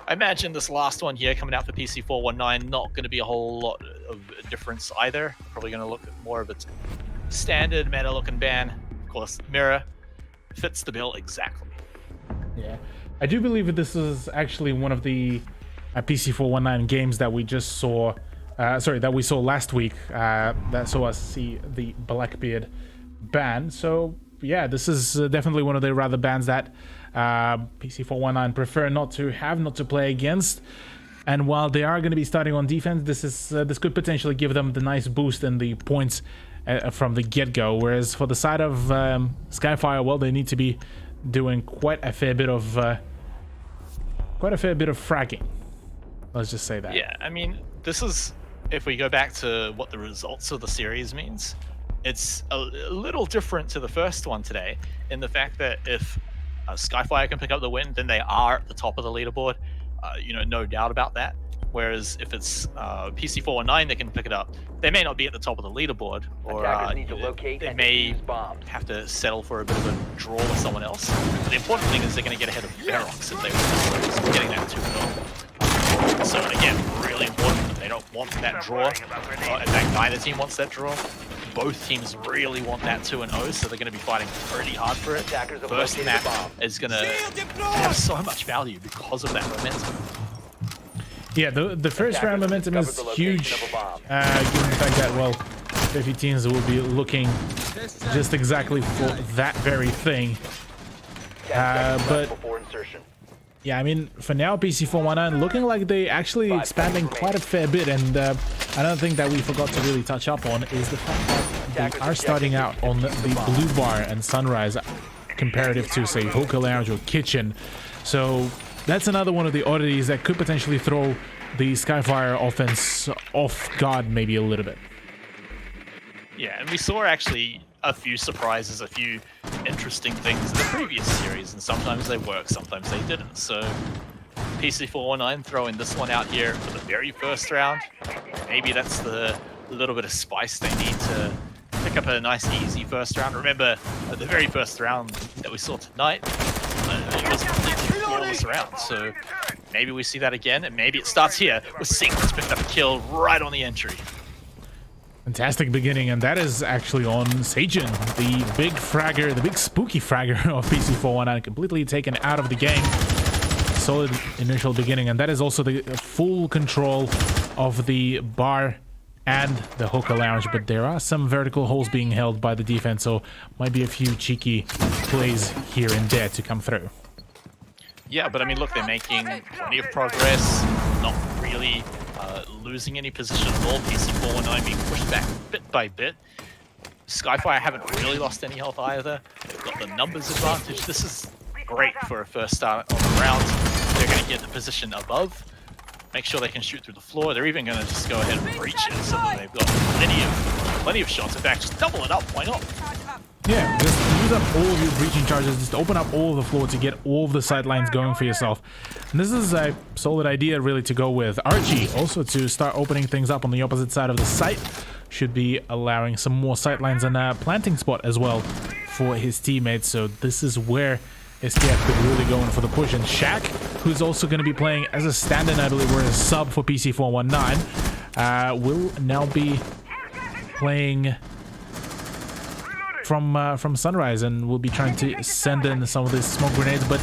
I imagine this last one here coming out for PC419 not going to be a whole lot of difference either. Probably going to look at more of its standard meta looking ban. Of course, Mirror fits the bill exactly. Yeah, I do believe that this is actually one of the PC419 games that we just saw, that we saw last week, that saw us see the Blackbeard ban. So yeah, this is definitely one of the rather bans that PC419 prefer not to play against. And while they are going to be starting on defense, this could potentially give them the nice boost in the points from the get-go. Whereas for the side of Skyfire, well, they need to be doing quite a fair bit of fragging. Let's just say that. Yeah, I mean, this is, if we go back to what the results of the series means, it's a little different to the first one today, in the fact that if Skyfire can pick up the win, then they are at the top of the leaderboard. You know, no doubt about that. Whereas if it's PC419 that can pick it up, they may not be at the top of the leaderboard, or they may have to settle for a bit of a draw with someone else. But the important thing is they're going to get ahead of Ferox if they win, so getting that 2-0. So again, really important. They don't want that draw. In fact, neither team wants that draw. Both teams really want that 2-0, so they're going to be fighting pretty hard for it. First map is going to have so much value because of that momentum. Yeah, the first round momentum is huge, given the fact that, well, 50 teams will be looking just exactly for that very thing. But yeah, I mean, for now, PC419 looking like they actually expanding quite a fair bit, and another thing that we forgot to really touch up on is the fact that they are starting out on the Blue Bar and Sunrise comparative to, say, Hookah Lounge or Kitchen. So that's another one of the oddities that could potentially throw the Skyfire offense off guard maybe a little bit. Yeah, and we saw actually a few surprises, a few interesting things in the previous series, and sometimes they work, sometimes they didn't. So PC419 throwing this one out here for the very first round. Maybe that's the little bit of spice they need to pick up a nice easy first round. Remember, the very first round that we saw tonight, it was a completely flawless round. So maybe we see that again, and maybe it starts here with Secrets picked up a kill right on the entry. Fantastic beginning, and that is actually on Sajin, the big fragger, the big spooky fragger of PC419, completely taken out of the game. Solid initial beginning, and that is also the full control of the bar and the hooker lounge, but there are some vertical holes being held by the defense, so might be a few cheeky plays here and there to come through. Yeah, but I mean, look, they're making plenty of progress, not really losing any position at all. PC419 being pushed back bit by bit. Skyfire haven't really lost any health either. They've got the numbers advantage. This is great for a first start on the round. They're going to get the position above, make sure they can shoot through the floor. They're even going to just go ahead and breach it so that they've got plenty of shots. In fact, just double it up. Why not? Yeah, just use up all of your breaching charges, just open up all of the floor to get all of the sidelines going for yourself. And this is a solid idea really to go with. Archie also to start opening things up on the opposite side of the site. Should be allowing some more sightlines and a planting spot as well for his teammates. So this is where SKF could really go in for the push. And Shaq, who's also going to be playing as a stand-in, I believe, or a sub for PC419, will now be playing from Sunrise, and will be trying to send in some of these smoke grenades, but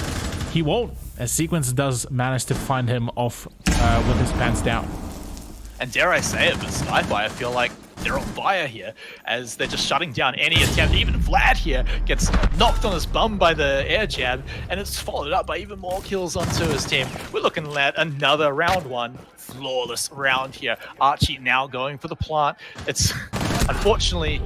he won't, as Sequence does manage to find him off with his pants down. And dare I say it, but Skyfire feel like they're on fire here, as they're just shutting down any attempt. Even Vlad here gets knocked on his bum by the air jab, and it's followed up by even more kills onto his team. We're looking at another round one, flawless round here. Archie now going for the plant. It's unfortunately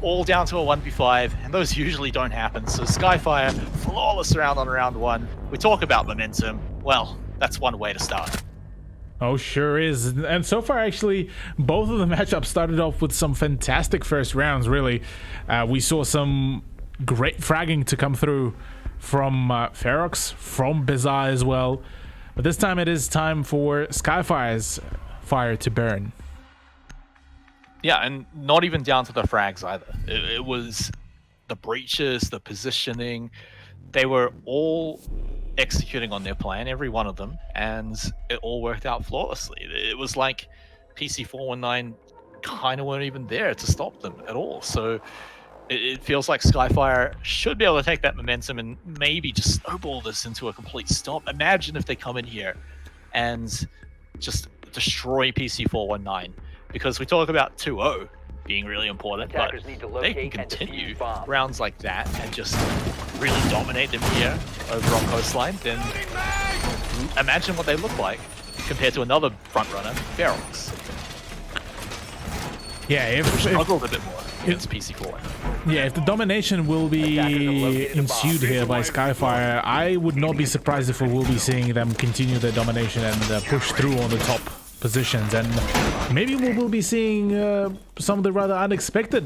all down to a 1v5, and those usually don't happen. So Skyfire, flawless round on round one. We talk about momentum. Well, that's one way to start. Oh, sure is. And so far, actually, both of the matchups started off with some fantastic first rounds, really. We saw some great fragging to come through from Ferox, from BIZARR as well. But this time it is time for Skyfire's fire to burn. Yeah, and not even down to the frags either. It was the breaches, the positioning. They were all executing on their plan, every one of them, and it all worked out flawlessly. It was like PC419 kind of weren't even there to stop them at all. So it feels like Skyfire should be able to take that momentum and maybe just snowball this into a complete stop. Imagine if they come in here and just destroy PC419. Because we talk about 2-0 being really important, but they can continue rounds like that and just really dominate them here over on Coastline, then imagine what they look like compared to another frontrunner, Ferox. Yeah, if struggled a bit more against PC4. Yeah, if the domination will be ensued here by Skyfire, I would not be surprised if we will be seeing them continue their domination and push through on the top positions, and maybe we will be seeing some of the rather unexpected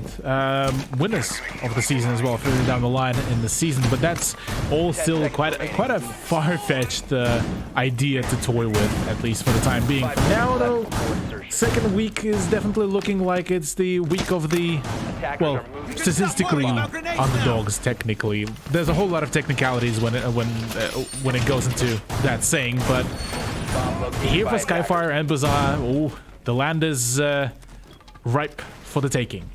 winners of the season as well further down the line in the season, but that's all still quite a far-fetched idea to toy with, at least for the time being. Now though, second week is definitely looking like it's the week of the, well, statistically underdogs. Technically, there's a whole lot of technicalities when it goes into that saying, but here for Skyfire and BIZARR, oh, the land is ripe for the taking.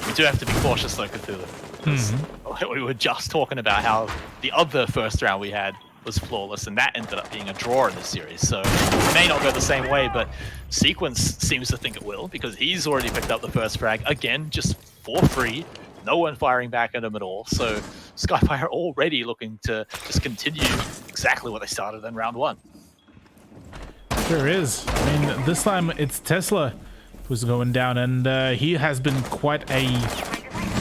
We do have to be cautious though, Cthulhu. We were just talking about how the other first round we had was flawless, and that ended up being a draw in the series. So it may not go the same way, but Sequence seems to think it will, because he's already picked up the first frag, again, just for free. No one firing back at him at all. So Skyfire already looking to just continue exactly what they started in round one. Sure is. I mean, this time it's Tesla who's going down, and he has been quite a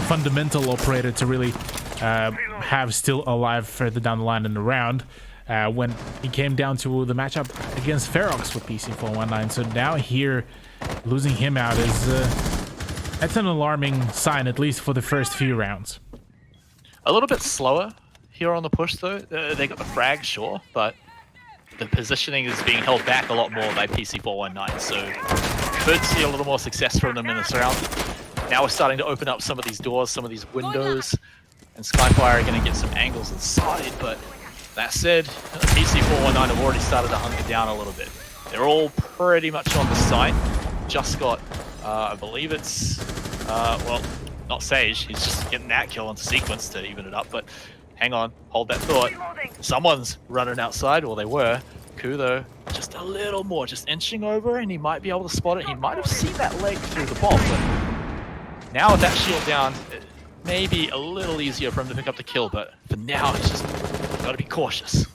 fundamental operator to really have still alive further down the line in the round. When he came down to the matchup against Ferox with PC419. So now here, losing him out is that's an alarming sign, at least for the first few rounds. A little bit slower here on the push though. They got the frag, sure, but the positioning is being held back a lot more by PC419. So could see a little more success from them in this round. Now we're starting to open up some of these doors, some of these windows, and Skyfire are going to get some angles inside, but that said, PC419 have already started to hunker down a little bit. They're all pretty much on the site. Just got, I believe it's, well, not Sage. He's just getting that kill onto Sequence to even it up, but hang on, hold that thought. Someone's running outside, or they were. Ku though, just a little more, just inching over, and he might be able to spot it. He might have seen that leg through the bomb, but now with that shield down, it may be a little easier for him to pick up the kill, but for now, he's just got to be cautious.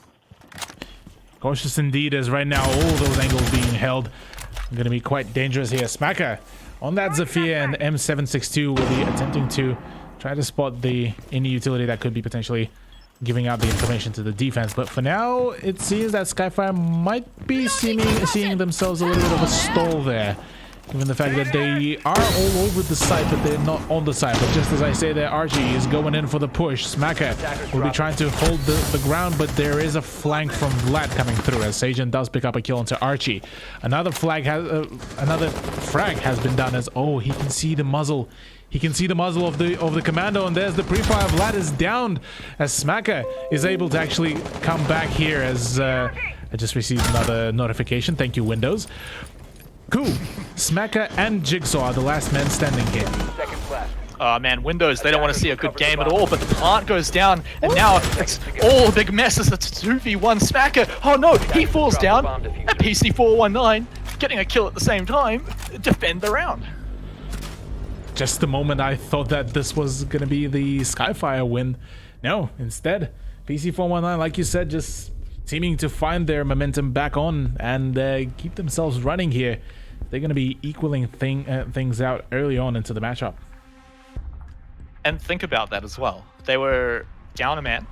Cautious indeed, as right now all those angles being held are going to be quite dangerous here. Smacker on that Zephyr, and M762 will be attempting to try to spot any utility that could be potentially giving out the information to the defense. But for now, it seems that Skyfire might be seeing themselves a little bit of a stall there. Given the fact that they are all over the site, but they're not on the site. But just as I say there, Archie is going in for the push. Smacker will be trying to hold the ground, but there is a flank from Vlad coming through as Sajan does pick up a kill onto Archie. Another frag has been done as, oh, he can see the muzzle. He can see the muzzle of the commando, and there's the pre-fire. Vlad is downed as Smacker is able to actually come back here as I just received another notification. Thank you, Windows. Cool. Smacker and Jigsaw are the last men standing here. Oh man, Windows, they don't want to see a good game at all, but the plant goes down, and now it's all a big mess as it's 2v1 Smacker. Oh no, he falls down, and PC419, getting a kill at the same time, defend the round. Just the moment I thought that this was going to be the Skyfire win. No, instead, PC419, like you said, just seeming to find their momentum back on and keep themselves running here. They're going to be equaling things out early on into the matchup. And think about that as well. They were down a man.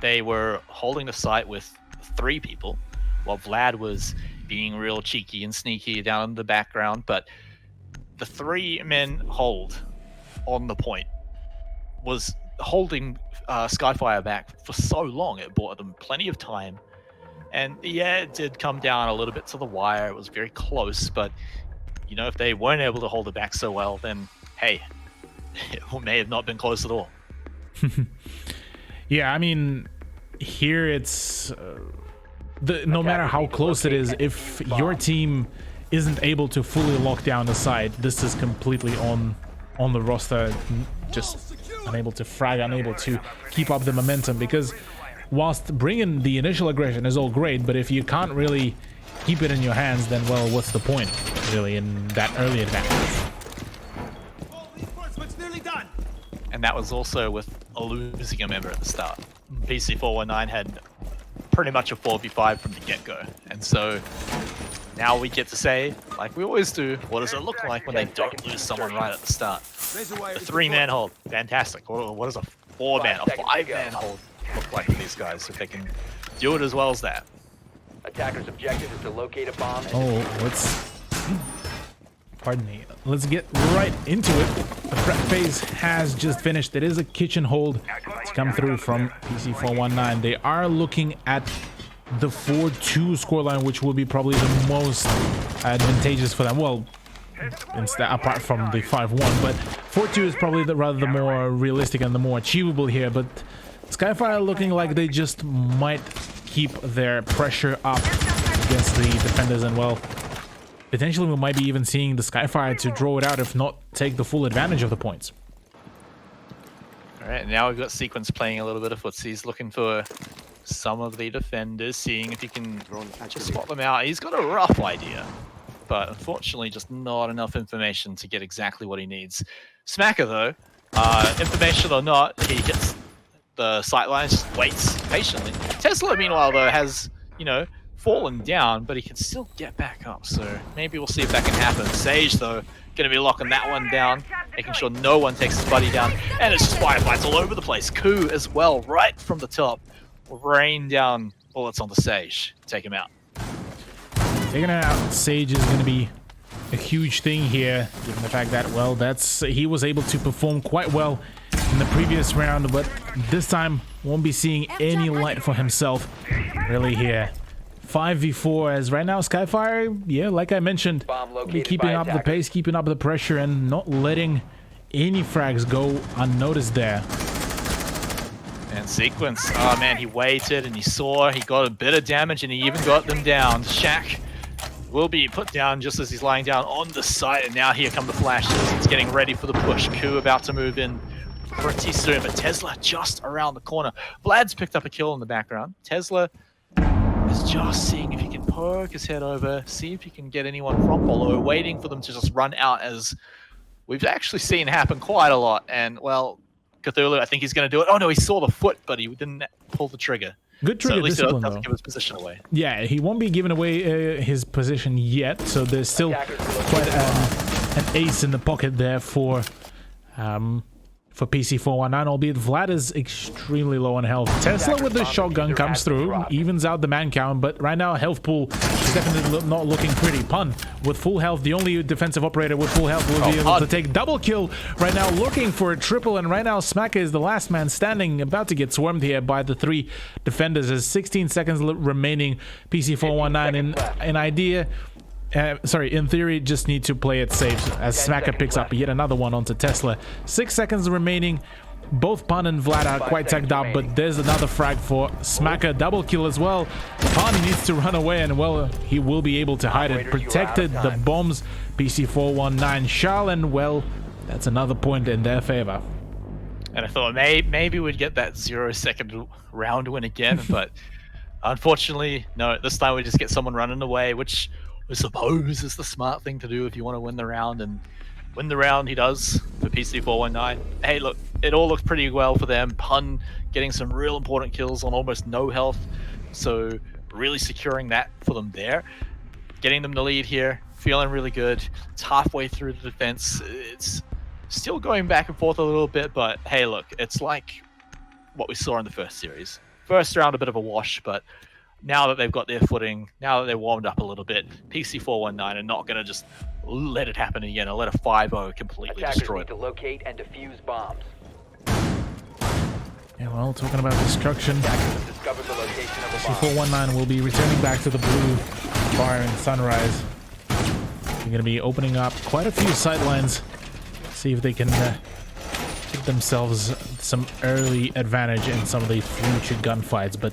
They were holding the site with 3 people, while Vlad was being real cheeky and sneaky down in the background. But the 3 men hold on the point was holding Skyfire back for so long. It bought them plenty of time. And yeah, it did come down a little bit to the wire. It was very close, but you know, if they weren't able to hold it back so well, then hey, it may have not been close at all. Yeah, I mean, here it's no matter how close it is, if your team isn't able to fully lock down the site, this is completely on the roster, just unable to frag, unable to keep up the momentum, because whilst bringing the initial aggression is all great, but if you can't really keep it in your hands, then well, what's the point really in that early advantage? And that was also with losing a member at the start. PC419 had pretty much a 4v5 from the get-go, and so now we get to say, like we always do, what does it look like when they don't lose someone right at the start? A 3-man hold, fantastic. What does a 4-man, a 5-man hold look like for these guys if they can do it as well as that? Attacker's objective is to locate a bomb. Pardon me. Let's get right into it. The prep phase has just finished. It is a kitchen hold to come through from PC419. They are looking at the 4-2 scoreline, which will be probably the most advantageous for them. Well, apart from the 5-1, but 4-2 is probably the more realistic and the more achievable here. But Skyfire looking like they just might keep their pressure up against the defenders, and well, potentially we might be even seeing the Skyfire to draw it out, if not take the full advantage of the points. All right, now we've got Sequence playing a little bit of footsies, looking for some of the defenders, seeing if he can just spot them out. He's got a rough idea, but unfortunately just not enough information to get exactly what he needs. Smacker though, information or not, he hits the sightlines, just waits patiently. Tesla meanwhile though has, you know, fallen down, but he can still get back up, so maybe we'll see if that can happen. Sage though, gonna be locking that one down, making sure no one takes his buddy down, and it's just fireflies all over the place. Ku as well, right from the top, rain down bullets on the Sage, take him out. Taking out Sage is going to be a huge thing here, given the fact that, well, he was able to perform quite well in the previous round, but this time won't be seeing any light for himself really here. 5v4, as right now Skyfire, yeah, like I mentioned, be keeping up the pace, keeping up the pressure, and not letting any frags go unnoticed there. And Sequence, oh man, he waited and he saw, he got a bit of damage and he even got them down. Shaq will be put down just as he's lying down on the site, and now here come the flashes. It's getting ready for the push. Ku about to move in pretty soon, but Tesla just around the corner. Vlad's picked up a kill in the background. Tesla is just seeing if he can poke his head over, see if he can get anyone from below, waiting for them to just run out, as we've actually seen happen quite a lot. And, well, Cthulhu, I think he's going to do it. Oh, no, he saw the foot, but he didn't pull the trigger. Good So trigger at least discipline, it doesn't though. give his position away. Yeah, he won't be giving away his position yet, so there's still quite an ace in the pocket there for PC419, albeit Vlad is extremely low on health. Tesla with the shotgun comes through, evens out the man count, but right now health pool is definitely not looking pretty. Pun with full health, the only defensive operator with full health will be able to take double kill right now, looking for a triple, and right now Smacker is the last man standing, about to get swarmed here by the 3 defenders. There's 16 seconds remaining. PC419 in idea. In theory, just need to play it safe as Smacker picks up yet another one onto Tesla. 6 seconds remaining. Both Pun and Vlad are quite tagged up, but there's another frag for Smacker. Double kill as well. Pun needs to run away, and well, he will be able to hide it. Protected the bombs. PC419 Charl, and well, that's another point in their favor. And I thought maybe we'd get that 0-second round win again, but unfortunately, no. This time we just get someone running away, which I suppose is the smart thing to do if you want to win the round, and win the round he does for PC419. Hey, look, it all looks pretty well for them. Pun getting some real important kills on almost no health, so really securing that for them there. Getting them the lead here, feeling really good. It's halfway through the defense. It's still going back and forth a little bit, but hey, look, it's like what we saw in the first series. First round, a bit of a wash, but now that they've got their footing, now that they're warmed up a little bit, PC419 are not going to just let it happen again or let a 5-0 completely Attackers destroy need them. to locate and defuse bombs. Yeah, well, talking about destruction, Attackers have discovered the location of a bomb. PC419 will be returning back to the blue fire and sunrise. They're going to be opening up quite a few sidelines. See if they can give themselves some early advantage in some of the future gunfights, but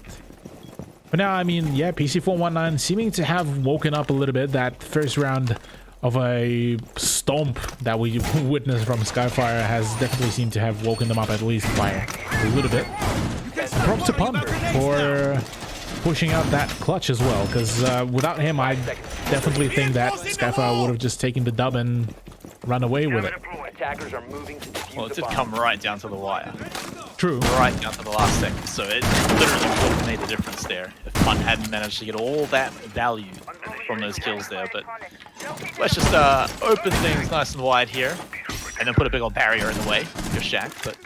for now, I mean, yeah, PC419 seeming to have woken up a little bit. That first round of a stomp that we witnessed from Skyfire has definitely seemed to have woken them up at least by a little bit. And props to Pun for pushing out that clutch as well, because without him, I definitely think that Skyfire would have just taken the dub and run away with it. Attackers are moving to defuse Well, it the did bomb. come right down to the wire. True. Right down to the last second, so it literally would have made the difference there if Pun hadn't managed to get all that value from those kills there. But let's just open things nice and wide here, and then put a big old barrier in the way of your shack. But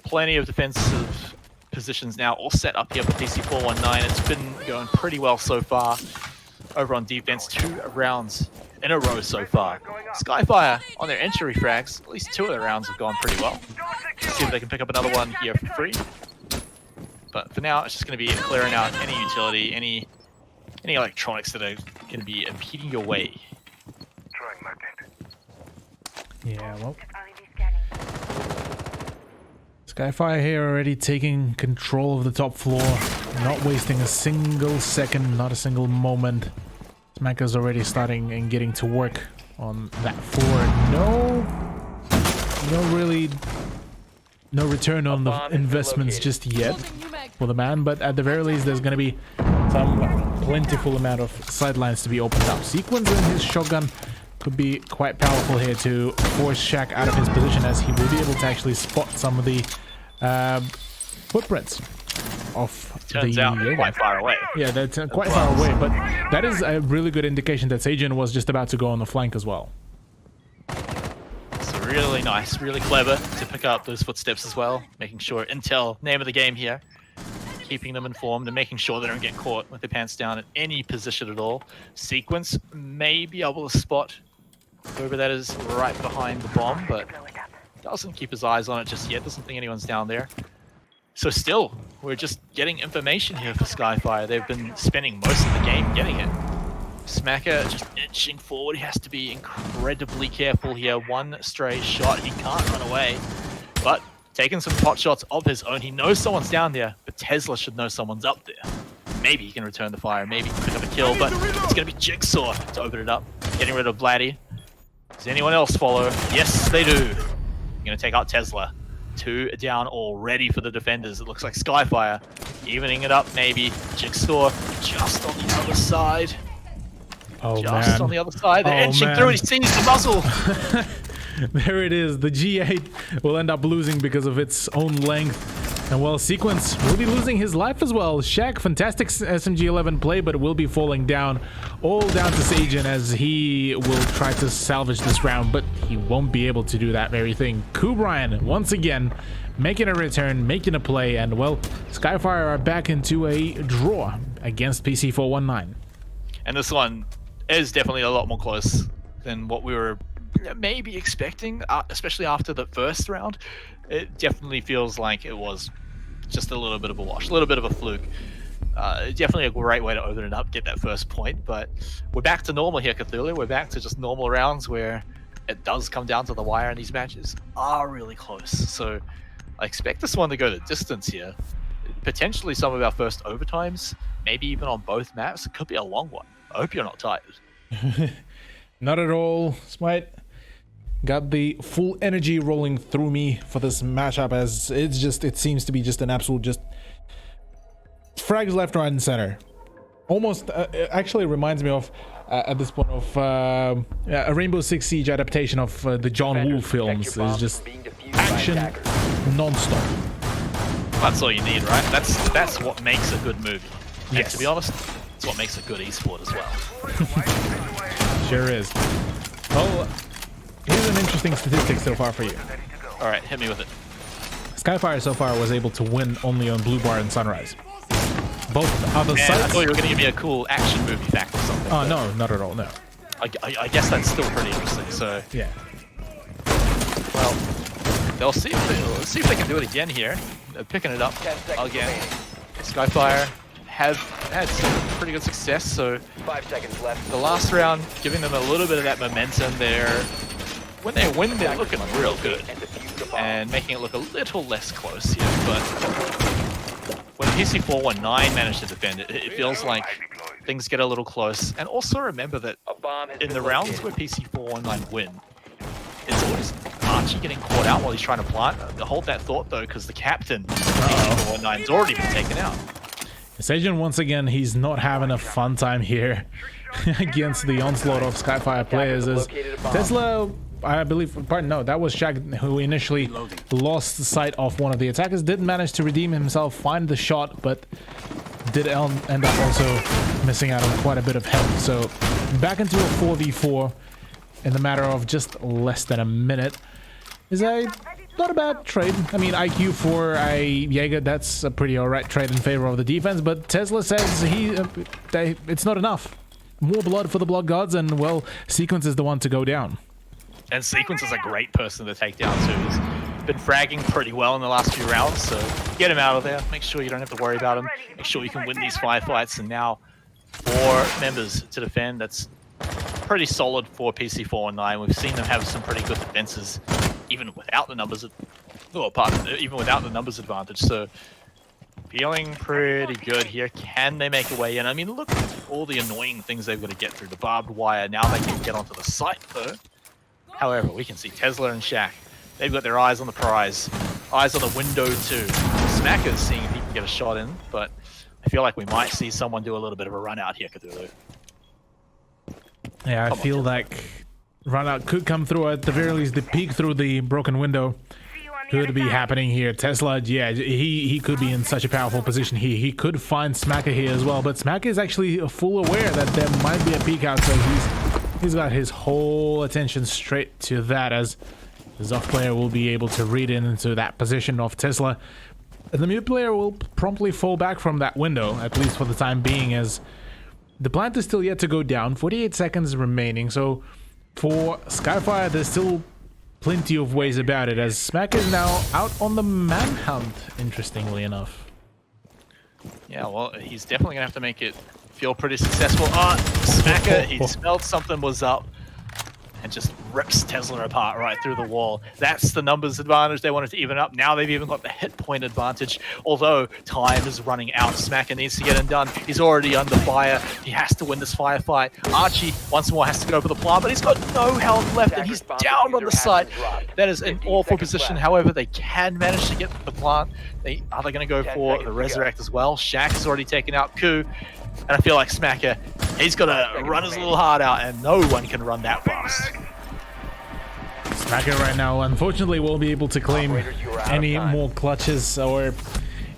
plenty of defensive positions now all set up here for PC419. It's been going pretty well so far over on defense. 2 rounds in a row so far. Skyfire on their entry frags, at least 2 of the rounds have gone pretty well. See if they can pick up another one here for free. But for now, it's just going to be clearing out any utility, any electronics that are going to be impeding your way. Yeah, well, Skyfire here already taking control of the top floor, not wasting a single second, not a single moment. Smacker's already starting and getting to work on that floor. No return on the investments just yet for the man, but at the very least there's going to be some plentiful amount of sidelines to be opened up. Sequence in his shotgun could be quite powerful here to force Shaq out of his position, as he will be able to actually spot some of the footprints of Turns out they're quite far away. Yeah, that's quite far away, but that is a really good indication that Sajin was just about to go on the flank as well. So really nice, really clever to pick up those footsteps as well, making sure intel, name of the game here, keeping them informed and making sure they don't get caught with their pants down at any position at all. Sequence may be able to spot whoever that is right behind the bomb, but doesn't keep his eyes on it just yet, doesn't think anyone's down there. So still, we're just getting information here for Skyfire. They've been spending most of the game getting it. Smacker just inching forward. He has to be incredibly careful here. One stray shot, he can't run away. But taking some pot shots of his own. He knows someone's down there, but Tesla should know someone's up there. Maybe he can return the fire, maybe he can pick up a kill, but it's going to be Jigsaw to open it up. Getting rid of Blatty. Does anyone else follow? Yes, they do. Going to take out Tesla. 2 down already for the defenders. It looks like Skyfire evening it up, maybe. Jigsaw just on the other side. Oh, Just man. on the other side. They're Oh, inching man. through. He sees the muzzle. There it is. The G8 will end up losing because of its own length. And well, Sequence will be losing his life as well. Shaq, fantastic SMG-11 play, but will be falling down. All down to Sajin as he will try to salvage this round, but he won't be able to do that very thing. Kubrian, once again, making a return, making a play, and well, Skyfire are back into a draw against PC419. And this one is definitely a lot more close than what we were maybe expecting, especially after the first round. It definitely feels like it was just a little bit of a wash, a little bit of a fluke. Definitely a great way to open it up, get that first point, but we're back to normal here, Cthulhu. We're back to just normal rounds where it does come down to the wire, and these matches are really close. So I expect this one to go the distance here. Potentially some of our first overtimes, maybe even on both maps. It could be a long one. I hope you're not tired. Not at all, Smite. Got the full energy rolling through me for this matchup, as it seems to be just an absolute frags left, right, and center. Almost actually reminds me of at this point of a Rainbow Six Siege adaptation of the John Woo films. It's just action non-stop. That's all you need, right? That's what makes a good movie. And Yes. to be honest, it's what makes a good esport as well. Sure is. Well, here's an interesting statistic so far for you. All right, hit me with it. Skyfire so far was able to win only on Blue Bar and Sunrise. Both other And I sites. thought you were going to give me a cool action movie fact or something. Oh but no, not at all. No. I guess that's still pretty interesting. So, Yeah. well, they'll see if they can do it again here. They're picking it up again. Skyfire have had some pretty good success. So 5 seconds left. the last round, giving them a little bit of that momentum there. When they win, they're looking real good And defuse the bomb. and making it look a little less close here. But when PC419 managed to defend it, it feels like things get a little close. And also remember that A bomb has in been the rounds located. where PC419 win, it's always Archie getting caught out while he's trying to plant. Hold that thought though, because the captain of PC419's already been taken out. Sajin, once again, he's not having a fun time here against the onslaught of Skyfire players. As Tesla, I believe, pardon, no, that was Shaq who initially lost sight of one of the attackers. Did manage to redeem himself, find the shot, but did end up also missing out on quite a bit of health. So back into a 4v4 in the matter of just less than a minute. Is not a bad trade. I mean, IQ for a Jaeger, that's a pretty alright trade in favor of the defense, but Tesla says it's not enough. More blood for the Blood Gods, and well, Sequence is the one to go down. And Sequence is a great person to take down too. He's been fragging pretty well in the last few rounds, so get him out of there. Make sure you don't have to worry about him. Make sure you can win these firefights, and now 4 members to defend. That's pretty solid for PC419. We've seen them have some pretty good defenses, even without the numbers. Even without the numbers advantage. So feeling pretty good here. Can they make a way in? I mean, look at all the annoying things they've got to get through. The barbed wire. Now they can get onto the site though. However, we can see Tesla and Shaq. They've got their eyes on the prize. Eyes on the window too. Smacker's seeing if he can get a shot in, but I feel like we might see someone do a little bit of a run out here, Cthulhu. Yeah, I feel like run out could come through, at the very least the peek through the broken window could be happening here. Tesla, yeah, he could be in such a powerful position. He could find Smacker here as well, but Smacker is actually full aware that there might be a peek out, so he's got his whole attention straight to that, as the Zoff player will be able to read into that position of Tesla. And the mute player will promptly fall back from that window, at least for the time being, as the plant is still yet to go down. 48 seconds remaining, so for Skyfire, there's still plenty of ways about it, as Smack is now out on the manhunt, interestingly enough. Yeah, well, he's definitely going to have to make it feel pretty successful. Smacker, he smelled something was up. and just rips Tesla apart right through the wall. That's the numbers advantage they wanted to even up. Now they've even got the hit point advantage, although time is running out. Smacker needs to get it done. He's already under fire. He has to win this firefight. Archie once more has to go for the plant, but he's got no health left and he's down on the site. That is an awful position. However, they can manage to get the plant. Are they going to go for the resurrect as well? Shaq has already taken out Ku. And I feel like Smacker, he's got to run his little heart out, and no one can run that fast. Smacker right now, unfortunately, won't be able to claim any more clutches or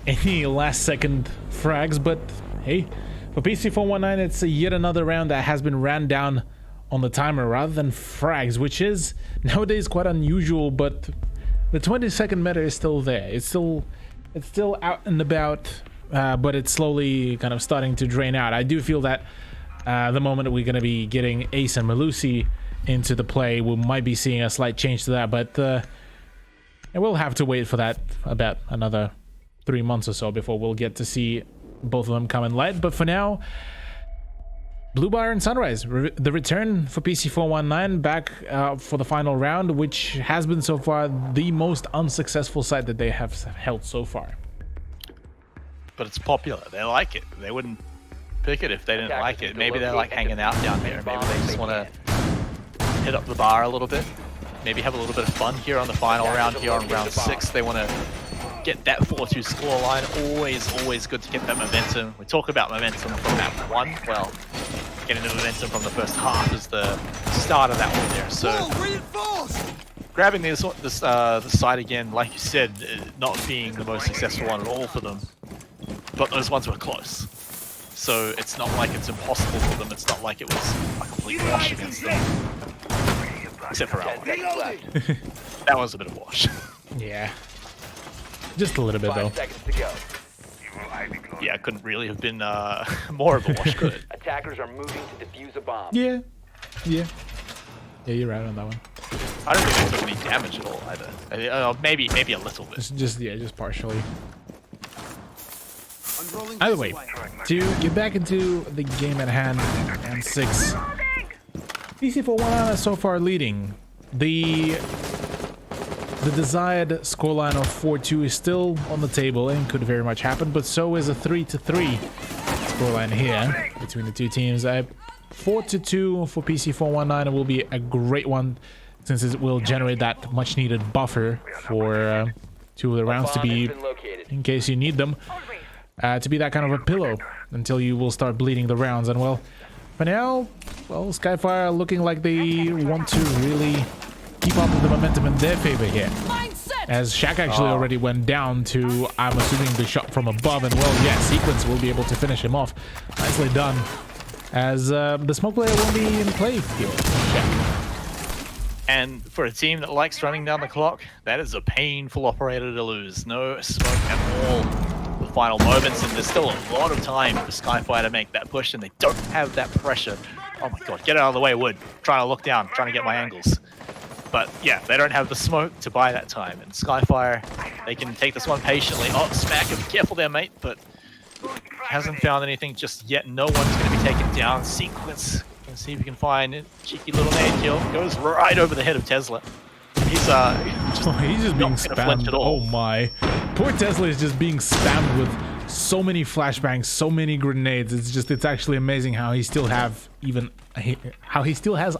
any last-second frags, but hey, for PC419, it's yet another round that has been ran down on the timer rather than frags, which is nowadays quite unusual, but the 20-second meta is still there. It's still out and about. But it's slowly kind of starting to drain out. I do feel that the moment we're going to be getting Ace and Melusi into the play, we might be seeing a slight change to that, but we'll have to wait for that about another 3 months or so before we'll get to see both of them come in light. But for now, Blue Bar and Sunrise, the return for PC419 back for the final round, which has been so far the most unsuccessful site that they have held so far. But it's popular. They like it. They wouldn't pick it if they didn't like it. Maybe they're like hanging out down here. Maybe they just want to hit up the bar a little bit. Maybe have a little bit of fun here on the final round here on round 6. They want to get that 4-2 scoreline. Always good to get that momentum. We talk about momentum from map 1. Well, getting the momentum from the first half is the start of that one there. So grabbing the side again, like you said, not being the most successful one at all for them. But those ones were close. So it's not like it's impossible for them. It's not like it was a complete wash against them. Except for Alpha. That was a bit of a wash. Yeah. Just a little bit, though. Yeah, it couldn't really have been more of a wash, could it? Attackers are moving to defuse a bomb. Yeah, you're right on that one. I don't think they took any damage at all either. Maybe a little bit. Just partially. Either way, to get back into the game at hand, and 6. PC419 is so far leading. The desired scoreline of 4-2 is still on the table and could very much happen, but so is a 3-3 scoreline here between the two teams. 4-2 for PC419 will be a great one, since it will generate that much needed buffer for 2 of the rounds to be, in case you need them, to be that kind of a pillow until you will start bleeding the rounds. And well, for now, well, Skyfire looking like they want to really keep up with the momentum in their favor here, as Shaq actually already went down to, I'm assuming, the shot from above, and well, yeah, Sequence will be able to finish him off. Nicely done, as the smoke player won't be in play here. Shaq. And for a team that likes running down the clock, that is a painful operator to lose. No smoke at all. The final moments, and there's still a lot of time for Skyfire to make that push, and they don't have that pressure. Oh my god, get out of the way, Wood. Trying to look down, trying to get my angles. But yeah, they don't have the smoke to buy that time, and Skyfire, they can take this one patiently. Oh, Smacker, be careful there, mate, but hasn't found anything just yet. No one's going to be taken down. Sequence, can see if you can find a cheeky little nade kill. Goes right over the head of Tesla. He's just being spammed. Oh my. Poor Tesla is just being spammed with so many flashbangs, so many grenades. It's actually amazing how he still has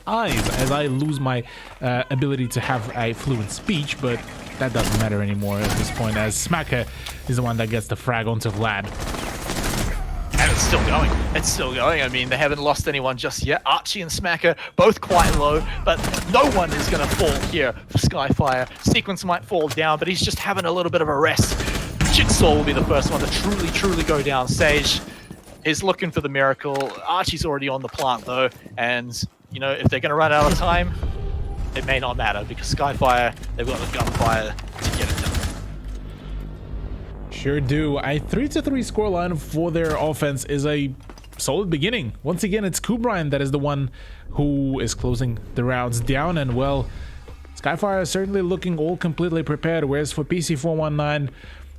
eyes, as I lose my ability to have a fluent speech, but that doesn't matter anymore at this point, as Smacker is the one that gets the frag onto Vlad. And it's still going. It's still going. I mean, they haven't lost anyone just yet. Archie and Smacker, both quite low, but no one is going to fall here for Skyfire. Sequence might fall down, but he's just having a little bit of a rest. Jigsaw will be the first one to truly go down. Sage is looking for the miracle. Archie's already on the plant, though, and, you know, if they're going to run out of time, it may not matter, because Skyfire, they've got the gunfire to get it done. Sure do. A 3-3 scoreline for their offense is a solid beginning. Once again, it's Kubrian that is the one who is closing the rounds down, and well, Skyfire is certainly looking all completely prepared, whereas for PC419,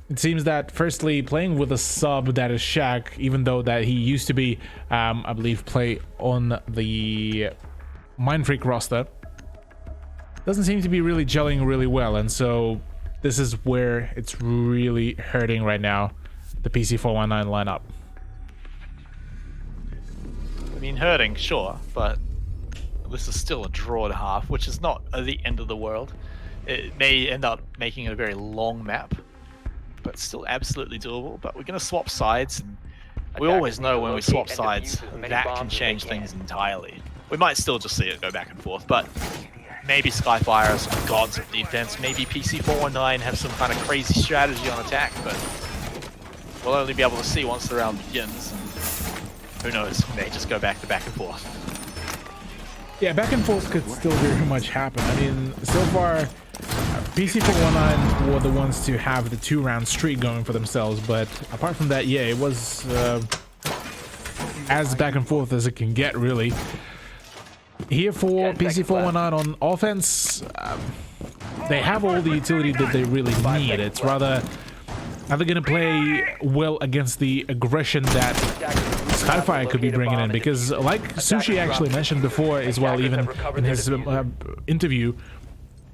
it seems that firstly, playing with a sub that is Shaq, even though that he used to be, I believe, play on the Mindfreak roster, doesn't seem to be really gelling really well, and so this is where it's really hurting right now, the PC419 lineup. I mean, hurting, sure, but this is still a draw at half, which is not the end of the world. It may end up making it a very long map, but still absolutely doable. But we're going to swap sides, and we always know when we swap sides, that can change things entirely. We might still just see it go back and forth, but maybe Skyfire are some gods of defense, maybe PC419 have some kind of crazy strategy on attack, but we'll only be able to see once the round begins. And who knows, we may just go back and forth. Yeah, back and forth could still very much happen. I mean, so far, PC419 were the ones to have the 2-round streak going for themselves, but apart from that, yeah, it was as back and forth as it can get, really. Here for PC419 on offense, they have all the utility that they really need. It's rather, are they going to play well against the aggression that Skyfire could be bringing in? Because like Sushi actually mentioned before as well, even in his interview,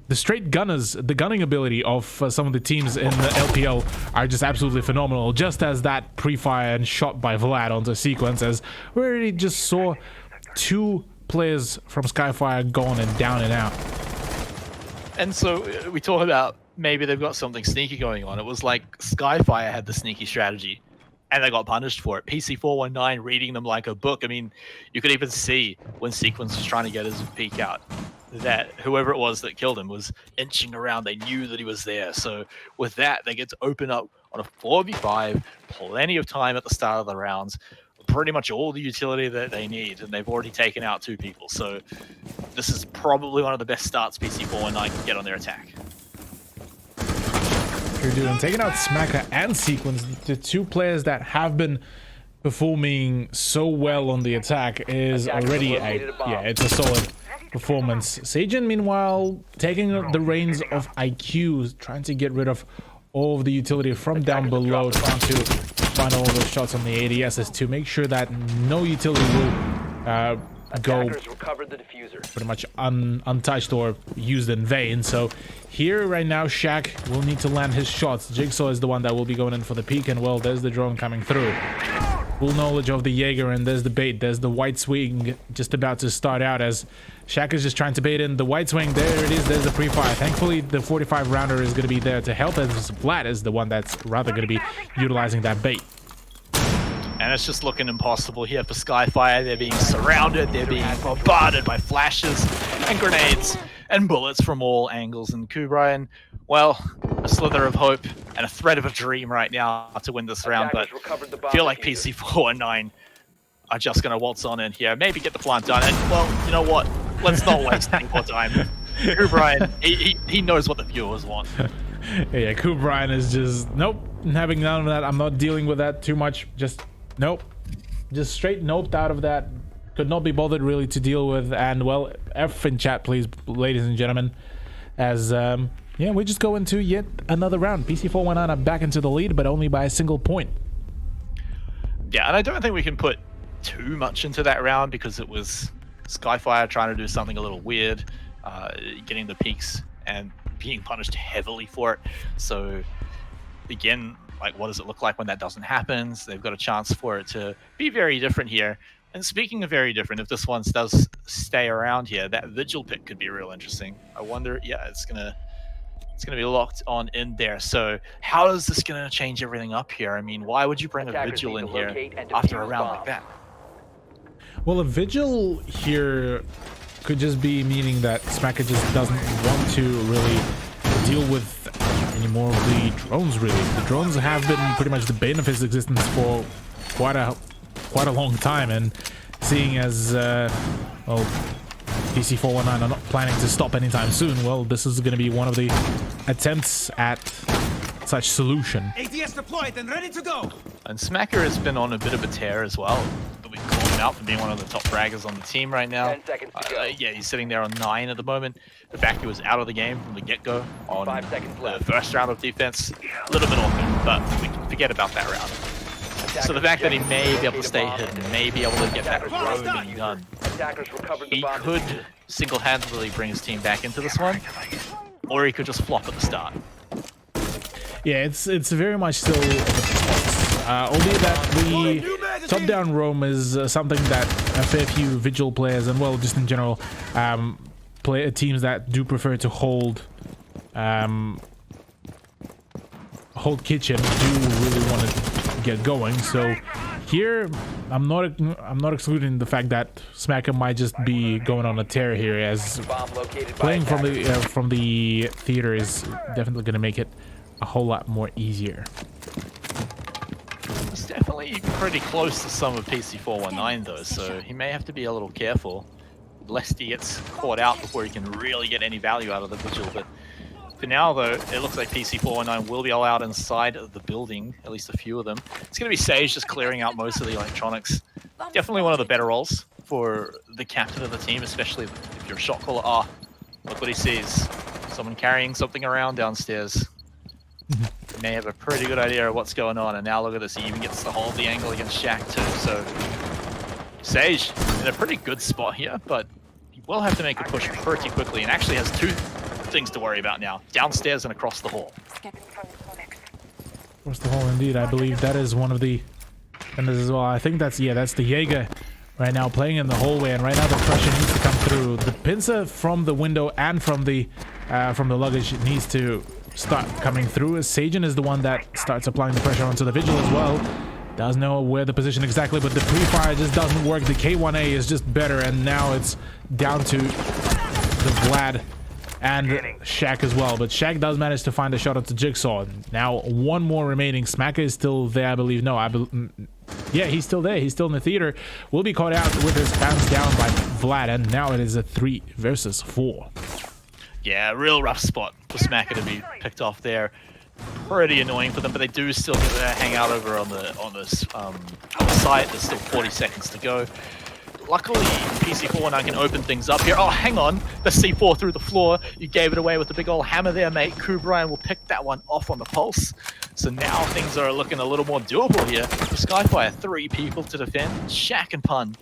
the straight gunners, the gunning ability of some of the teams in the LPL are just absolutely phenomenal, just as that pre-fire and shot by Vlad onto sequence, as we already just saw 2 players from Skyfire gone and down and out. And so we talk about maybe they've got something sneaky going on. It was like Skyfire had the sneaky strategy and they got punished for it. PC419 reading them like a book. I mean, you could even see when Sequence was trying to get his peek out that whoever it was that killed him was inching around. They knew that he was there. So with that, they get to open up on a 4v5, plenty of time at the start of the rounds, pretty much all the utility that they need, and they've already taken out 2 people. So this is probably one of the best starts PC419 can get on their attack. You're doing taking out Smacker and Sequence, the 2 players that have been performing so well on the attack, is already it's a solid performance. Sajin, meanwhile, taking the reins of IQ, trying to get rid of all of the utility from down below, trying to find all those shots on the ADSs to make sure that no utility will go pretty much untouched or used in vain. So here right now, Shaq will need to land his shots. Jigsaw is the one that will be going in for the peak, and well, there's the drone coming through. Full knowledge of the Jaeger, and there's the bait. There's the white swing just about to start out as Shaq is just trying to bait in the white swing. There it is. There's the pre-fire. Thankfully, the 45 rounder is going to be there to help, as Vlad is the one that's rather going to be utilizing that bait. And it's just looking impossible here for Skyfire. They're being surrounded, they're being bombarded by flashes and grenades and bullets from all angles. And Kubrian, well, a slither of hope and a thread of a dream right now to win this round, but I feel like PC419 are just going to waltz on in here, maybe get the plant done. And, well, you know what? Let's not waste any more time. Kubrian, he knows what the viewers want. Yeah, Kubrian is just, nope, having none of that. I'm not dealing with that too much. Just nope, just straight noped out of that. Could not be bothered really to deal with. And well, F in chat please, ladies and gentlemen, as yeah, we just go into yet another round. PC419 are back into the lead, but only by a single point. Yeah, and I don't think we can put too much into that round because it was Skyfire trying to do something a little weird, getting the peaks and being punished heavily for it. So again, like, what does it look like when that doesn't happen? So they've got a chance for it to be very different here. And speaking of very different, if this one does stay around here, that Vigil pick could be real interesting. I wonder, yeah, it's gonna be locked on in there. So how is this gonna change everything up here? I mean, why would you bring a Vigil in here after a round like that? Well, a Vigil here could just be meaning that Smacker just doesn't want to really deal with any more of the drones, really. The drones have been pretty much the bane of his existence for quite a long time, and seeing as well, PC419 are not planning to stop anytime soon, well, this is going to be one of the attempts at such solution. ATS deployed and ready to go. And Smacker has been on a bit of a tear as well, but we've called him out for being one of the top fraggers on the team right now. 10 seconds to go. Yeah, he's sitting there on 9 at the moment. The fact he was out of the game from the get-go on 5 seconds the left. first round of defense, a little bit awkward, but we can forget about that round. So the fact that he may be able to stay hidden, may be able to get that roaming gun, Attackers recovered the he bomb. could single-handedly bring his team back into this one, or he could just flop at the start. Yeah, it's very much still albeit that the top-down roam is something that a fair few Vigil players, and well, just in general, teams that do prefer to hold kitchen do really want to get going. So here, I'm not excluding the fact that Smacker might just be going on a tear here, as Bomb located by playing attackers. from the theater is definitely going to make it a whole lot more easier. It's definitely pretty close to some of PC419 though, so he may have to be a little careful, lest he gets caught out before he can really get any value out of the Vigil. But for now though, it looks like PC419 will be allowed inside of the building, at least a few of them. It's going to be Sage just clearing out most of the electronics. Definitely one of the better roles for the captain of the team, especially if you're a shot caller. Ah, look what he sees. Someone carrying something around downstairs. He may have a pretty good idea of what's going on, and now look at this, he even gets to hold the angle against Shaq too. So Sage in a pretty good spot here, but he will have to make a push pretty quickly, and actually has two things to worry about now: downstairs and across the hall. Across the hall, indeed. I believe that is one of the defenders as well. I think that's the Jaeger right now playing in the hallway, and right now the pressure needs to come through. The pincer from the window and from the luggage needs to start coming through, as Sagen is the one that starts applying the pressure onto the Vigil as well. Does know where the position exactly, but the pre-fire just doesn't work. The K1A is just better, and now it's down to the Vlad and Shaq as well. But Shaq does manage to find a shot at the Jigsaw. Now one more remaining. Smacker is still there, I believe. No, yeah, he's still there. He's still in the theater. Will be caught out with his pants down by Vlad, and now it is a 3 versus 4. Yeah, real rough spot for Smacker to be picked off there. Pretty annoying for them, but they do still get to hang out over on the site. There's still 40 seconds to go. Luckily, PC419 can open things up here. Oh, hang on. The C4 through the floor. You gave it away with the big old hammer there, mate. Kubrian will pick that one off on the pulse. So now things are looking a little more doable here. Skyfire, 3 people to defend. Shaq and Pun.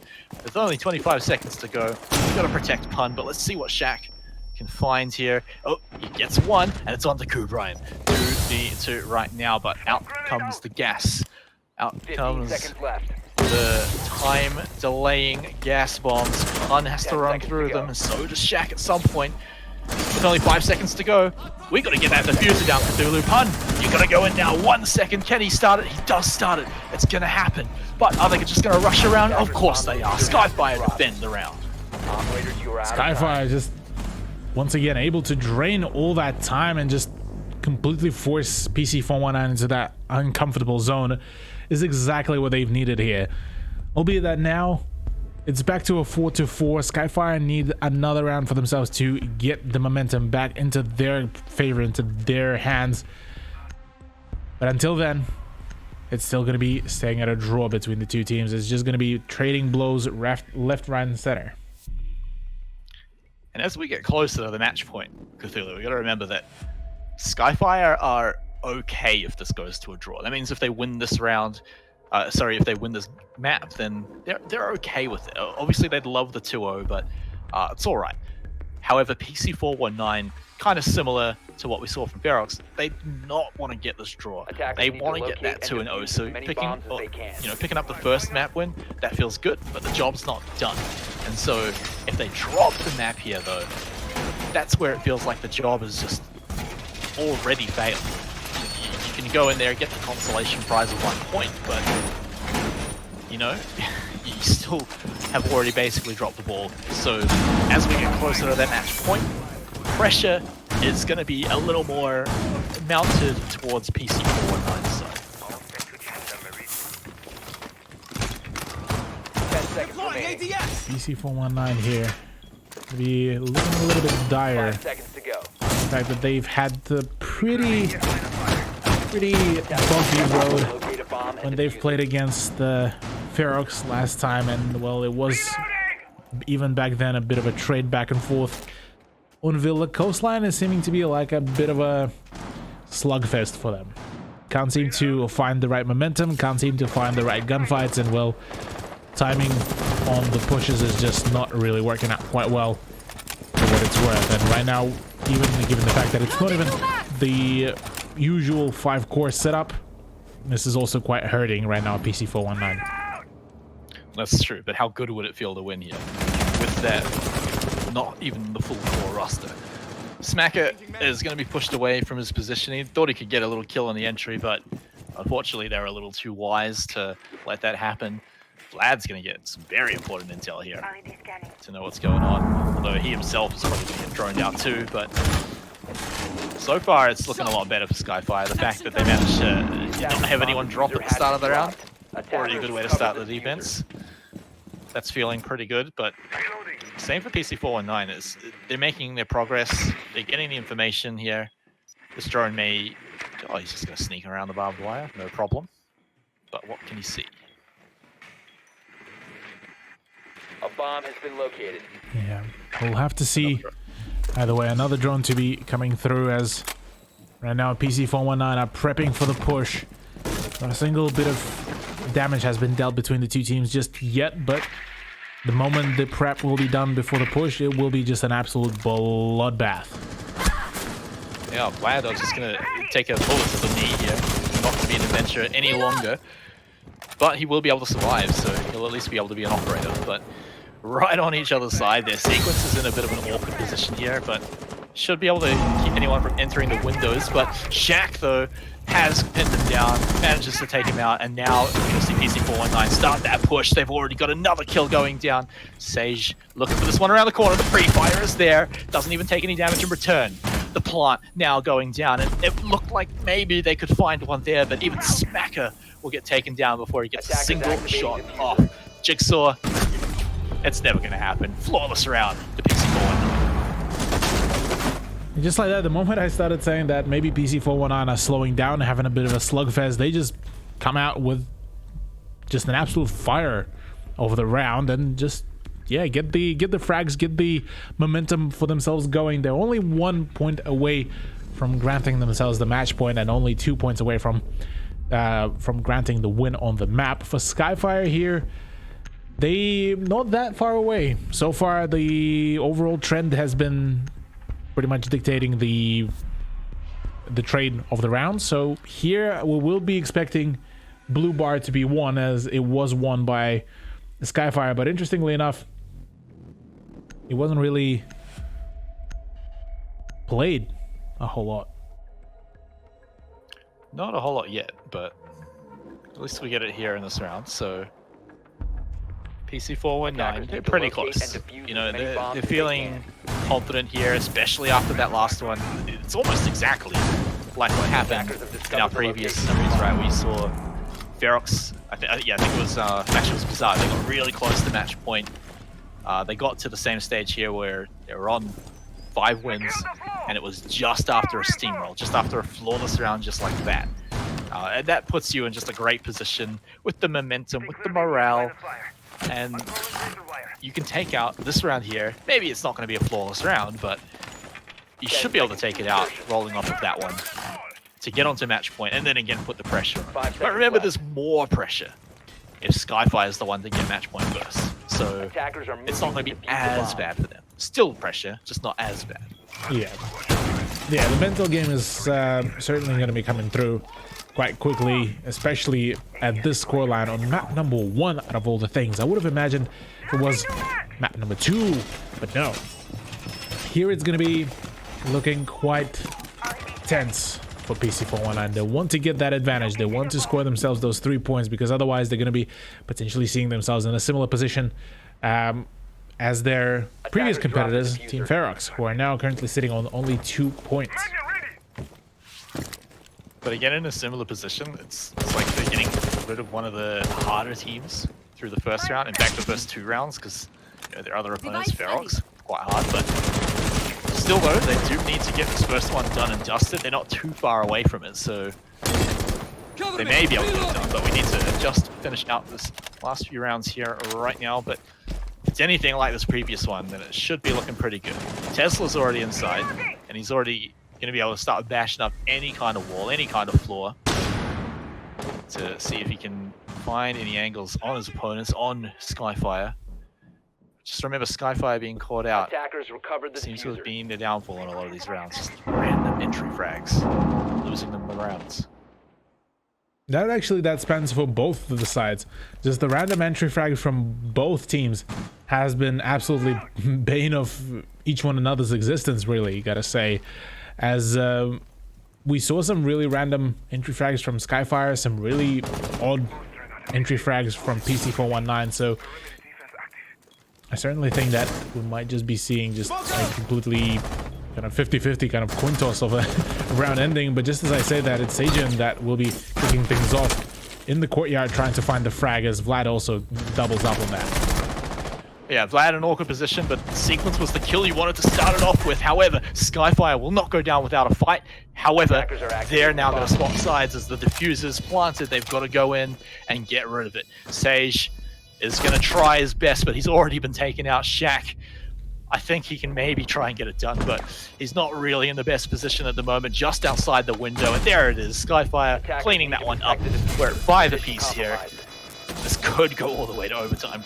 With only 25 seconds to go. You've got to protect Pun, but let's see what Shaq can find here. Oh, he gets one, and it's on to Kubrian. 2v2 right now, but out comes the gas. Out 15 comes seconds left. the time delaying gas bombs. Pun has to run through them, and so does Shaq at some point. With only 5 seconds to go, we got to get that diffuser down, Cthulhu. Pun, you got to go in now. 1 second. Can he start it? He does start it. It's going to happen. But are they just going to rush around? Of course they are. Skyfire defend the round. Operators, you are out of time. Skyfire just once again able to drain all that time and just completely force PC419 into that uncomfortable zone is exactly what they've needed here. Albeit that now it's back to a 4-4. Skyfire need another round for themselves to get the momentum back into their favor, into their hands. But until then, it's still going to be staying at a draw between the two teams. It's just going to be trading blows left, right, and center. And as we get closer to the match point, Cthulhu, we got to remember that Skyfire are okay if this goes to a draw. That means if they win this round, if they win this map, then they're okay with it. Obviously, they'd love the 2-0, but it's all right. However, PC419, kind of similar to what we saw from Ferox, they do not want to get this draw. Attackers They need want to to get that locate and 2-0. defuse So as many picking, bombs as they can. picking up the first map win, that feels good, but the job's not done. And so if they drop the map here, though, that's where it feels like the job is just already failed. You can go in there and get the consolation prize of 1 point, but you know, you still have already basically dropped the ball. So as we get closer to that match point, pressure is going to be a little more mounted towards PC419's side. 10 seconds Deploying remaining. ADS! PC419 here to be looking a little bit dire. 5 seconds to go. The fact that they've had the pretty bumpy road Locate a bomb when and they've defuse played it. against the Ferox last time, and well, it was even back then a bit of a trade back and forth. Unville, the coastline is seeming to be like a bit of a slugfest for them. can't seem to find the right momentum, can't seem to find the right gunfights, and well, timing on the pushes is just not really working out quite well for what it's worth. And right now, even given the fact that it's not even the usual 5-core setup, this is also quite hurting right now, PC419. That's true, but how good would it feel to win here with that not even the full core roster? Smacker is going to be pushed away from his position. He thought he could get a little kill on the entry, but unfortunately they're a little too wise to let that happen. Vlad's going to get some very important intel here to know what's going on, although he himself is probably going to get droned out too, but so far it's looking a lot better for Skyfire. The fact that they managed to not have anyone drop at the start of the round, already a good way to start the defense. That's feeling pretty good, but same for PC419. Is they're making their progress, they're getting the information here. This drone may... Oh, he's just going to sneak around the barbed wire, no problem. But what can he see? A bomb has been located. Yeah, we'll have to see. Either way, another drone to be coming through, as right now PC419 are prepping for the push. Not a single bit of damage has been dealt between the two teams just yet, but the moment the prep will be done before the push, it will be just an absolute bloodbath. Yeah, Vlad is just going to take a bullet to the knee here. Not to be an adventurer any longer. But he will be able to survive, so he'll at least be able to be an operator. But right on each other's side, their sequence is in a bit of an awkward position here, but should be able to keep anyone from entering the windows. But Shaq, though, has pinned him down, manages to take him out, and now you'll see PC419 start that push. They've already got another kill going down. Sage looking for this one around the corner. The pre-fire is there. Doesn't even take any damage in return. The plant now going down, and it looked like maybe they could find one there, but even Smacker will get taken down before he gets a single shot off. Jigsaw, it's never going to happen. Flawless round to PC419. Just like that, the moment I started saying that maybe PC419 are slowing down, having a bit of a slugfest, they just come out with just an absolute fire over the round and just, yeah, get the frags, get the momentum for themselves going. They're only 1 point away from granting themselves the match point and only 2 points away from granting the win on the map. For Skyfire here, they not that far away. So far, the overall trend has been pretty much dictating the trade of the round. So here we will be expecting blue bar to be won, as it was won by Skyfire. But interestingly enough, it wasn't really played a whole lot. Not a whole lot yet, but at least we get it here in this round. So PC419, they're pretty close. You know, they're feeling confident here, especially after that last one. It's almost exactly like what happened in our previous series, right? We saw Ferox, I think it was actually it was BIZARR. They got really close to match point. They got to the same stage here where they were on 5 wins, and it was just after a steamroll, just after a flawless round, just like that. And that puts you in just a great position with the momentum, with the morale, and you can take out this round here. Maybe it's not going to be a flawless round, but you should be able to take it out rolling off of that one to get onto match point, and then again put the pressure on. But remember, there's more pressure if Skyfire is the one to get match point first. So it's not going to be as bad for them. Still pressure, just not as bad. Yeah, the mental game is certainly going to be coming through quite quickly, especially at this scoreline on map number 1 out of all the things. I would have imagined it was map number 2, but no. Here it's going to be looking quite tense for PC419. They want to get that advantage. They want to score themselves those 3 points, because otherwise they're going to be potentially seeing themselves in a similar position as their previous competitors, Team Ferox, who are now currently sitting on only 2 points. But again, in a similar position, it's like they're getting rid of one of the harder teams through the first round. In fact, the first 2 rounds, because their other opponents, Ferox, quite hard. But still, though, they do need to get this first one done and dusted. They're not too far away from it, so they may be able to get it done. But we need to just finish out this last few rounds here right now. But if it's anything like this previous one, then it should be looking pretty good. Tesla's already inside, and he's already going to be able to start bashing up any kind of wall, any kind of floor. to see if he can find any angles on his opponents, on Skyfire. Just remember, Skyfire being caught out Attackers recovered the seems to have diffuser. been the downfall in a lot of these rounds. Just random entry frags, losing them the rounds. That spans for both of the sides. Just the random entry frag from both teams has been absolutely bane of each one another's existence, really, you gotta say. As we saw some really random entry frags from Skyfire, some really odd entry frags from PC419, so I certainly think that we might just be seeing just a completely kind of 50-50 kind of coin toss of a round ending. But just as I say that, it's Sajin that will be kicking things off in the courtyard, trying to find the frag, as Vlad also doubles up on that. Yeah, Vlad in an awkward position, but Sequence was the kill you wanted to start it off with. However, Skyfire will not go down without a fight. However, they're now going to swap sides as the diffuser's planted. They've got to go in and get rid of it. Sage is going to try his best, but he's already been taken out. Shaq, I think he can maybe try and get it done, but he's not really in the best position at the moment, just outside the window. And there it is, Skyfire cleaning that one up. We're at 5 apiece here. This could go all the way to overtime.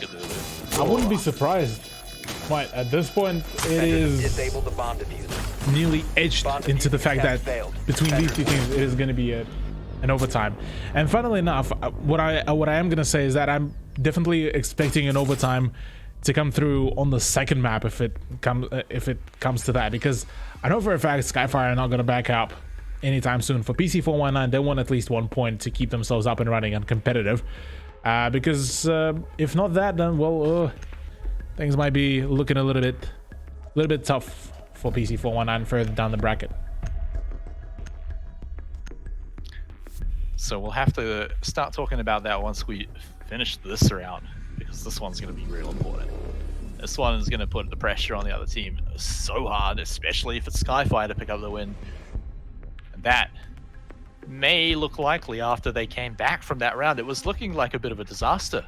I wouldn't be surprised. But at this point, it is Disable the bomb diffuser. nearly edged into the fact that between these two teams, it is going to be an overtime. And funnily enough, what I am going to say is that I'm definitely expecting an overtime to come through on the second map if it comes to that, because I know for a fact Skyfire are not going to back up anytime soon. For PC419, they want at least 1 point to keep themselves up and running and competitive, because if not that, then well, things might be looking a little bit tough for PC419 further down the bracket. So we'll have to start talking about that once we finish this round, because this one's going to be real important. This one is going to put the pressure on the other team so hard, especially if it's Skyfire to pick up the win. And that may look likely after they came back from that round. It was looking like a bit of a disaster.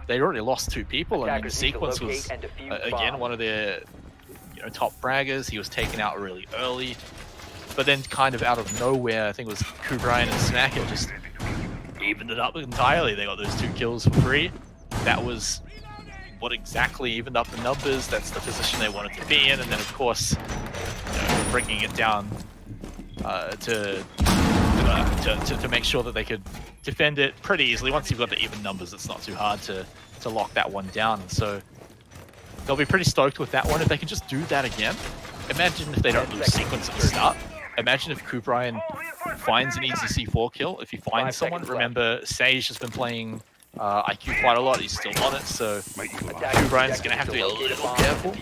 They already lost 2 people. I mean, the Sequence was, again, one of their top fraggers. He was taken out really early. But then kind of out of nowhere, I think it was Kubrian and Smacker just evened it up entirely. They got those 2 kills for free. That was what exactly evened up the numbers. That's the position they wanted to be in. And then, of course, bringing it down to make sure that they could defend it pretty easily. Once you've got the even numbers, it's not too hard to lock that one down. And so they'll be pretty stoked with that one. If they can just do that again, imagine if they don't lose Sequence at the start. Imagine if Kubrian finds an easy C4 kill. If he finds someone, remember Sage has been playing IQ quite a lot. He's still on it, so Kubrian's going to have to be a little careful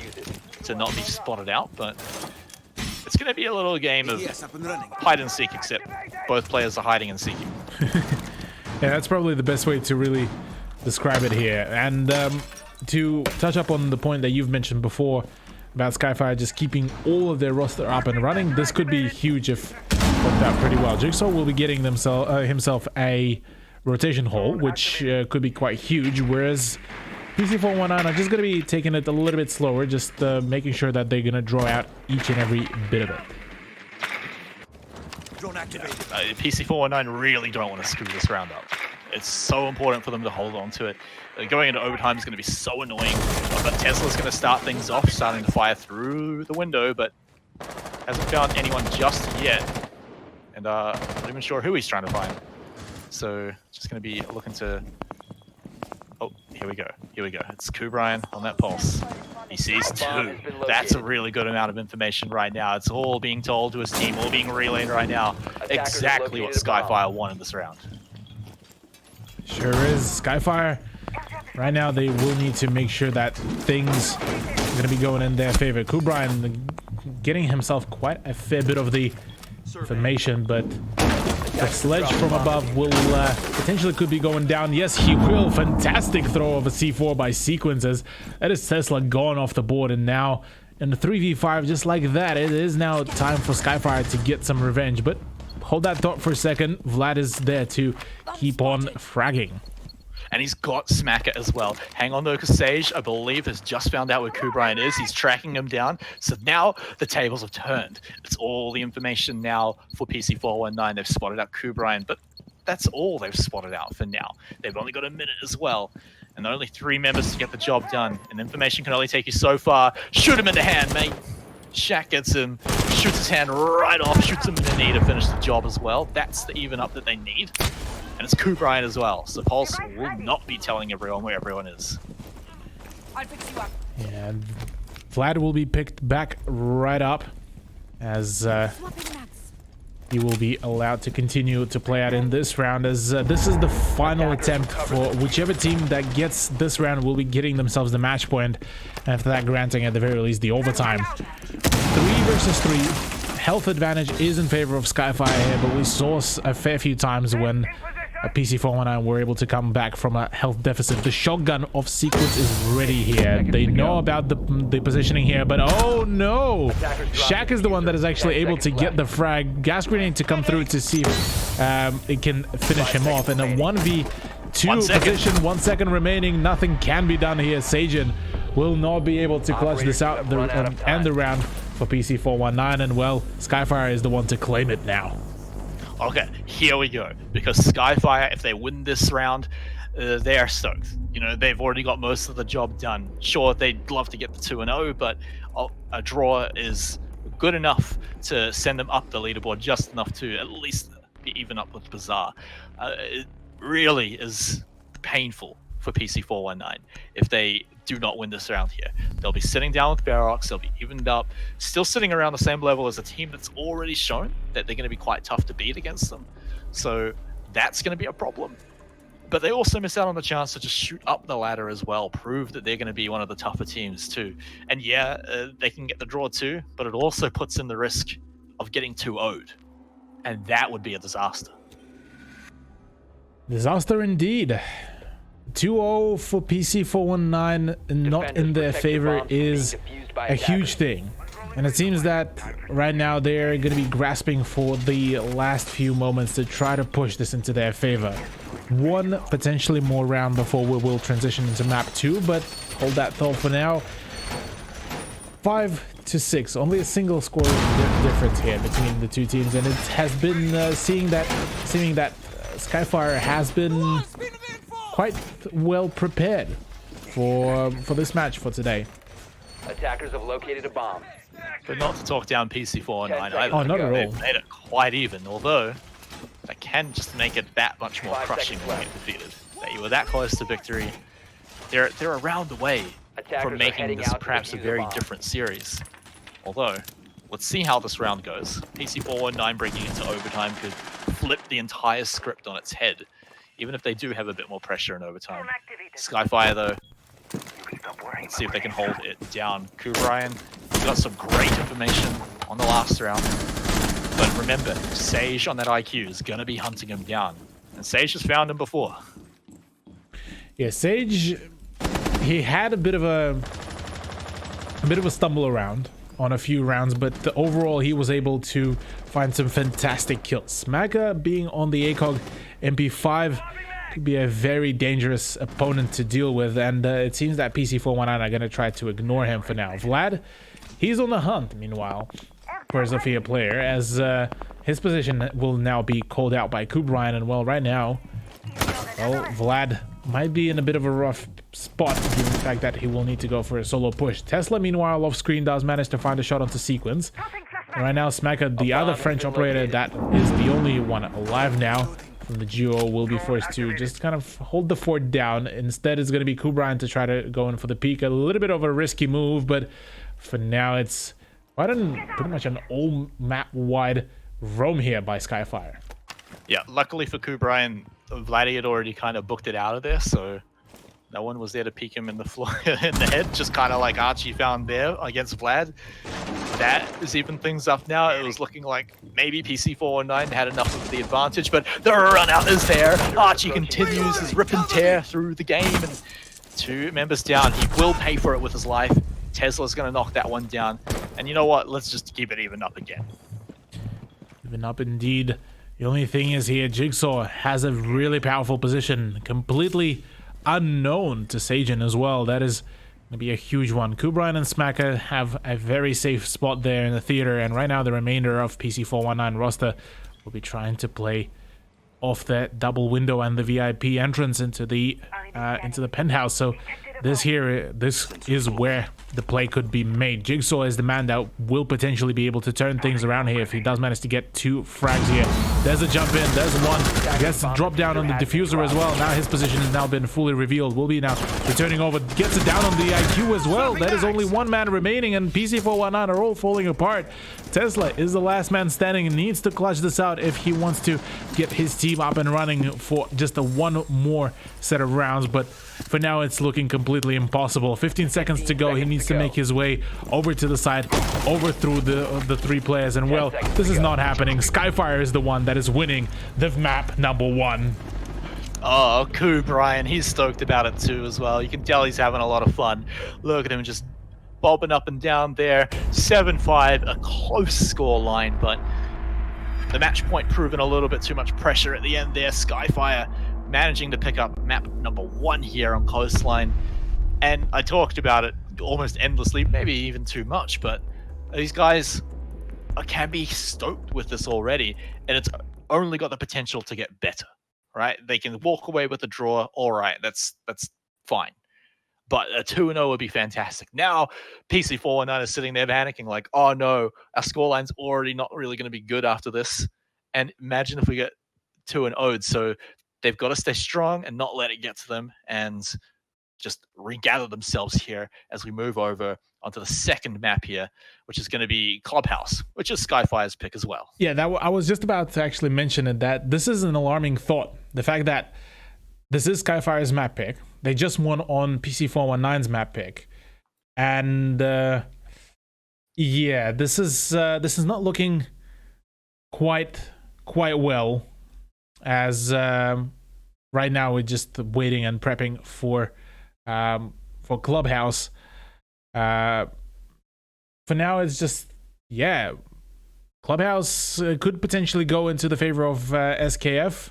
to not be spotted out. But it's going to be a little game of hide and seek, except both players are hiding and seeking. Yeah, that's probably the best way to really describe it here. And to touch up on the point that you've mentioned before about Skyfire just keeping all of their roster up and running, this could be huge if worked out pretty well. Jigsaw will be getting himself a rotation hole, which could be quite huge, whereas PC419 are just going to be taking it a little bit slower, just making sure that they're going to draw out each and every bit of it. PC419 really don't want to screw this round up. It's so important for them to hold on to it. Going into overtime is going to be so annoying. But Tesla's going to start things off, starting to fire through the window, but hasn't found anyone just yet. And not even sure who he's trying to find. So just going to be looking to... Oh, here we go. Here we go. It's Kubrian on that pulse. He sees 2. That's a really good amount of information right now. It's all being told to his team, all being relayed right now. Exactly what Skyfire wanted this round. Sure is. Skyfire, right now they will need to make sure that things are going to be going in their favor. Kubrian getting himself quite a fair bit of the information, but the sledge from above will potentially could be going down. Yes, he will. Fantastic throw of a C4 by Sequences. That is Tesla gone off the board, and now in the 3v5, just like that, it is now time for Skyfire to get some revenge. But hold that thought for a second. Vlad is there to keep on fragging. And he's got Smacker as well. Hang on though, because Sage, I believe, has just found out where Kubrian is. He's tracking him down. So now the tables have turned. It's all the information now for PC419. They've spotted out Kubrian, but that's all they've spotted out for now. They've only got a minute as well, and only 3 members to get the job done. And information can only take you so far. Shoot him in the hand, mate. Shaq gets him, shoots his hand right off, shoots him in the knee to finish the job as well. That's the even up that they need. And it's Kubrian as well, so Pulse will not be telling everyone where everyone is. I'll fix you up. Yeah, Vlad will be picked back right up as he will be allowed to continue to play out in this round, as this is the final attempt for whichever team that gets this round will be getting themselves the match point. After that, granting at the very least the overtime. 3 versus 3. Health advantage is in favor of Skyfire here, but we saw a fair few times when PC419 were able to come back from a health deficit. The shotgun of sequence is ready here. They know about the positioning here, but oh no! Shaq is the one that is actually able to get the frag. Gas grenade to come through to see if it can finish him off. In a 1v2 position, 1 second remaining, nothing can be done here. Sajin will not be able to clutch this out and the round for PC419, and well, Skyfire is the one to claim it now. Okay, here we go. Because Skyfire, if they win this round, they are stoked. You know, they've already got most of the job done. Sure, they'd love to get the 2-0, but a draw is good enough to send them up the leaderboard, just enough to at least be even up with BIZARR. It really is painful for PC419 if they do not win this round here. They'll be sitting down with Barox, they'll be evened up, still sitting around the same level as a team that's already shown that they're going to be quite tough to beat against them. So that's going to be a problem. But they also miss out on the chance to just shoot up the ladder as well, prove that they're going to be one of the tougher teams too. And yeah, they can get the draw too, but it also puts in the risk of getting 2-0'd. And that would be a disaster. Disaster indeed. 2-0 for PC419 not in their favor is a huge thing, and it seems that right now they're going to be grasping for the last few moments to try to push this into their favor. One potentially more round before we will transition into map 2, but hold that thought for now. 5-6, only a single score difference here between the two teams, and it has been seeming that Skyfire has been quite well prepared for this match for today. Attackers have located a bomb. But not to talk down PC419 either. Oh, not at all. They've made it quite even, although that can just make it that much more crushing when you get defeated. That you were that close to victory. They're around the way from making this perhaps a very different series. Although, let's see how this round goes. PC419 breaking into overtime could flip the entire script on its head, even if they do have a bit more pressure in overtime. Skyfire, though, let's see if they can hold it down. Kubrian got some great information on the last round. But remember, Sage on that IQ is going to be hunting him down. And Sage has found him before. Yeah, Sage, he had a bit of a stumble around on a few rounds, but overall he was able to find some fantastic kills. Maga being on the ACOG MP5 could be a very dangerous opponent to deal with, and it seems that PC419 are going to try to ignore him for now. Vlad, he's on the hunt, meanwhile, for a Zofia player, as his position will now be called out by Kubrian, and well, right now, well, Vlad might be in a bit of a rough spot given the fact that he will need to go for a solo push. Tesla, meanwhile, off screen does manage to find a shot onto sequence. And right now, Smacker, the other French operator that is the only one alive now from the duo, will be forced to just kind of hold the fort down. Instead, it's going to be Kubrian to try to go in for the peak. A little bit of a risky move, but for now, it's pretty much an all map-wide roam here by Skyfire. Yeah, luckily for Kubrian, Vladdy had already kind of booked it out of there, so no one was there to peek him in the floor in the head, just kind of like Archie found there against Vlad. That is even things up now. It was looking like maybe PC419 had enough of the advantage, but the run out is there. Archie continues his rip and tear through the game, and 2 members down. He will pay for it with his life. Tesla's going to knock that one down. And you know what? Let's just keep it even up again. Even up indeed. The only thing is here, Jigsaw has a really powerful position, completely unknown to Sajin as well. That is going to be a huge one. Kubrian and Smacker have a very safe spot there in the theater, and right now the remainder of PC419 roster will be trying to play off that double window and the VIP entrance into the penthouse. So this is where the play could be made. Jigsaw is the man that will potentially be able to turn things around here if he does manage to get 2 frags here. There's a jump in, there's one. He gets to drop down on the diffuser as well. Now his position has now been fully revealed. Will be now returning over, gets it down on the IQ as well. That is only 1 man remaining, and PC419 are all falling apart. Tesla is the last man standing and needs to clutch this out if he wants to get his team up and running for just a 1 more set of rounds. But for now, it's looking completely impossible. 15 seconds to go. He needs to make his way over to the side, over through the 3 players. And well, this is not happening. Skyfire is the one that is winning the map number 1. Oh, cool, Brian. He's stoked about it too as well. You can tell he's having a lot of fun. Look at him just bobbing up and down there. 7-5, a close score line, but the match point proving a little bit too much pressure at the end there. Skyfire managing to pick up map number 1 here on Coastline. And I talked about it almost endlessly, maybe even too much, but these guys can be stoked with this already, and it's only got the potential to get better, right? They can walk away with a draw, all right, that's fine. But a 2-0 would be fantastic. Now, PC419 is sitting there panicking like, oh no, our scoreline's already not really going to be good after this. And imagine if we get 2-0'd. So they've got to stay strong and not let it get to them and just regather themselves here as we move over onto the second map here, which is going to be Clubhouse, which is Skyfire's pick as well. Yeah, I was just about to actually mention it, that this is an alarming thought. The fact that this is Skyfire's map pick. They just won on PC419's map pick. And yeah, this is not looking quite well, as right now we're just waiting and prepping for Clubhouse. For now, it's just, yeah, Clubhouse could potentially go into the favor of SKF,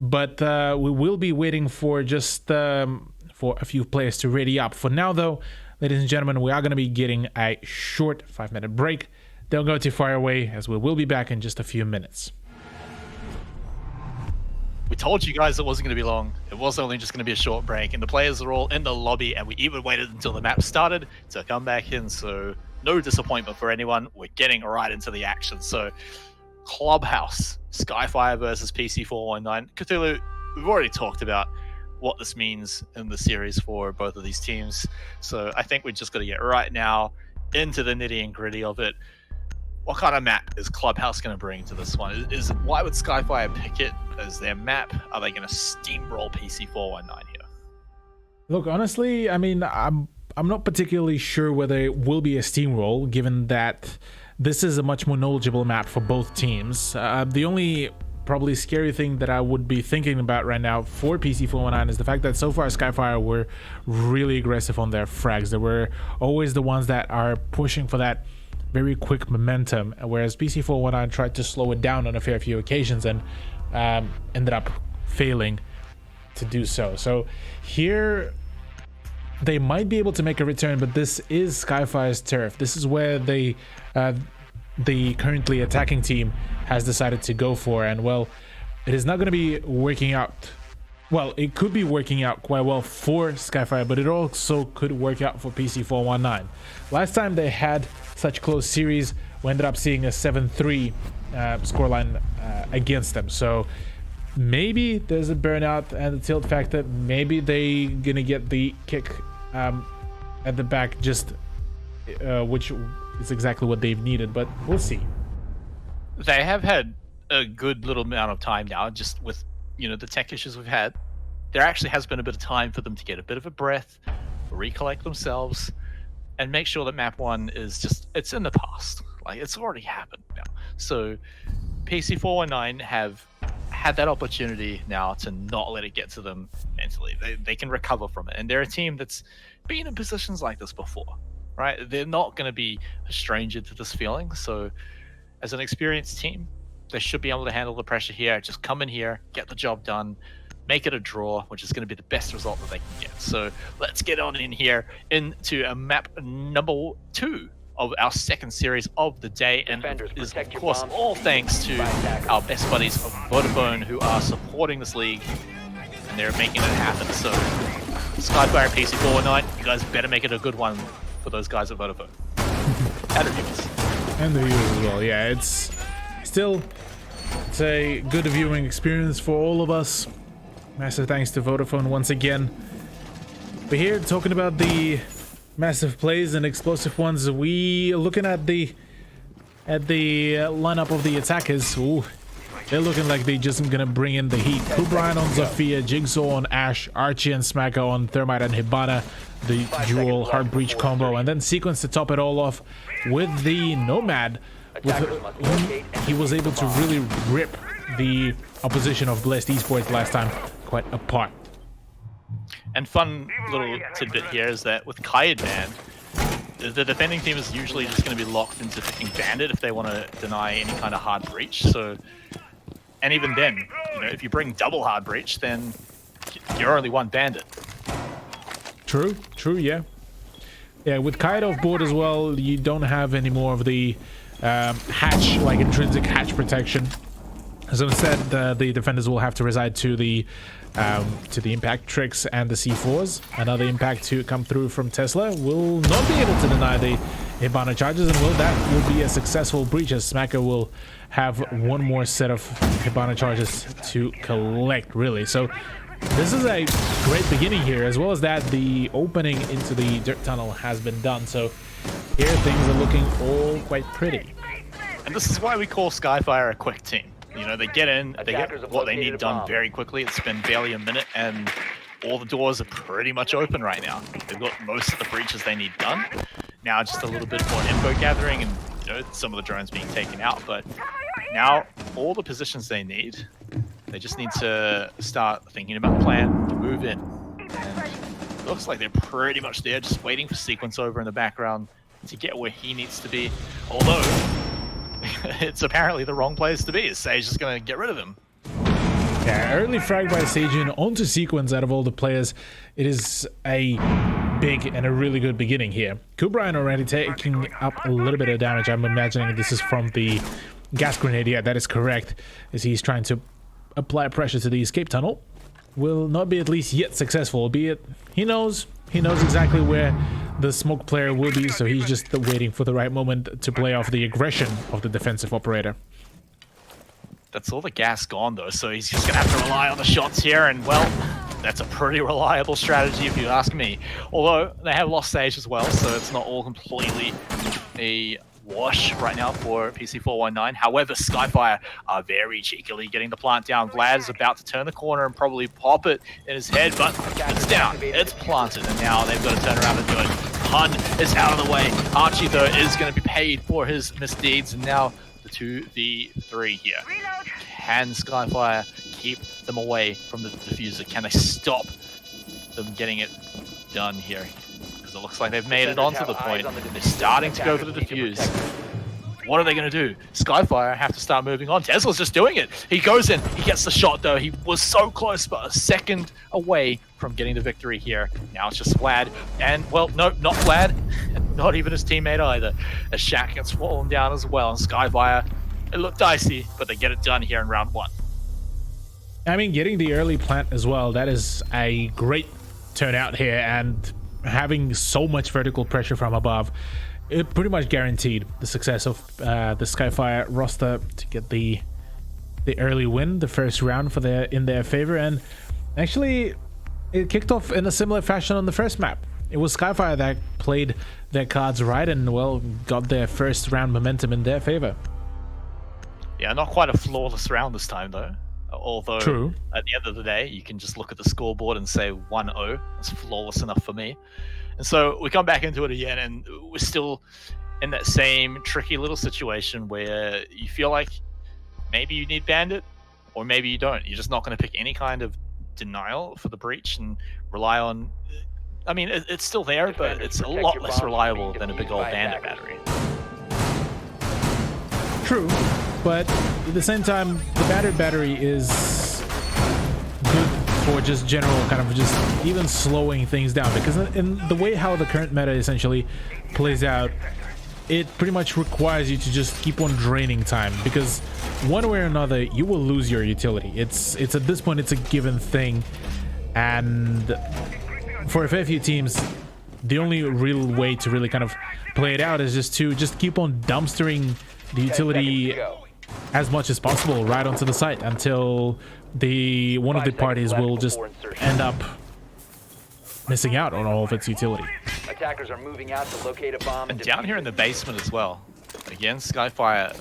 but we will be waiting for just for a few players to ready up. For now, though, ladies and gentlemen, we are going to be getting a short 5-minute break. Don't go too far away, as we will be back in just a few minutes. We told you guys it wasn't going to be long. It was only just going to be a short break, and the players are all in the lobby, and we even waited until the map started to come back in, so no disappointment for anyone. We're getting right into the action. So Clubhouse, Skyfire versus PC419. Cthulhu, we've already talked about what this means in the series for both of these teams, so I think we just got to get right now into the nitty and gritty of it. What kind of map is Clubhouse going to bring to this one? Why would Skyfire pick it as their map? Are they going to steamroll PC419 here? Look, honestly, I mean, I'm not particularly sure whether it will be a steamroll, given that this is a much more knowledgeable map for both teams. The only probably scary thing that I would be thinking about right now for PC419 is the fact that so far Skyfire were really aggressive on their frags. They were always the ones that are pushing for that very quick momentum, whereas PC419 tried to slow it down on a fair few occasions and ended up failing to do so. So here they might be able to make a return, but this is Skyfire's turf. This is where the currently attacking team has decided to go for, and well, it is not going to be working out. Well, it could be working out quite well for Skyfire, but it also could work out for PC419. Last time they had such close series, we ended up seeing a 7-3 scoreline against them. So maybe there's a burnout and a tilt factor. Maybe they gonna get the kick at the back, just which is exactly what they've needed, but we'll see. They have had a good little amount of time now, just with the tech issues we've had. There actually has been a bit of time for them to get a bit of a breath, recollect themselves, and make sure that map 1 is just, it's in the past. Like, it's already happened now. So PC419 have had that opportunity now to not let it get to them mentally. They can recover from it, and they're a team that's been in positions like this before, right? They're not going to be a stranger to this feeling. So as an experienced team, they should be able to handle the pressure here. Just come in here, get the job done, make it a draw, which is going to be the best result that they can get. So let's get on in here into a map number 2 of our second series of the day, and Defenders, is of protect your course bombs. all thanks to our best buddies of Vodafone who are supporting this league, and they're making it happen. So Skyfire and PC419, you guys better make it a good one for those guys at Vodafone. And the viewers. And the viewers as well. Yeah, it's a good viewing experience for all of us. Massive thanks to Vodafone once again. We're here talking about the massive plays and explosive ones. We are looking at the lineup of the attackers. Ooh, they're looking like they're just gonna bring in the heat. Kubrian on Zofia, Jigsaw on Ash, Archie and Smacker on Thermite and Hibana, the dual Heart Breach combo, and then Sequence to top it all off with the Nomad. He was able to really rip the opposition of Blessed Esports last time quite apart. And fun little tidbit here is that with Kaid banned, the defending team is usually just going to be locked into picking Bandit if they want to deny any kind of hard breach. So, and even then, you know, if you bring double hard breach, then you're only one Bandit. True, yeah. Yeah, with Kaid off board as well, you don't have any more of the hatch, like intrinsic hatch protection. As I said, the defenders will have to reside to the impact tricks and the C4s. Another impact to come through from Tesla will not be able to deny the Hibana charges, and that will be a successful breach, as Smacker will have one more set of Hibana charges to collect, really. So this is a great beginning here. As well as that, the opening into the dirt tunnel has been done, so here things are looking all quite pretty. And this is why we call Skyfire a quick team. You know, they get in, they get what they need done very quickly. It's been barely a minute, and all the doors are pretty much open right now. They've got most of the breaches they need done. Now just a little bit more info gathering and, you know, some of the drones being taken out. But now all the positions they need, they just need to start thinking about a plan to move in. And it looks like they're pretty much there, just waiting for Sequence over in the background to get where he needs to be. Although it's apparently the wrong place to be. Sage is going to get rid of him. Yeah, early frag by Sajin onto Sequence out of all the players. It is a big and a really good beginning here. Kubrian already taking up a little bit of damage. I'm imagining this is from the gas grenade. Yeah, that is correct, as he's trying to apply pressure to the escape tunnel. Will not be at least yet successful, albeit he knows exactly where the smoke player will be, so he's just waiting for the right moment to play off the aggression of the defensive operator. That's all the gas gone though, so he's just gonna have to rely on the shots here, and well, that's a pretty reliable strategy if you ask me. Although they have lost Sage as well, so it's not all completely a wash right now for PC419. However, Skyfire are very cheekily getting the plant down. Vlad is about to turn the corner and probably pop it in his head, but it's down. It's planted, and now they've got to turn around and do it. Hun is out of the way. Archie, though, is going to be paid for his misdeeds, and now the 2v3 here. Can Skyfire keep them away from the diffuser? Can they stop them getting it done here? It looks like they've made it onto the point. They're starting to go for the defuse. What are they going to do? Skyfire have to start moving on. Tesla's just doing it. He goes in. He gets the shot, though. He was so close, but a second away from getting the victory here. Now it's just Vlad. And, well, no, not Vlad. Not even his teammate either. As Shaq gets fallen down as well. And Skyfire, it looked dicey, but they get it done here in round one. I mean, getting the early plant as well, that is a great turnout here. And having so much vertical pressure from above, it pretty much guaranteed the success of the Skyfire roster to get the early win, the first round for in their favor. And actually, it kicked off in a similar fashion on the first map. It was Skyfire that played their cards right and, well, got their first round momentum in their favor. Yeah, not quite a flawless round this time, though. Although, true, at the end of the day, you can just look at the scoreboard and say 1-0. That's flawless enough for me. And so we come back into it again, and we're still in that same tricky little situation where you feel like maybe you need Bandit, or maybe you don't. You're just not going to pick any kind of denial for the breach and rely on... I mean, it's still there, but it's a lot less reliable than a big old Bandit battery. True, but at the same time, the battered battery is good for just general kind of just even slowing things down, because in the way how the current meta essentially plays out, it pretty much requires you to just keep on draining time, because one way or another you will lose your utility. It's at this point it's a given thing, and for a fair few teams the only real way to really kind of play it out is just to keep on dumpstering the utility as much as possible right onto the site until one of the parties will just end up missing out on all of its utility. Attackers are moving out to locate a bomb. And down here in the basement as well. Again, Skyfire,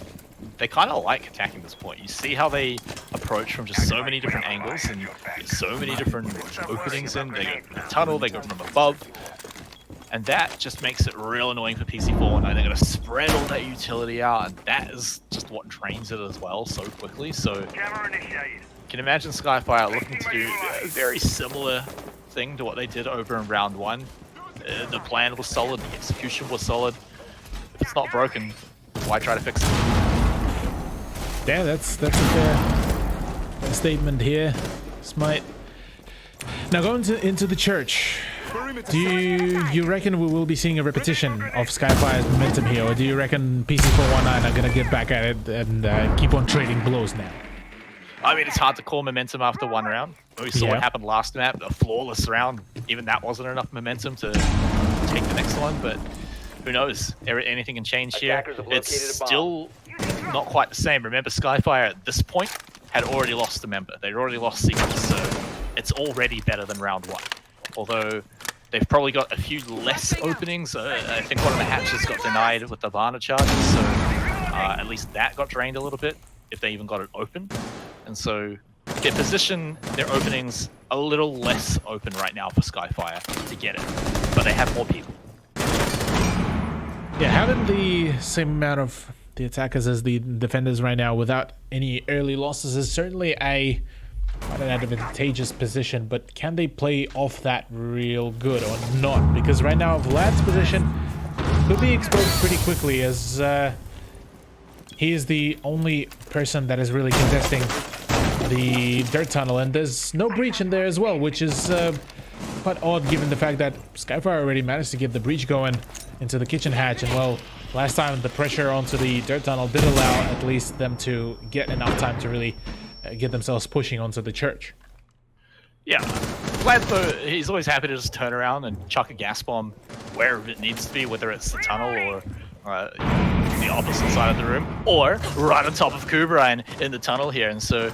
they kind of like attacking this point. You see how they approach from just so many different angles and so many different openings in. They go from the tunnel, they go from above. And that just makes it real annoying for PC4. Now they're going to spread all that utility out, and that is just what drains it as well so quickly. So you can imagine Skyfire looking to do a very similar thing to what they did over in round 1. The plan was solid, the execution was solid. If it's not broken, why try to fix it? Yeah, that's a fair statement here, Smite. Now going into the church, do you reckon we will be seeing a repetition of Skyfire's momentum here, or do you reckon PC419 are gonna get back at it and keep on trading blows now? I mean, it's hard to call momentum after one round. We saw what happened last map, a flawless round. Even that wasn't enough momentum to take the next one, but who knows? Anything can change here. It's still not quite the same. Remember, Skyfire at this point had already lost a member. They'd already lost Sequence, so it's already better than round 1. Although they've probably got a few less openings. I think one of the hatches got denied with the Varna charges, so at least that got drained a little bit, if they even got it open. And so their position, their openings, a little less open right now for Skyfire to get it, but they have more people. Yeah, having the same amount of the attackers as the defenders right now without any early losses is certainly quite an advantageous position, but can they play off that real good or not? Because right now Vlad's position could be exposed pretty quickly, as he is the only person that is really contesting the dirt tunnel, and there's no breach in there as well, which is quite odd given the fact that Skyfire already managed to get the breach going into the kitchen hatch, and well, last time the pressure onto the dirt tunnel did allow at least them to get enough time to really get themselves pushing onto the church. Yeah, Vlad though, he's always happy to just turn around and chuck a gas bomb wherever it needs to be, whether it's the tunnel or the opposite side of the room, or right on top of Kubrian in the tunnel here. And so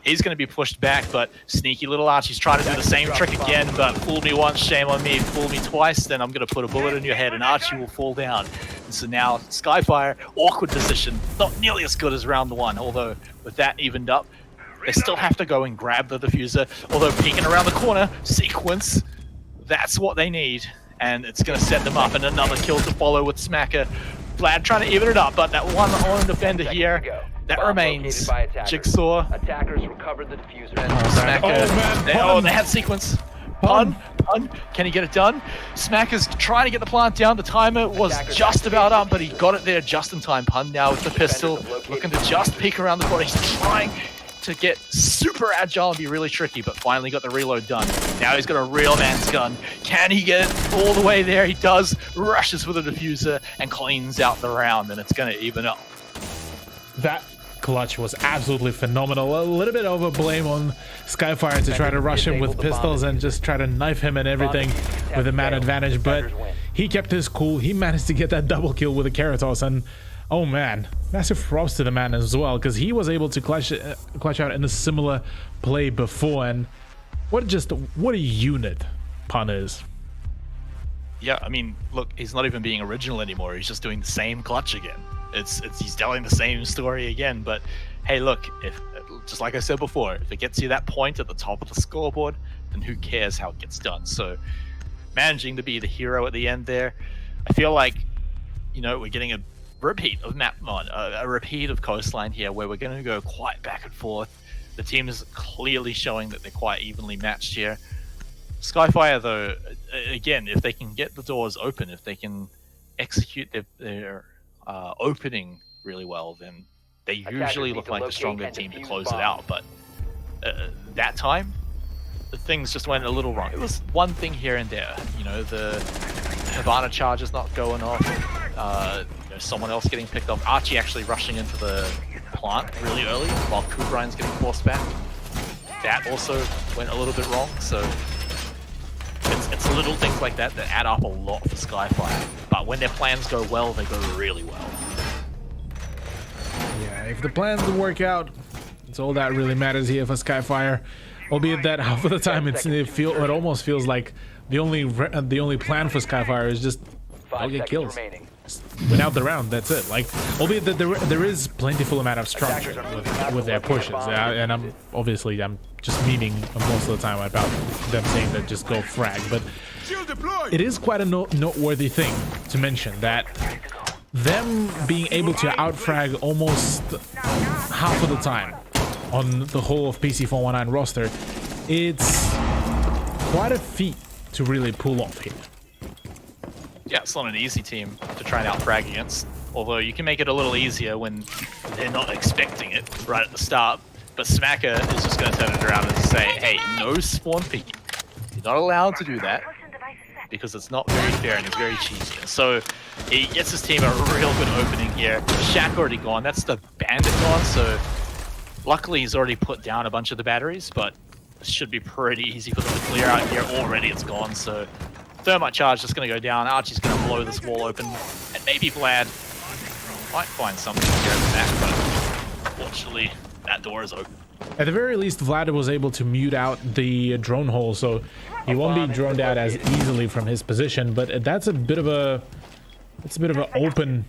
he's going to be pushed back, but sneaky little Archie's trying to do the same trick again, but fool me once, shame on me. Fool me twice, then I'm going to put a bullet in your head and Archie will fall down. And so now Skyfire, awkward position, not nearly as good as round 1, although with that evened up, they still have to go and grab the diffuser, although peeking around the corner, Sequence, that's what they need. And it's going to set them up, and another kill to follow with Smacker. Vlad trying to even it up, but that one on defender here, that remains. Jigsaw. Attackers recovered the diffuser. And Smacker. They had Sequence. Pun. Can he get it done? Smacker's trying to get the plant down. The timer was just about up, but he got it there just in time. Pun now with the pistol, looking to just peek around the corner. He's trying to get super agile and be really tricky, but finally got the reload done. Now he's got a real man's gun. Can he get it all the way there? He does. Rushes with a diffuser and cleans out the round, and it's going to even up. That clutch was absolutely phenomenal. A little bit over blame on Skyfire to try to rush him with pistols and just try to knife him and everything with a man advantage, but he kept his cool. He managed to get that double kill with a Keratos, and oh man, massive props to the man as well, because he was able to clutch out in a similar play before, and what a unit Pun is. Yeah, I mean, look, he's not even being original anymore. He's just doing the same clutch again. He's telling the same story again. But hey, look, if just like I said before, if it gets you that point at the top of the scoreboard, then who cares how it gets done? So managing to be the hero at the end there, I feel like, you know, we're getting a repeat of Mapmon, a repeat of Coastline here, where we're going to go quite back and forth. The team is clearly showing that they're quite evenly matched here. Skyfire, though, again, if they can get the doors open, if they can execute their opening really well, then they usually look like the stronger team to close it out. But that time, the things just went a little wrong. It was one thing here and there, you know, the Havana charge is not going off. someone else getting picked off. Archie actually rushing into the plant really early while Kubrine's getting forced back. That also went a little bit wrong, so it's little things like that that add up a lot for Skyfire. But when their plans go well, they go really well. Yeah, if the plans work out, it's all that really matters here for Skyfire. Albeit that half of the time it almost feels like the only plan for Skyfire is just go get kills. Win out the round, that's it. Like, albeit that there is plentiful amount of structure with their pushes, and I'm just meaning most of the time about them saying that just go frag, but it is quite a noteworthy thing to mention that them being able to outfrag almost half of the time on the whole of PC419 roster, it's quite a feat to really pull off here. Yeah, it's not an easy team to try and outfrag against, although you can make it a little easier when they're not expecting it right at the start. But Smacker is just going to turn it around and say, hey, no spawn peeking. You're not allowed to do that because it's not very fair and it's very cheesy. And so he gets his team a real good opening here. The Shack already gone. That's the Bandit gone, so luckily he's already put down a bunch of the batteries, but it should be pretty easy for them to clear out here. Already it's gone, so Thermite charge just going to go down. Archie's going to blow this wall open, and maybe Vlad might find something here at the back, but unfortunately that door is open. At the very least, Vlad was able to mute out the drone hole, so he won't be droned out as easily from his position. But that's a bit of an open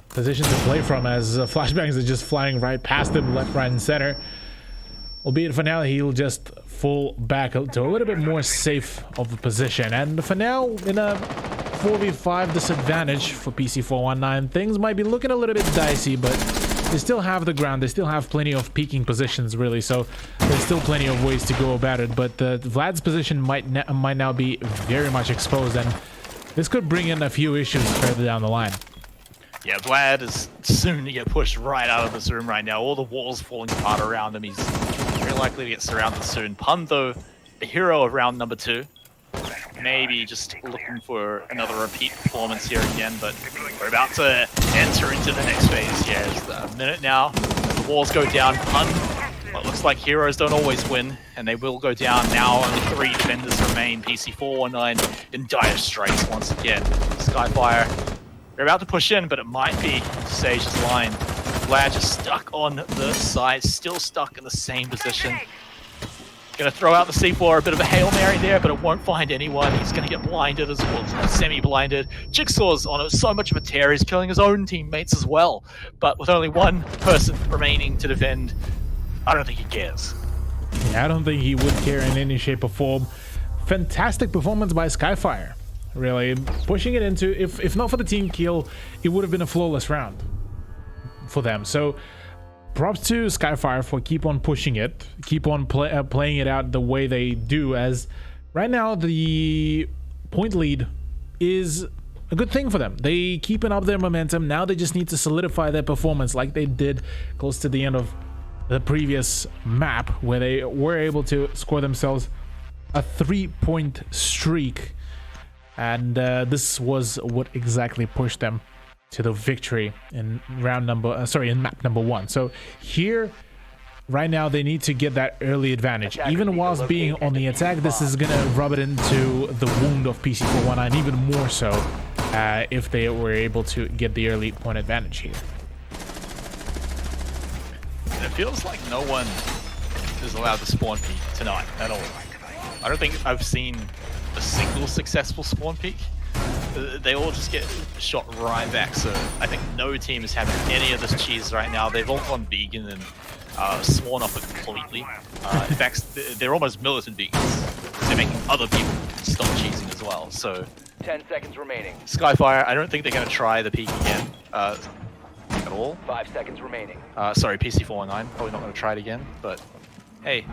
position to play from, as flashbangs are just flying right past him, left, right, and center. Albeit for now, he'll just fall back to a little bit more safe of a position. And for now, in a 4v5 disadvantage for PC419, things might be looking a little bit dicey, but they still have the ground. They still have plenty of peaking positions, really, so there's still plenty of ways to go about it. But Vlad's position might now be very much exposed, and this could bring in a few issues further down the line. Yeah, Vlad is soon to get pushed right out of this room right now. All the walls falling apart around him. He's very likely to get surrounded soon. Pun, though, the hero of round number 2. Maybe just looking for another repeat performance here again, but we're about to enter into the next phase here. It's a minute now. The walls go down. Pun, well, it looks like heroes don't always win, and they will go down now. Only 3 defenders remain. PC419 in dire straits once again. Skyfire, they're about to push in, but it might be Sage's line. Vlad just stuck on the side, still stuck in the same position. Gonna throw out the C4, a bit of a Hail Mary there, but it won't find anyone. He's gonna get blinded as well, semi-blinded. Jigsaw's on it, so much of a tear, he's killing his own teammates as well. But with only one person remaining to defend, I don't think he cares. Yeah, I don't think he would care in any shape or form. Fantastic performance by Skyfire. Really, pushing it into, if not for the team kill, it would have been a flawless round for them. So props to Skyfire for keep on pushing it, keep on playing it out the way they do, as right now the point lead is a good thing for them. They keeping up their momentum. Now they just need to solidify their performance like they did close to the end of the previous map, where they were able to score themselves a 3-point streak. And this was what exactly pushed them to the victory in in map number 1. So here, right now, they need to get that early advantage. Even whilst being on the attack, this is gonna rub it into the wound of PC419 even more so if they were able to get the early point advantage here. It feels like no one is allowed to spawn peek tonight at all. I don't think I've seen a single successful spawn peek. They all just get shot right back, so I think no team is having any of this cheese right now. They've all gone vegan and sworn off it completely. In fact, they're almost militant vegans. They're making other people stop cheesing as well. So 10 seconds remaining. Skyfire, I don't think they're going to try the peek again at all. 5 seconds remaining. Sorry, PC419, probably not going to try it again, but hey,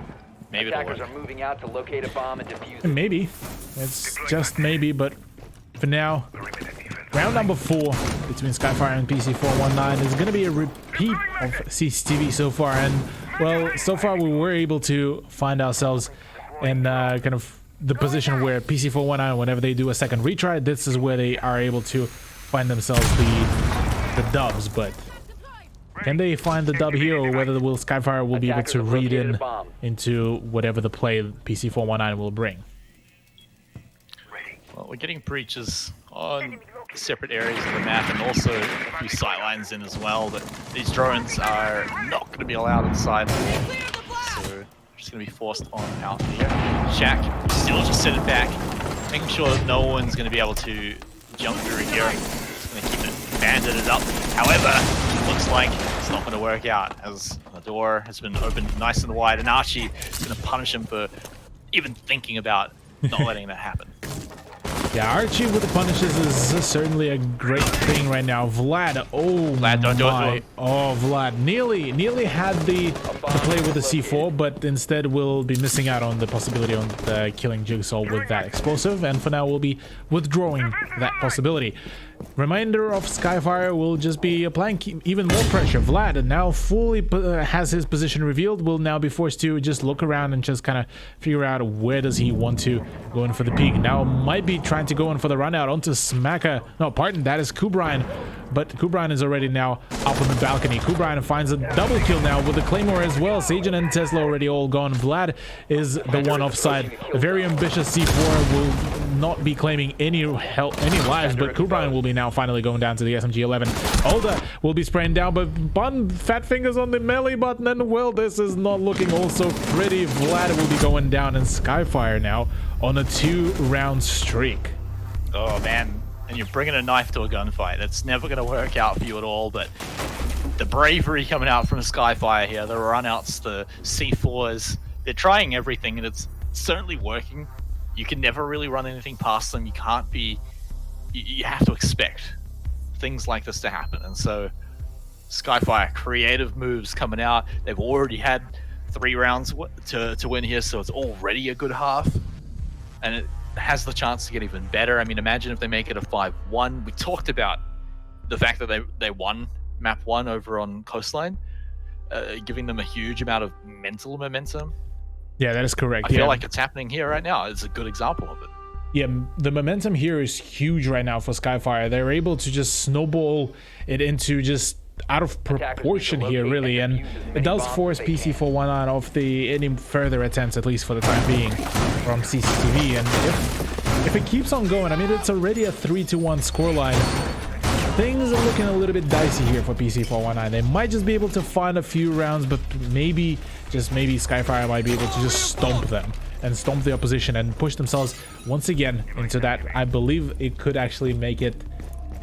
maybe it'll Attackers work. are moving out to locate a bomb and defuse it. Maybe. It's just maybe, but for now, round number 4 between Skyfire and PC419 is going to be a repeat of CCTV so far. And, well, so far we were able to find ourselves in kind of the position where PC419, whenever they do a second retry, this is where they are able to find themselves the dubs, but can they find the dub here, or whether will Skyfire will be able to read into whatever the play PC419 will bring? Well, we're getting breaches on separate areas of the map and also a few sightlines in as well, but these drones are not going to be allowed inside, so just going to be forced on out here. Shaq still just sit it back, making sure that no one's going to be able to jump through here. Just going to keep it banded up. However, it looks like it's not going to work out as the door has been opened nice and wide, and Archie is going to punish him for even thinking about not letting that happen. Yeah, Archie with the punishes is certainly a great thing right now. Vlad, oh Vlad, don't do it to him. Oh, Vlad, nearly had the play with the C4, but instead will be missing out on the possibility on the killing Jigsaw with that explosive, and for now will be withdrawing that possibility. Reminder of Skyfire will just be applying even more pressure. Vlad now fully has his position revealed, will now be forced to just look around and just kind of figure out where does he want to go in for the peak. Now might be trying to go in for the run out onto Smacker. No, pardon, that is Kubrian. But Kubrian is already now up on the balcony. Kubrian finds a double kill now with the Claymore as well. Sagen and Tesla already all gone. Vlad is the one offside. A very ambitious C4 will not be claiming any lives, but Kubrian will be now finally going down to the SMG-11. Olda will be spraying down, but Bun fat fingers on the melee button, and well, this is not looking also pretty. Vlad will be going down, and Skyfire now on a 2-round streak. Oh man, and you're bringing a knife to a gunfight. That's never going to work out for you at all, but the bravery coming out from Skyfire here, the runouts, the C4s, they're trying everything, and it's certainly working. You can never really run anything past them. You can't be... You have to expect things like this to happen. And so Skyfire, creative moves coming out. They've already had 3 rounds to win here, so it's already a good half. And it has the chance to get even better. I mean, imagine if they make it a 5-1. We talked about the fact that they won map 1 over on Coastline, giving them a huge amount of mental momentum. Yeah, that is correct. I feel like it's happening here right now. It's a good example of it. Yeah, the momentum here is huge right now for Skyfire. They're able to just snowball it into just out of proportion here, really, and it does force PC419 off any further attempts, at least for the time being, from CCTV. And if it keeps on going, I mean, it's already a 3-1 scoreline. Things are looking a little bit dicey here for PC419. They might just be able to find a few rounds, but maybe, just maybe, Skyfire might be able to just stomp them and stomp the opposition and push themselves once again into that. I believe it could actually make it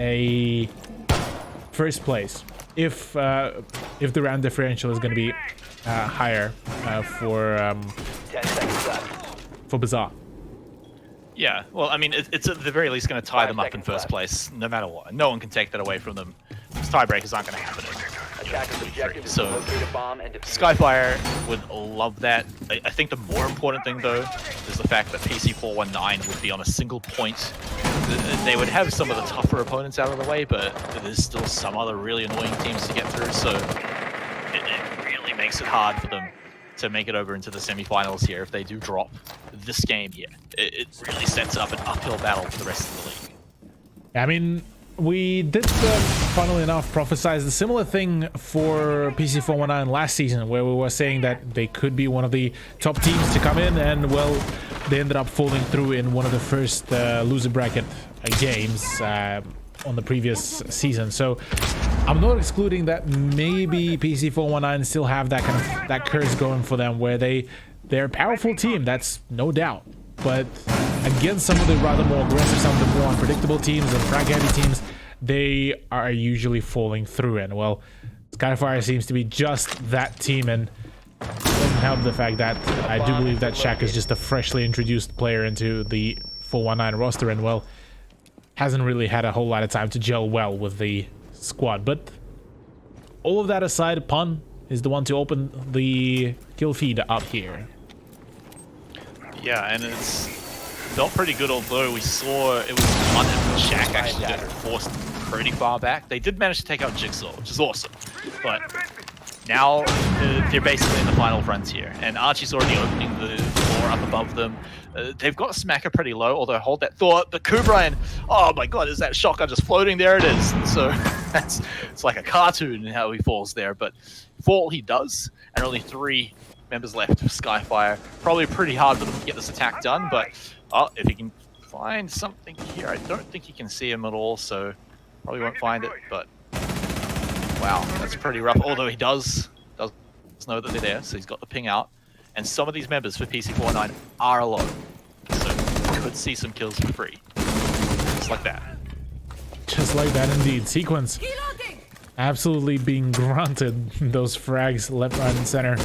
a first place if the round differential is going to be higher for BIZARR. Yeah, well, I mean, it's at the very least going to tie them up in first place, no matter what. No one can take that away from them. These tiebreakers aren't going to happen. So Skyfire would love that. I think the more important thing, though, is the fact that PC419 would be on a single point. They would have some of the tougher opponents out of the way, but there's still some other really annoying teams to get through, so it really makes it hard for them to make it over into the semifinals here if they do drop this game here. It really sets up an uphill battle for the rest of the league. I mean, we did, funnily enough, prophesize the similar thing for PC419 last season, where we were saying that they could be one of the top teams to come in, and well, they ended up falling through in one of the first loser bracket games on the previous season. So I'm not excluding that maybe PC419 still have that kind of that curse going for them, where they're a powerful team, that's no doubt, but against some of the rather more aggressive, some of the more unpredictable teams and frag heavy teams, they are usually falling through. And well, Skyfire seems to be just that team, and it doesn't help the fact that I do believe that Shaq is just a freshly introduced player into the 419 roster, and well, hasn't really had a whole lot of time to gel well with the squad. But all of that aside, Pun is the one to open the kill feed up here. Yeah, and it's felt pretty good, although we saw it was Pun and Shaq actually get forced pretty far back. They did manage to take out Jigsaw, which is awesome, but now they're basically in the final frontier, and Archie's already opening the door up above them. They've got Smacker pretty low, although hold that thought. But Kubrian, oh my god, is that shotgun just floating? There it is. So it's like a cartoon how he falls there. But fall he does, and only 3 members left of Skyfire. Probably pretty hard for them to get this attack done, but if he can find something here, I don't think he can see him at all, so probably won't find it, but wow, that's pretty rough. Although he does know that they're there, so he's got the ping out. And some of these members for PC49 are alone, so could see some kills for free. Just like that. Just like that indeed. Sequence absolutely being granted those frags left, right, and center.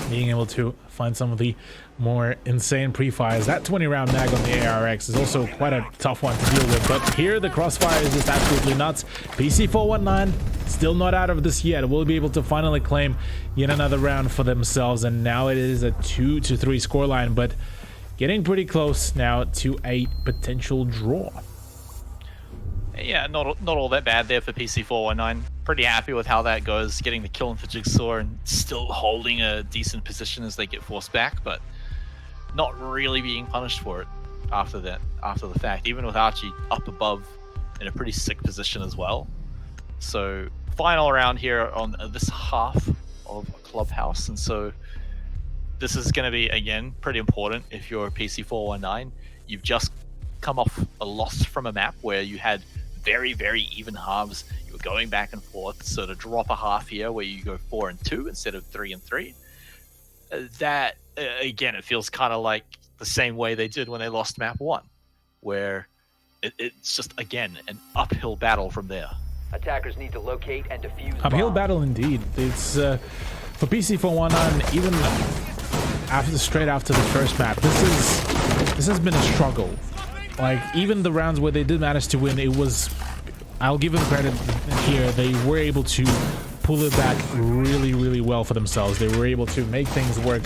Being able to find some of the more insane pre-fires. That 20-round mag on the ARX is also quite a tough one to deal with, but here the crossfire is just absolutely nuts. PC419 still not out of this yet. Will be able to finally claim yet another round for themselves, and now it is a 2-3 scoreline, but getting pretty close now to a potential draw. Yeah, not all that bad there for PC419. Pretty happy with how that goes, getting the kill into Jigsaw and still holding a decent position as they get forced back, but not really being punished for it after the fact, even with Archie up above in a pretty sick position as well. So final round here on this half of Clubhouse, and so this is going to be, again, pretty important if you're a PC419. You've just come off a loss from a map where you had very, very even halves. You were going back and forth, so to drop a half here where you go 4 and 2 instead of 3 and 3, that again, it feels kind of like the same way they did when they lost map 1, where it's just, again, an uphill battle from there. Attackers need to locate and defuse Uphill bombs. battle indeed. It's for PC419, even straight after the first map, this has been a struggle. Like, even the rounds where they did manage to win, it was, I'll give them credit here, they were able to pull it back really, really well for themselves. They were able to make things work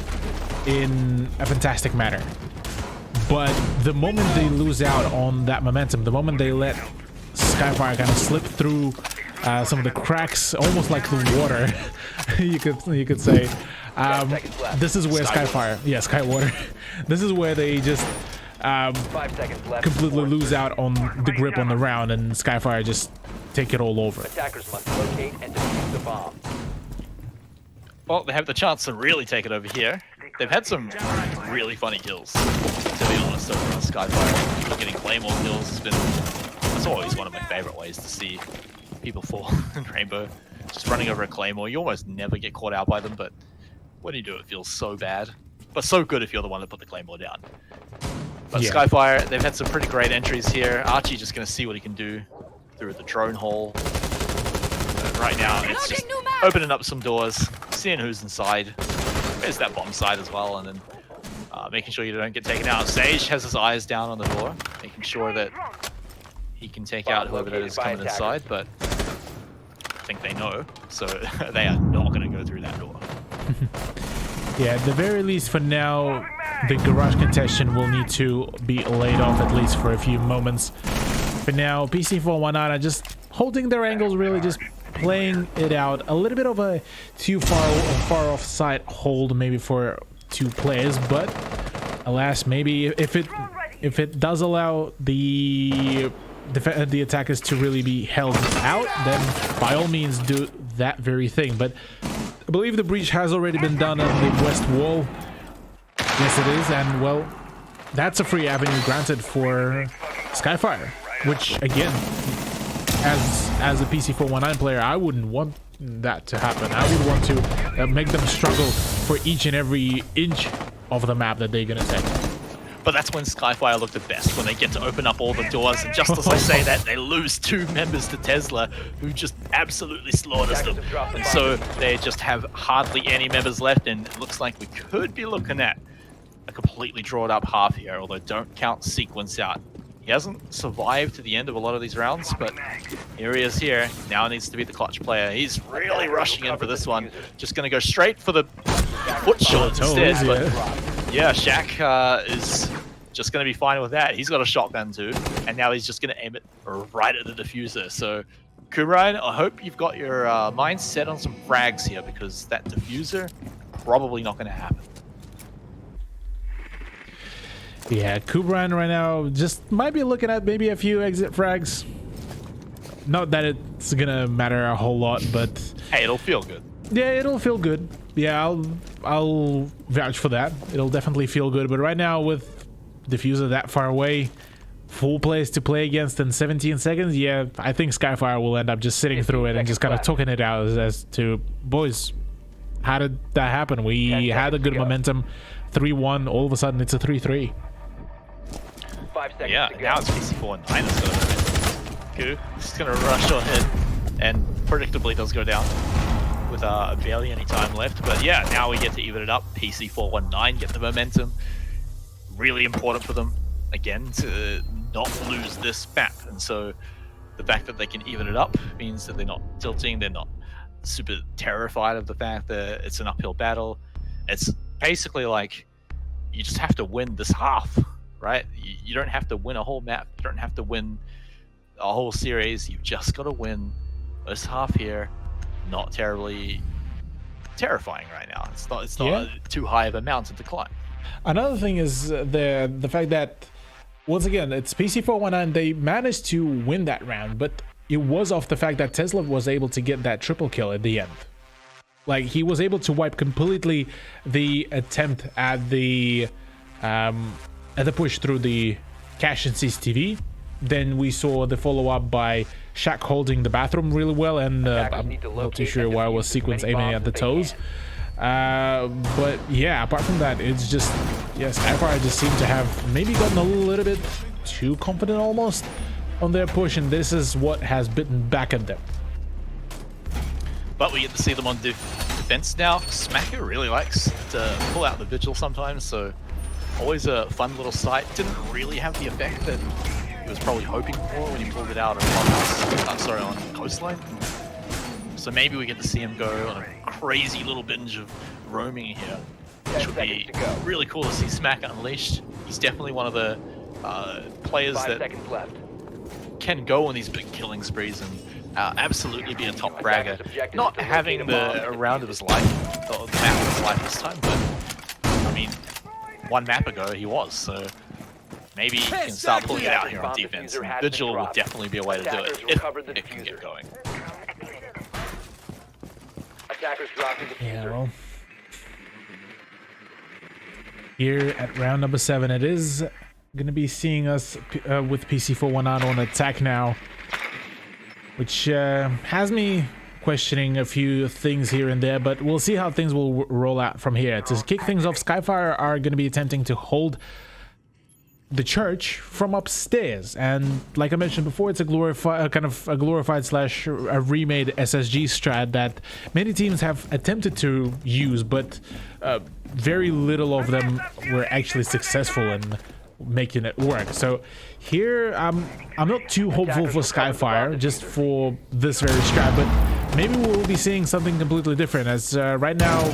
in a fantastic manner. But the moment they lose out on that momentum, the moment they let Skyfire kind of slip through some of the cracks, almost like the water, you could say, this is where Skyfire, Skywater, this is where they just 5 seconds left. completely lose out on the grip on the round, and Skyfire just take it all over. Attackers must locate and defuse the bomb. Well, they have the chance to really take it over here. They've had some really funny kills, to be honest, over on Skyfire. Getting Claymore kills has been, that's always one of my favorite ways to see people fall in Rainbow. Just running over a Claymore, you almost never get caught out by them, but when you do, it feels so bad. But so good if you're the one that put the Claymore down. But Yeah. Skyfire, they've had some pretty great entries here. Archie just going to see what he can do through the drone hole. Right now, it's just opening up some doors, seeing who's inside. There's that bomb side as well, and then making sure you don't get taken out. Sage has his eyes down on the door, making sure that he can take out whoever that is coming inside, but I think they know, so they are not going to go through that door. Yeah, at the very least for now, the garage contention will need to be laid off at least for a few moments. For now, PC419 are just holding their angles, really just playing it out. A little bit of a too far off side hold maybe for 2 players, but alas, maybe if it does allow the attackers to really be held out, then by all means do that very thing. But I believe the breach has already been done on the west wall. Yes, it is, and well, that's a free avenue granted for Skyfire, which again, as a PC419 player, I wouldn't want that to happen. I would want to make them struggle for each and every inch of the map that they're gonna take. But that's when Skyfire look the best, when they get to open up all the doors, and just as I say that, they lose 2 members to Tesla, who just absolutely slaughters them. And so they just have hardly any members left, and it looks like we could be looking at a completely drawn up half here, although don't count Sequence out. He hasn't survived to the end of a lot of these rounds, but here he is here. Now needs to be the clutch player. He's really rushing in for this one. Just going to go straight for the foot shot instead. But yeah, Shaq is just going to be fine with that. He's got a shotgun too, and now he's just going to aim it right at the diffuser. So, Kubrian, I hope you've got your mind set on some frags here, because that diffuser probably not going to happen. Yeah, Kubran right now just might be looking at maybe a few exit frags. Not that it's gonna matter a whole lot, but Hey, it'll feel good. yeah, it'll feel good. Yeah, I'll vouch for that. It'll definitely feel good. But right now with Diffuser that far away, full place to play against in 17 seconds, yeah, I think Skyfire will end up just sitting through it and just kind of talking it out as to, boys, how did that happen? We had a good momentum, 3-1, all of a sudden it's a 3-3. 5 seconds Yeah, to go. now it's PC4 and 9 instead of Goo. Just gonna rush on in, and predictably does go down with barely any time left. But yeah, now we get to even it up. PC419 get the momentum. Really important for them again to not lose this map, and so the fact that they can even it up means that they're not tilting. They're not super terrified of the fact that it's an uphill battle. It's basically like you just have to win this half, right? You don't have to win a whole map. You don't have to win a whole series. You've just got to win this half here. Not terribly terrifying right now. It's not Yeah. too high of a mountain to climb. Another thing is the fact that once again it's PC419. They managed to win that round, but it was off the fact that Tesla was able to get that triple kill at the end. Like he was able to wipe completely the attempt at the push through the cache and CCTV. Then we saw the follow-up by Shaq holding the bathroom really well, and I'm not too sure why I was sequence aiming at the toes. But yeah, apart from that, it's just, yes, Skyfire just seemed to have maybe gotten a little bit too confident almost on their push, and this is what has bitten back at them. But we get to see them on defense now. Smacker really likes to pull out the vigil sometimes, so always a fun little sight. Didn't really have the effect that he was probably hoping for when he pulled it out on Coastline. So maybe we get to see him go on a crazy little binge of roaming here, which would be really cool to see Smacker unleashed. He's definitely one of the players 5 that seconds left. can go on these big killing sprees and absolutely be a top fragger. Not having the round of his life, the map of his life this time, but I mean, one map ago he was, so maybe he can start pulling it out here on defense. And Vigil would definitely be a way to do it if it can get going. Attackers dropping the Yeah, diffuser. well, here at round number 7, it is going to be seeing us with PC419 on attack now, which has me questioning a few things here and there, but we'll see how things will roll out from here. To kick things off, Skyfire are going to be attempting to hold the church from upstairs, and like I mentioned before, it's a glorified slash a remade SSG strat that many teams have attempted to use, but very little of them were actually successful in making it work. So here I'm not too hopeful for Skyfire just for this very strat, but maybe we'll be seeing something completely different, as right now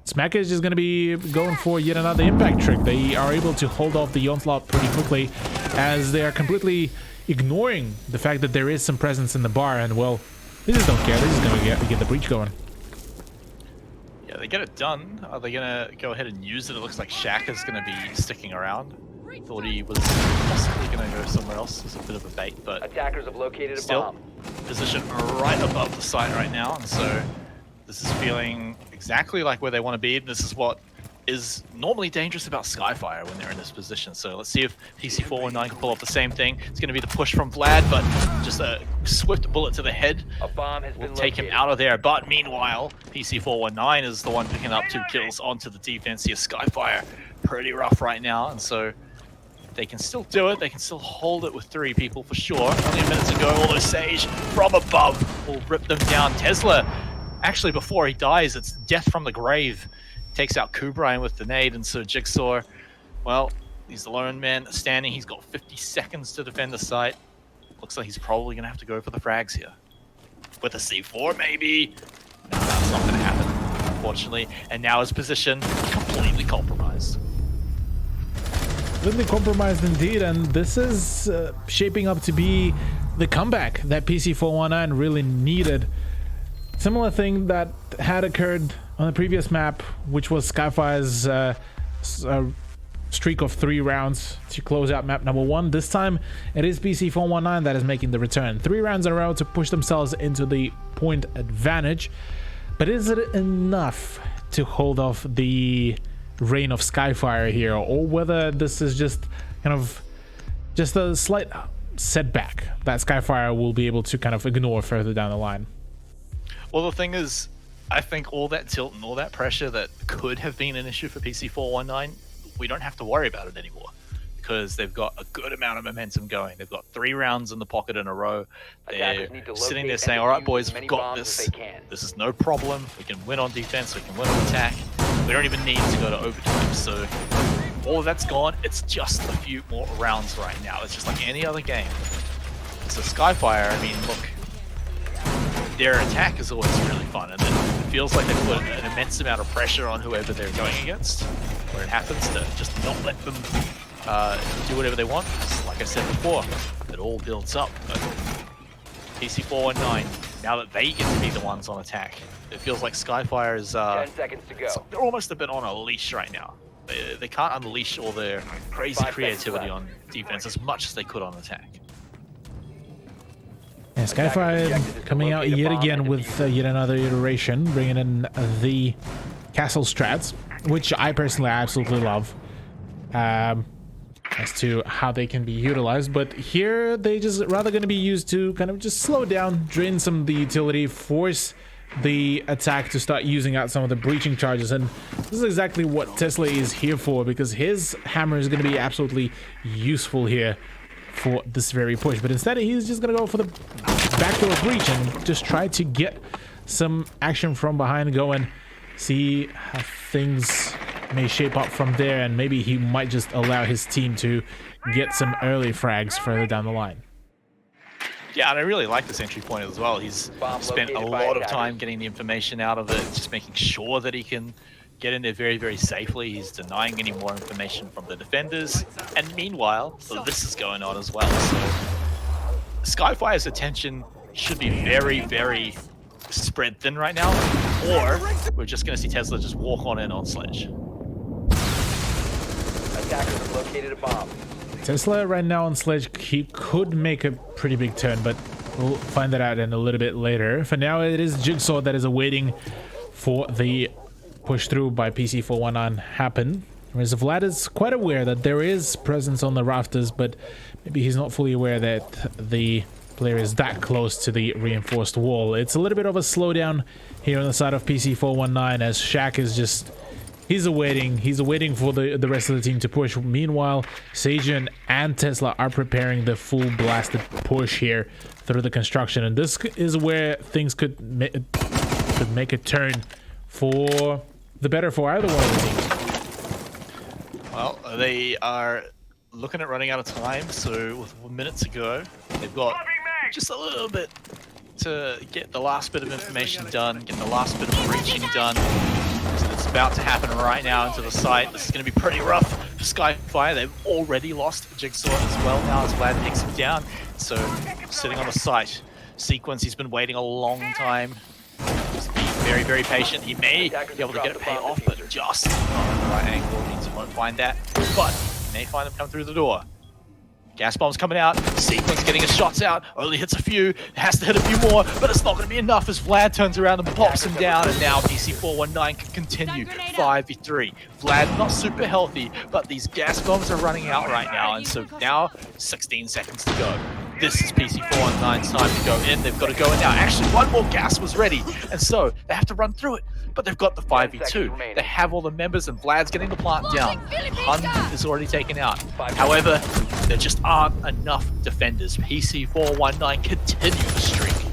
Smacker is just going to be going for yet another impact trick. They are able to hold off the onslaught pretty quickly, as they are completely ignoring the fact that there is some presence in the bar, and well, they just don't care. They're just going to get the breach going. Yeah, they get it done. Are they gonna go ahead and use it? It looks like Shaq is gonna be sticking around. Thought he was possibly gonna go somewhere else. It's a bit of a bait, but Attackers have located a still bomb. positioned right above the site right now, and so this is feeling exactly like where they want to be. This is what is normally dangerous about Skyfire when they're in this position. So let's see if PC419 can pull off the same thing. It's going to be the push from Vlad, but just a swift bullet to the head A bomb has will been take him located. out of there. But meanwhile, PC419 is the one picking up 2 kills onto the defense here. Skyfire pretty rough right now, and so they can still do it. They can still hold it with 3 people for sure. Only a minute to go, although Sage from above will rip them down. Tesla, actually before he dies, it's death from the grave. Takes out Kubrian with the nade, and so Jigsaw, well, he's the lone man standing. He's got 50 seconds to defend the site. Looks like he's probably going to have to go for the frags here. With a C4, maybe? No, that's not going to happen, unfortunately. And now his position completely compromised. Completely compromised indeed, and this is shaping up to be the comeback that PC419 really needed. Similar thing that had occurred on the previous map, which was Skyfire's streak of 3 rounds to close out map number 1. This time it is PC419 that is making the return. 3 rounds in a row to push themselves into the point advantage. But is it enough to hold off the reign of Skyfire here, or whether this is just kind of just a slight setback that Skyfire will be able to kind of ignore further down the line? Well, the thing is, I think all that tilt and all that pressure that could have been an issue for PC419, we don't have to worry about it anymore, because they've got a good amount of momentum going. They've got 3 rounds in the pocket in a row. They're sitting there saying, all right, boys, we've got this. This is no problem. We can win on defense. We can win on attack. We don't even need to go to overtime. So all of that's gone. It's just a few more rounds right now. It's just like any other game. So Skyfire, I mean, look, their attack is always really fun, and then it feels like they put an immense amount of pressure on whoever they're going against, where it happens to just not let them do whatever they want. Like I said before, it all builds up. But PC419, now that they get to be the ones on attack, it feels like Skyfire is 10 seconds to go. they're almost a bit on a leash right now. They can't unleash all their crazy 5 seconds creativity left. on defense as much as they could on attack. Yeah, Skyfire coming out yet again with yet another iteration, bringing in the castle strats, which I personally absolutely love, as to how they can be utilized. But here they just rather going to be used to kind of just slow down, drain some of the utility, force the attack to start using out some of the breaching charges. And this is exactly what Tesla is here for, because his hammer is going to be absolutely useful here for this very push. But instead he's just gonna go for the backdoor breach and just try to get some action from behind going, see how things may shape up from there, and maybe he might just allow his team to get some early frags further down the line. Yeah, and I really like this entry point as well. He's Bomb spent a located by lot of attackers. time getting the information out of it, just making sure that he can get in there very, very safely. He's denying any more information from the defenders. And meanwhile, this is going on as well. So Skyfire's attention should be very, very spread thin right now, or we're just going to see Tesla just walk on in on Sledge. Attackers have located a bomb. Tesla right now on Sledge, he could make a pretty big turn, but we'll find that out in a little bit later. For now, it is Jigsaw that is awaiting for the push through by PC419 happen. Whereas Vlad is quite aware that there is presence on the rafters, but maybe he's not fully aware that the player is that close to the reinforced wall. It's a little bit of a slowdown here on the side of PC419, as Shaq is just... He's awaiting for the rest of the team to push. Meanwhile, Sajin and Tesla are preparing the full blasted push here through the construction. And this is where things could make a turn for the better for either one of the teams. Well, they are looking at running out of time, so with 1 minute to go, they've got just a little bit to get the last bit of information done, get the last bit of breaching done. So it's about to happen right now into the site. This is going to be pretty rough for Skyfire. They've already lost Jigsaw as well now as Vlad takes him down. So sitting on the site. Sequence, he's been waiting a long time. Just be very, very patient. He may be able to get it paid off, but just not at the right angle. He won't find that. But he may find them come through the door. Gas bomb's coming out, Sequence getting his shots out, only hits a few, has to hit a few more, but it's not going to be enough as Vlad turns around and pops him down, and now PC419 can continue 5v3. Vlad not super healthy, but these gas bombs are running out right now, and so now 16 seconds to go. This is PC419's time to go in. They've got to go in now. Actually, one more gas was ready, and so they have to run through it. But they've got the 5v2. They have all the members, and Vlad's getting the plant down. Hun is already taken out. However, there just aren't enough defenders. PC419 continue the streak.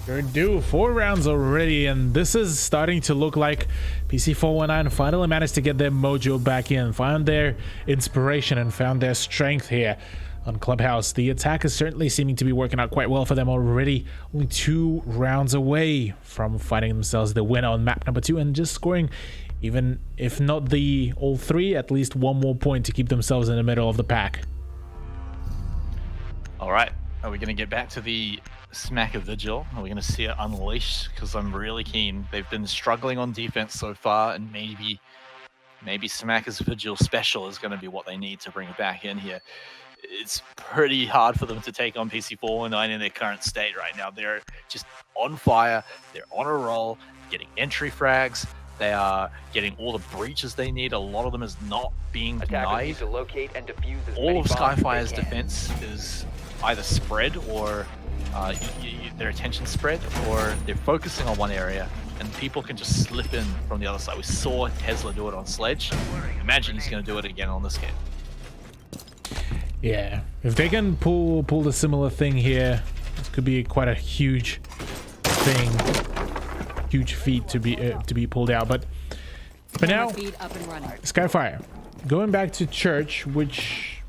They're due 4 rounds already, and this is starting to look like PC419 finally managed to get their mojo back in, found their inspiration, and found their strength here on Clubhouse. The attack is certainly seeming to be working out quite well for them already. Only 2 rounds away from finding themselves the winner on map number 2 and just scoring, even if not the all 3, at least 1 more point to keep themselves in the middle of the pack. All right, are we going to get back to the smack of Vigil? Are we going to see it unleash? Because I'm really keen. They've been struggling on defense so far, and maybe maybe Smacker's Vigil Special is going to be what they need to bring it back in here. It's pretty hard for them to take on PC419 in their current state right now. They're just on fire. They're on a roll, getting entry frags. They are getting all the breaches they need. A lot of them is not being Attackers need denied. to locate and defuse as All many of bombs as they Skyfire's can. defense is either spread or their attention spread, or they're focusing on one area and people can just slip in from the other side. We saw Tesla do it on Sledge. Imagine he's going to do it again on this game. Yeah, if they can pull the similar thing here, this could be quite a huge thing, huge feat to be pulled out. But for now, Skyfire going back to Church, which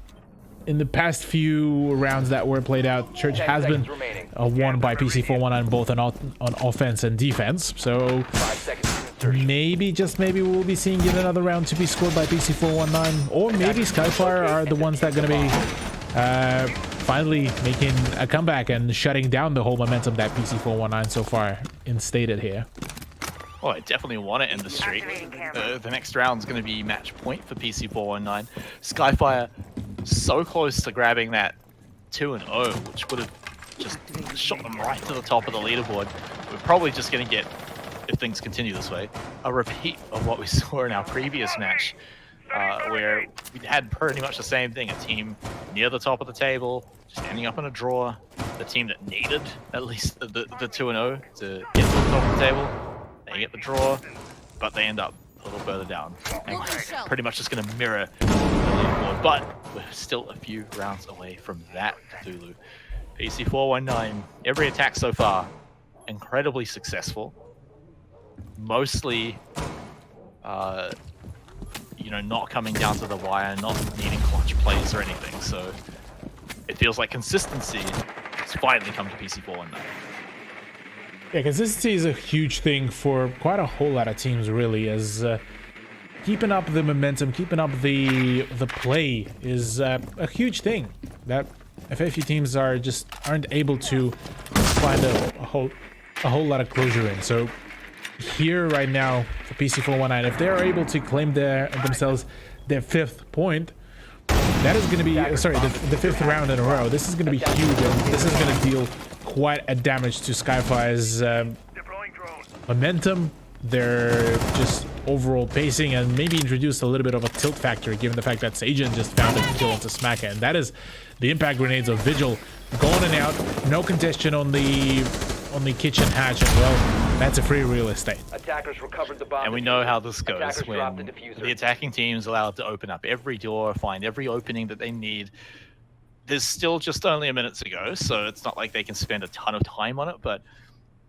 in the past few rounds that were played out, Church has been won by PC419 both on offense and defense. So 5 seconds to insertion. maybe, just maybe, we'll be seeing yet another round to be scored by PC419, or maybe Skyfire are the ones that are going to be finally making a comeback and shutting down the whole momentum that PC419 so far instated here. Oh, I definitely want to end the streak. The next round is going to be match point for PC419. Skyfire so close to grabbing that 2-0, which would have just shot them right to the top of the leaderboard. We're probably just going to get, if things continue this way, a repeat of what we saw in our previous match, where we had pretty much the same thing. A team near the top of the table, just ending up in a draw. The team that needed at least the 2-0 to get to the top of the table, they get the draw, but they end up a little further down. And pretty much just going to mirror the leaderboard, but we're still a few rounds away from that, Cthulhu. PC419, every attack so far, incredibly successful. Mostly, not coming down to the wire, not needing clutch plays or anything. So it feels like consistency has finally come to PC419. Yeah, consistency is a huge thing for quite a whole lot of teams, really, as keeping up the momentum, keeping up the play is a huge thing that a fair few teams aren't able to find a whole lot of closure in. So here right now for PC419, if they are able to claim themselves their 5th point, that is going to be the 5th round in a row. This is going to be huge, and this is going to deal quite a damage to Skyfire's momentum, their just overall pacing, and maybe introduce a little bit of a tilt factor given the fact that Sagen just found a kill onto Smacker, and that is the impact grenades of Vigil going in and out. No congestion on the kitchen hatch, and well, that's a free real estate. Attackers recovered the bomb. And we know how this goes Attackers dropped when the diffuser. the attacking team is allowed to open up every door, find every opening that they need. There's still just only a minute to go, so it's not like they can spend a ton of time on it, but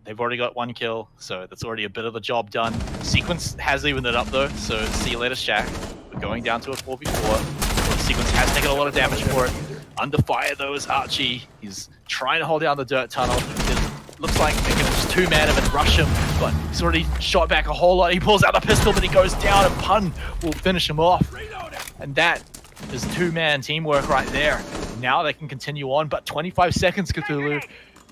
they've already got 1 kill, so that's already a bit of the job done. Sequence has evened it up though, so see you later, Shaq. We're going down to a 4v4. Sequence has taken a lot of damage for it. Under fire though is Archie. He's trying to hold down the dirt tunnel. It looks like they're gonna just 2-man him and rush him, but he's already shot back a whole lot. He pulls out the pistol, but he goes down, and Pun will finish him off. And that is 2-man teamwork right there. Now they can continue on, but 25 seconds, Cthulhu.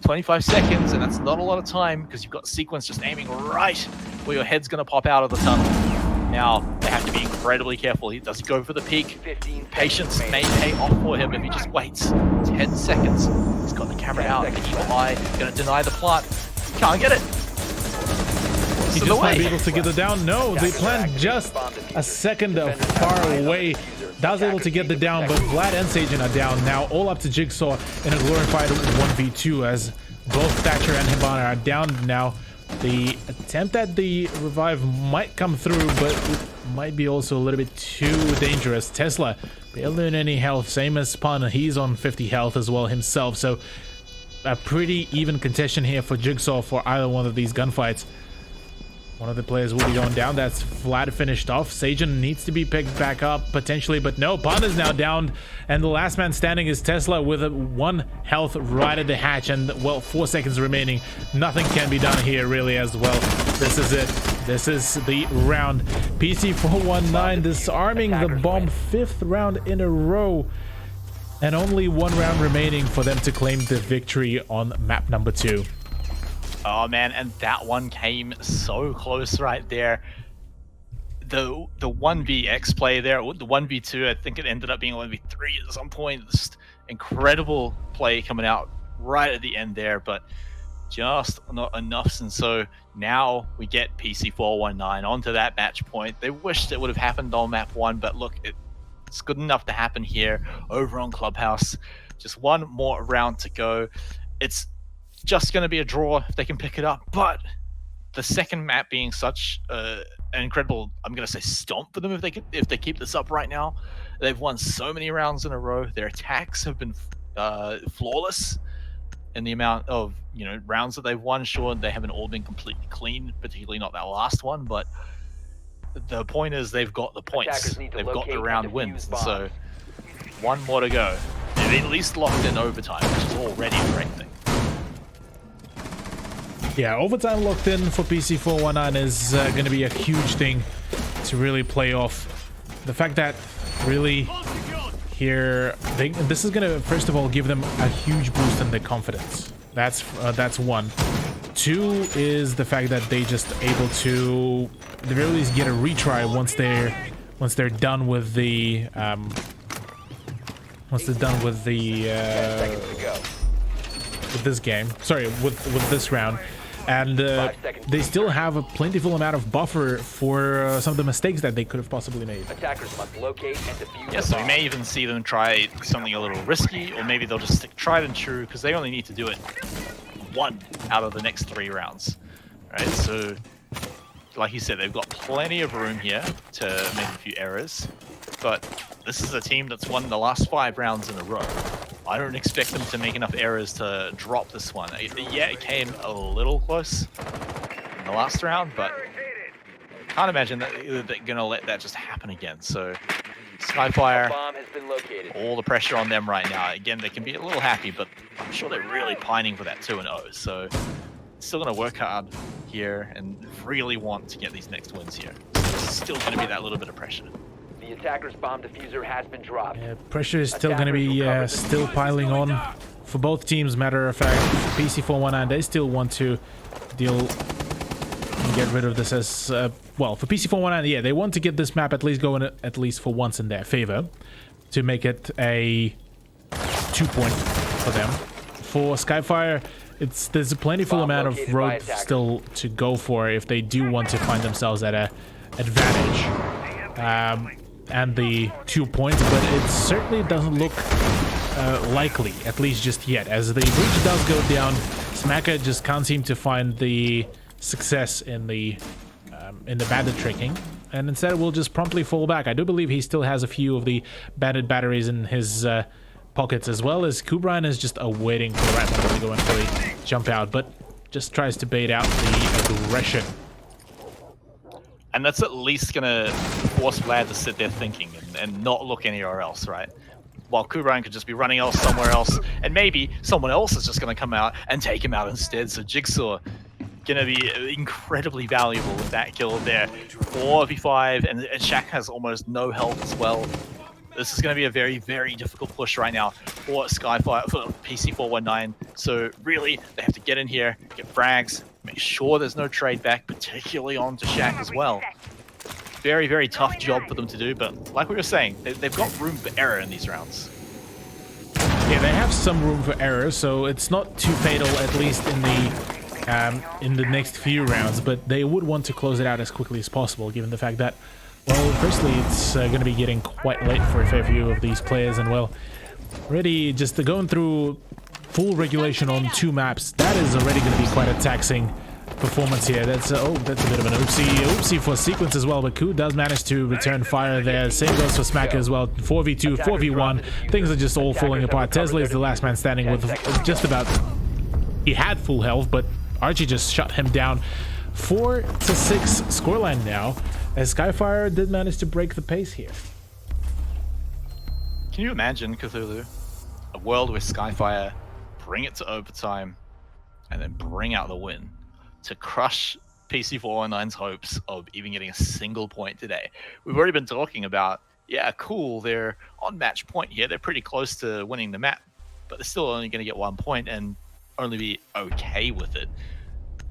25 seconds, and that's not a lot of time because you've got Sequence just aiming right where your head's going to pop out of the tunnel. Now, they have to be incredibly careful. He does go for the peak. Patience may pay off for him if he just waits 10 seconds. He's got the camera out, the evil eye, going to deny the plant. Can't get it. He just might be able to get it down. No, the plant just a second far away. That was able to get the down, but Vlad and Sagen are down now, all up to Jigsaw in a glorified 1v2 as both Thatcher and Hibana are down now. The attempt at the revive might come through, but it might be also a little bit too dangerous. Tesla barely on any health, same as Pun. He's on 50 health as well himself, so a pretty even contention here for Jigsaw for either one of these gunfights. One of the players will be going down. That's Vlad finished off. Sagen needs to be picked back up potentially, but no, Pun is now down, and the last man standing is Tesla with 1 health right at the hatch, and well, 4 seconds remaining. Nothing can be done here really as well. This is it. This is the round. PC419 disarming the bomb, 5th round in a row, and only 1 round remaining for them to claim the victory on map number 2. Oh man, and that one came so close right there. the 1vx play there, the 1v2, I think it ended up being 1v3 at some point. Just incredible play coming out right at the end there, but just not enough. And so now we get PC419 onto that match point. They wished it would have happened on map 1, but look, it's good enough to happen here over on Clubhouse. Just one more round to go. It's just going to be a draw if they can pick it up, but the second map being such an incredible, I'm going to say, stomp for them if they keep this up right now. They've won so many rounds in a row. Their attacks have been flawless in the amount of rounds that they've won. Sure, they haven't all been completely clean, particularly not that last one, but the point is they've got the points. They've got the round wins. So one more to go. They've at least locked in overtime, which is already a great thing. Yeah, overtime locked in for PC419 is going to be a huge thing to really play off. The fact that really here, this is going to, first of all, give them a huge boost in their confidence. That's one. Two is the fact that they just able to, at the very least, get a retry once they're done with the with this game. Sorry, with this round. And they still have a plentiful amount of buffer for some of the mistakes that they could have possibly made. Attackers must locate and defuse. Yeah, so we may even see them try something a little risky, or maybe they'll just stick tried and true, because they only need to do it one out of the next 3 rounds. Right, so like you said, they've got plenty of room here to make a few errors, but this is a team that's won the last 5 rounds in a row. I don't expect them to make enough errors to drop this one. Yeah, it came a little close in the last round, but can't imagine that they're going to let that just happen again. So Skyfire, Bomb has been located. all the pressure on them right now. Again, they can be a little happy, but I'm sure they're really pining for that 2-0. So still going to work hard here and really want to get these next wins here. So there's still going to be that little bit of pressure. The attacker's bomb diffuser has been dropped. Yeah, pressure is still going to be still piling on for both teams. Matter of fact, PC419, they still want to deal and get rid of this as well. For PC419, yeah, they want to get this map at least going at least for once in their favor to make it a 2-point for them. For Skyfire, there's a plentiful amount of road still to go for if they do want to find themselves at a advantage. And the 2 points, but it certainly doesn't look likely, at least just yet. As the breach does go down, Smacker just can't seem to find the success in the bandit tricking, and instead will just promptly fall back. I do believe he still has a few of the bandit batteries in his pockets, as well as Kubrian is just awaiting for the right moment to go and really jump out, but just tries to bait out the aggression. And that's at least going to force Vlad to sit there thinking and not look anywhere else, right? While Kubrian could just be running else somewhere else, and maybe someone else is just going to come out and take him out instead. So Jigsaw going to be incredibly valuable with that kill there. 4v5, and Shaq has almost no health as well. This is going to be a very, very difficult push right now for Skyfire, for PC419. So really, they have to get in here, get frags, make sure there's no trade back, particularly onto Shaq as well. Very, very tough job for them to do, but like we were saying, they've got room for error in these rounds. Yeah, they have some room for error, so it's not too fatal, at least in the next few rounds, but they would want to close it out as quickly as possible, given the fact that, well, firstly, it's going to be getting quite late for a fair few of these players, and, well, already just going through full regulation on 2 maps, that is already going to be quite a taxing performance here. That's a bit of an oopsie for sequence as well, but Ku does manage to return fire there. Same goes for Smacker as well. 4v2, 4v1, things are just all falling apart. Tesla is the last man standing with just about, he had full health, but Archie just shut him down. 4-6 scoreline now, as Skyfire did manage to break the pace here. Can you imagine, Cthulhu, a world where Skyfire bring it to overtime and then bring out the win to crush PC419's hopes of even getting a single point today? We've already been talking about, yeah, cool, they're on match point here, they're pretty close to winning the map, but they're still only going to get 1 point and only be okay with it.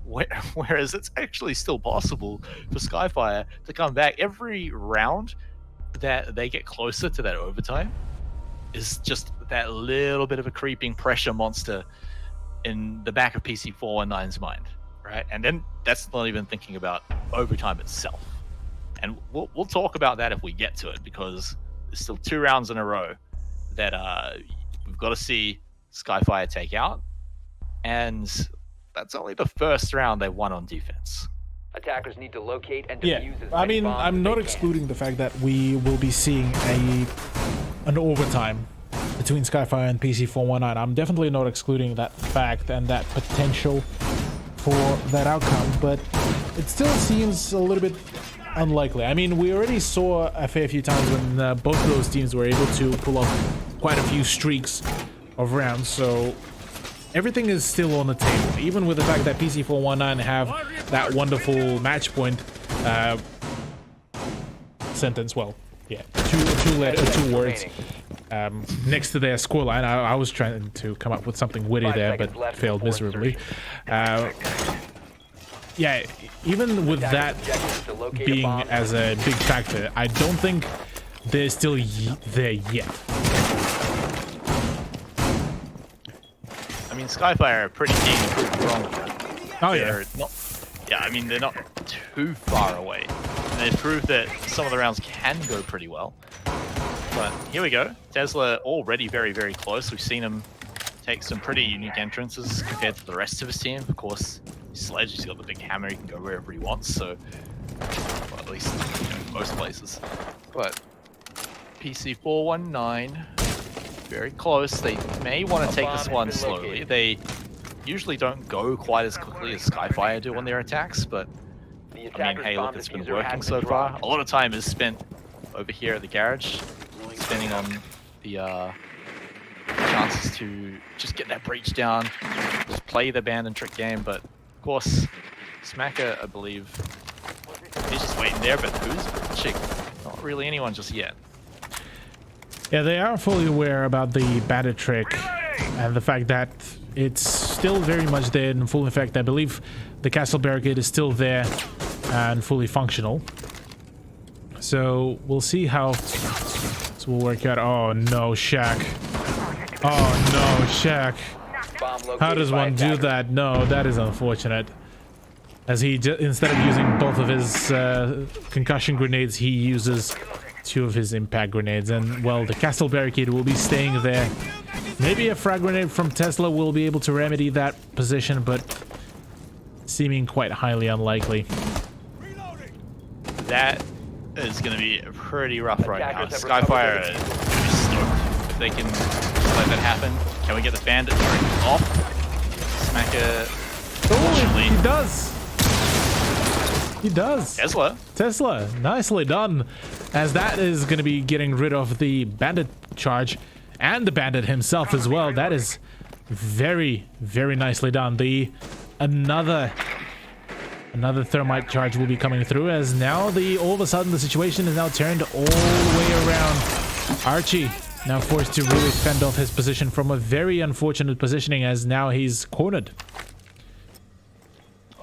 Whereas it's actually still possible for Skyfire to come back every round that they get closer to that overtime is just that little bit of a creeping pressure monster in the back of PC 419's mind, right? And then that's not even thinking about overtime itself. And we'll talk about that if we get to it, because there's still 2 rounds in a row that we've got to see Skyfire take out, and that's only the first round they won on defense. Attackers need to locate and Yeah, defuse as I many mean, bombs I'm as not they excluding the fact that we will be seeing an overtime between Skyfire and PC419. I'm definitely not excluding that fact and that potential for that outcome, but it still seems a little bit unlikely. I mean, we already saw a fair few times when both of those teams were able to pull off quite a few streaks of rounds, so everything is still on the table, even with the fact that PC419 have that wonderful match point sentence. Well, yeah, two words next to their scoreline. I was trying to come up with something witty there, but failed miserably. Yeah, even with that being as a big factor, I don't think they're still there yet. I mean, Skyfire are pretty keen to prove wrong here. Oh yeah. They're not, yeah, I mean, they're not too far away. And they've proved that some of the rounds can go pretty well. But here we go. Tesla already very, very close. We've seen him take some pretty unique entrances compared to the rest of his team. Of course, Sledge, he's got the big hammer, he can go wherever he wants, so well, at least most places. But PC419, very close. They may want to take this one slowly. They usually don't go quite as quickly as Skyfire do on their attacks, but I mean, hey, look, it's been working so far. A lot of time is spent over here at the garage, spending on the chances to just get that breach down, just play the band and trick game. But of course, Smacker, I believe, he's just waiting there, but who's breaching? Not really anyone just yet. Yeah, they are fully aware about the bandit trick and the fact that it's still very much there in full effect. I believe the castle barricade is still there and fully functional. So we'll see how this will work out. Oh no, Shaq. Oh no, Shaq. How does one do that? No, that is unfortunate. As he, instead of using both of his concussion grenades, he uses 2 of his impact grenades. And, well, the castle barricade will be staying there. Maybe a frag grenade from Tesla will be able to remedy that position, but seeming quite highly unlikely. That is going to be pretty rough right now. Skyfire is stoked if they can let that happen. Can we get the bandit trick off? Smacker. Oh, he does. He does. Tesla, nicely done. As that is going to be getting rid of the bandit charge and the bandit himself as well. That is very, very nicely done. Another thermite charge will be coming through, as now all of a sudden the situation is now turned all the way around. Archie now forced to really fend off his position from a very unfortunate positioning, as now he's cornered.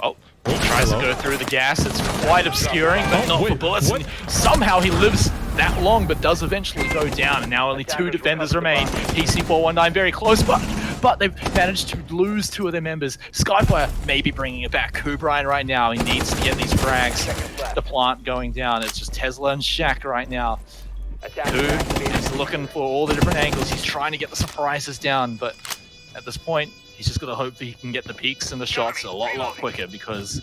Oh, he tries to go through the gas. It's quite obscuring, but not for bullets. And somehow he lives that long, but does eventually go down. And now only 2 defenders remain. PC419 very close, but they've managed to lose 2 of their members. Skyfire may be bringing it back. Kubrian right now, he needs to get these frags. The plant going down. It's just Tesla and Shaq right now. He's looking for all the different angles. He's trying to get the surprises down, but at this point, he's just got to hope that he can get the peaks and the shots a lot quicker, because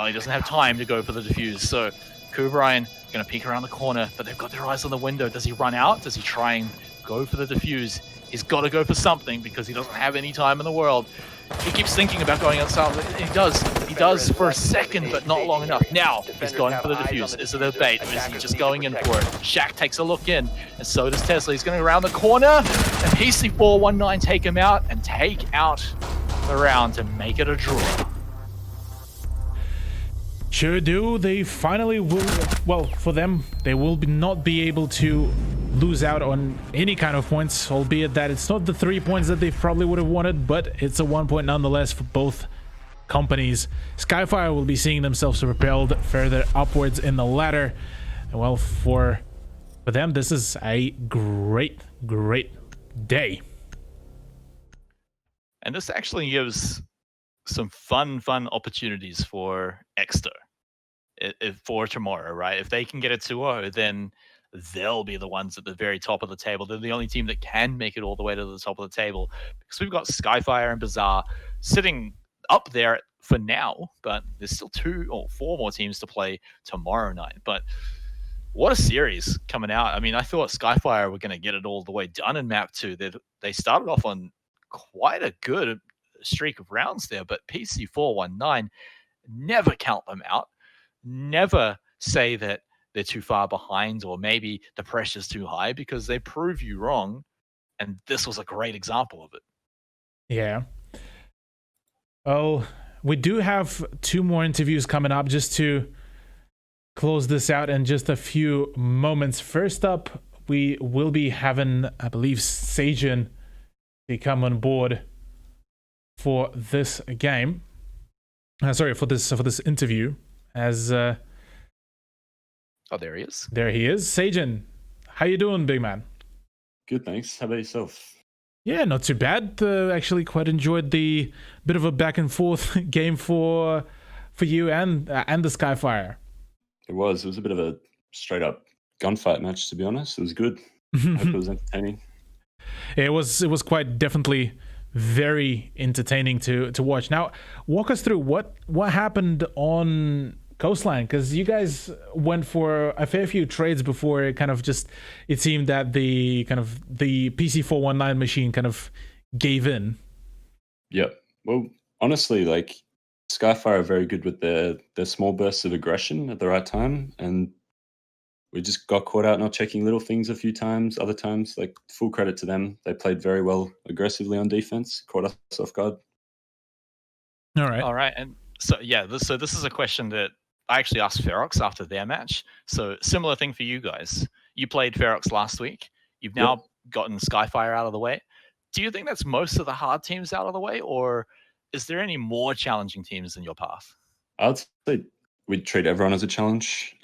he doesn't have time to go for the defuse. So Kubrian going to peek around the corner, but they've got their eyes on the window. Does he run out? Does he try and go for the defuse? He's got to go for something because he doesn't have any time in the world. He keeps thinking about going outside. He does for a second, but not long enough. Now he's going for the defuse. Is it a bait, or is he just going in for it? Shaq takes a look in, and so does Tesla. He's going around the corner, and PC419 take him out and take out the round to make it a draw. Sure do. They finally will. Well, for them, they will not be able to lose out on any kind of points, albeit that it's not the 3 points that they probably would have wanted, but it's a 1 point nonetheless for both companies. Skyfire will be seeing themselves propelled further upwards in the ladder. And well, for them, this is a great day. And this actually gives some fun opportunities for Exeter for tomorrow, right? If they can get a 2-0, then they'll be the ones at the very top of the table. They're the only team that can make it all the way to the top of the table, because we've got Skyfire and BIZARR sitting up there for now, but there's still 2 or 4 more teams to play tomorrow night. But what a series coming out. I mean, I thought Skyfire were going to get it all the way done in map 2. They started off on quite a good streak of rounds there, but PC419, never count them out. Never say that they're too far behind or maybe the pressure's too high, because they prove you wrong. And this was a great example of it. Yeah. Well, we do have 2 more interviews coming up just to close this out in just a few moments. First up, we will be having, I believe, Sagen to come on board for this game. Sorry, for this interview. As oh, there he is. There he is. Sagen, how you doing, big man? Good, thanks. How about yourself? Yeah, not too bad. Actually, quite enjoyed the bit of a back and forth game for you and the Skyfire. It was a bit of a straight up gunfight match, to be honest. It was good. I hope it was entertaining. It was quite definitely very entertaining to watch. Now, walk us through what happened on Coastline, because you guys went for a fair few trades before it seemed that the PC419 machine kind of gave in. Yeah. Well, honestly, like, Skyfire are very good with their small bursts of aggression at the right time, and we just got caught out not checking little things a few times. Other times, like, full credit to them. They played very well aggressively on defense, caught us off guard. All right. And so, yeah, this is a question that I actually asked Ferox after their match. So similar thing for you guys. You played Ferox last week. You've now gotten Skyfire out of the way. Do you think that's most of the hard teams out of the way, or is there any more challenging teams in your path? I'd say we'd treat everyone as a challenge.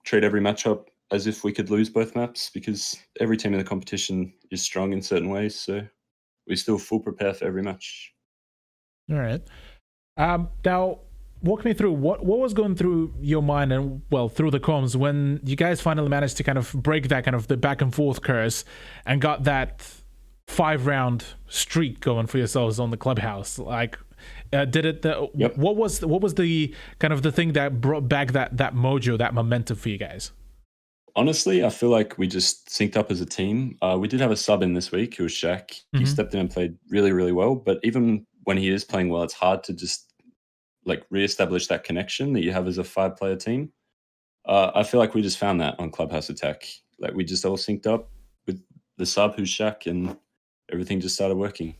Treat every matchup as if we could lose both maps, because every team in the competition is strong in certain ways. So we still full prepare for every match. All right. Now, walk me through what was going through your mind and, well, through the comms when you guys finally managed to kind of break that kind of the back and forth curse and got that 5-round streak going for yourselves on the clubhouse. Like, what was the kind of the thing that brought back that mojo, that momentum for you guys? Honestly, I feel like we just synced up as a team. We did have a sub in this week who was Shaq. Mm-hmm. He stepped in and played really, really well. But even when he is playing well, it's hard to just like reestablish that connection that you have as a 5-player team. I feel like we just found that on Clubhouse Attack. Like, we just all synced up with the sub who's Shaq, and everything just started working.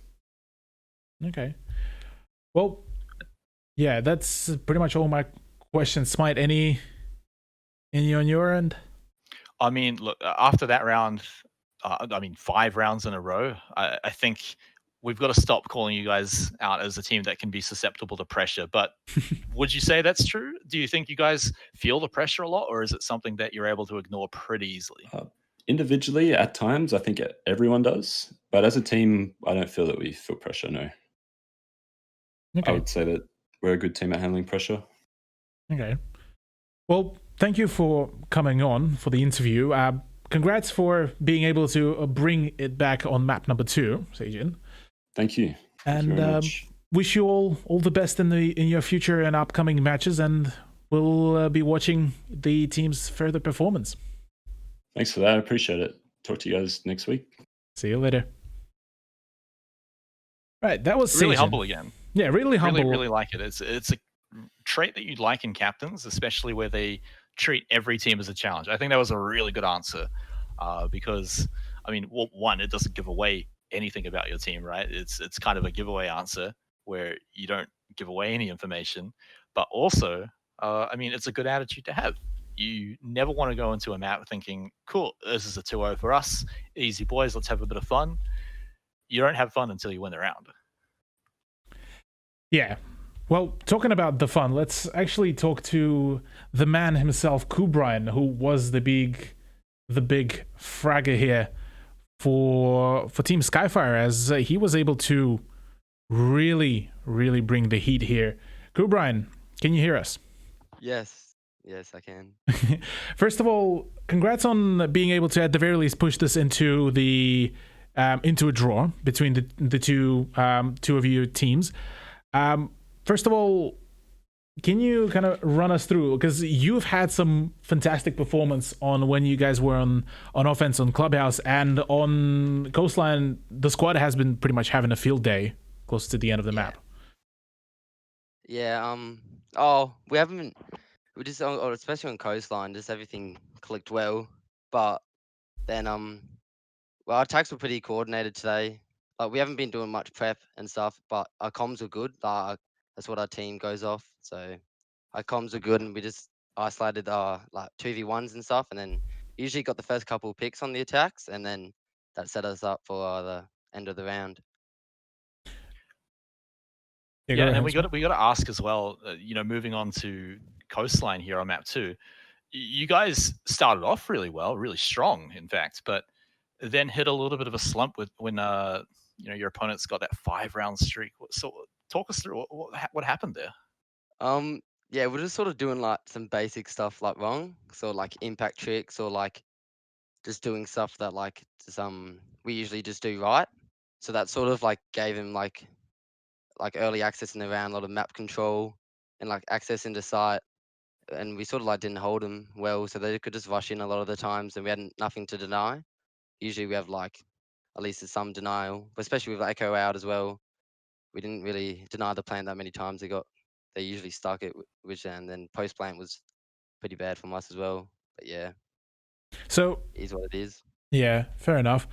Okay. Well, yeah, that's pretty much all my questions. Smite, any on your end? I mean, look, after that round, 5 rounds in a row, I think we've got to stop calling you guys out as a team that can be susceptible to pressure. But would you say that's true? Do you think you guys feel the pressure a lot, or is it something that you're able to ignore pretty easily? Individually, at times, I think everyone does. But as a team, I don't feel that we feel pressure, no. Okay. I would say that we're a good team at handling pressure. Okay. Well, thank you for coming on for the interview. Congrats for being able to bring it back on map number 2, Sagen. Thank you. And Thank you very much. Wish you all the best in your future and upcoming matches, and we'll be watching the team's further performance. Thanks for that. I appreciate it. Talk to you guys next week. See you later. Right, that was really Sagen. humble again. Yeah, really humble. Really like it. It's a trait that you'd like in captains, especially where they treat every team as a challenge. I think that was a really good answer, because, I mean, well, one, it doesn't give away anything about your team, right? It's kind of a giveaway answer where you don't give away any information, but also, I mean, it's a good attitude to have. You never want to go into a map thinking, cool, this is a 2-0 for us, easy boys, let's have a bit of fun. You don't have fun until you win the round. Yeah, Well, talking about the fun, let's actually talk to the man himself, Kubrian, who was the big fragger here for Team Skyfire, as he was able to really bring the heat here. Kubrian, can you hear us? Yes, I can. First of all, congrats on being able to, at the very least, push this into a draw between the two of your teams. First of all, can you kind of run us through, because you've had some fantastic performance on when you guys were on offense on Clubhouse, and on Coastline, the squad has been pretty much having a field day close to the end of the map. Yeah. We haven't been. We just, especially on Coastline, just everything clicked well. But then, well, our attacks were pretty coordinated today. Like, we haven't been doing much prep and stuff, but our comms were good. That's what our team goes off. So our comms were good, and we just isolated our like 2v1s and stuff, and then usually got the first couple of picks on the attacks, and then that set us up for the end of the round. Yeah, and we got to ask as well. Moving on to Coastline here on map 2, you guys started off really well, really strong, in fact, but then hit a little bit of a slump when your opponents got that 5-round streak. So talk us through what happened there. Yeah, we're just sort of doing like some basic stuff like wrong, so like impact tricks, or like just doing stuff that like we usually just do right. So that sort of like gave him like early access in the round, a lot of map control and like access into site, and we sort of like didn't hold them well, so they could just rush in a lot of the times, and we had nothing to deny. Usually we have like at least some denial, but especially with Echo out as well, we didn't really deny the plant that many times. They usually stuck it, and then post plant was pretty bad from us as well. But yeah, so it is what it is. Yeah, fair enough.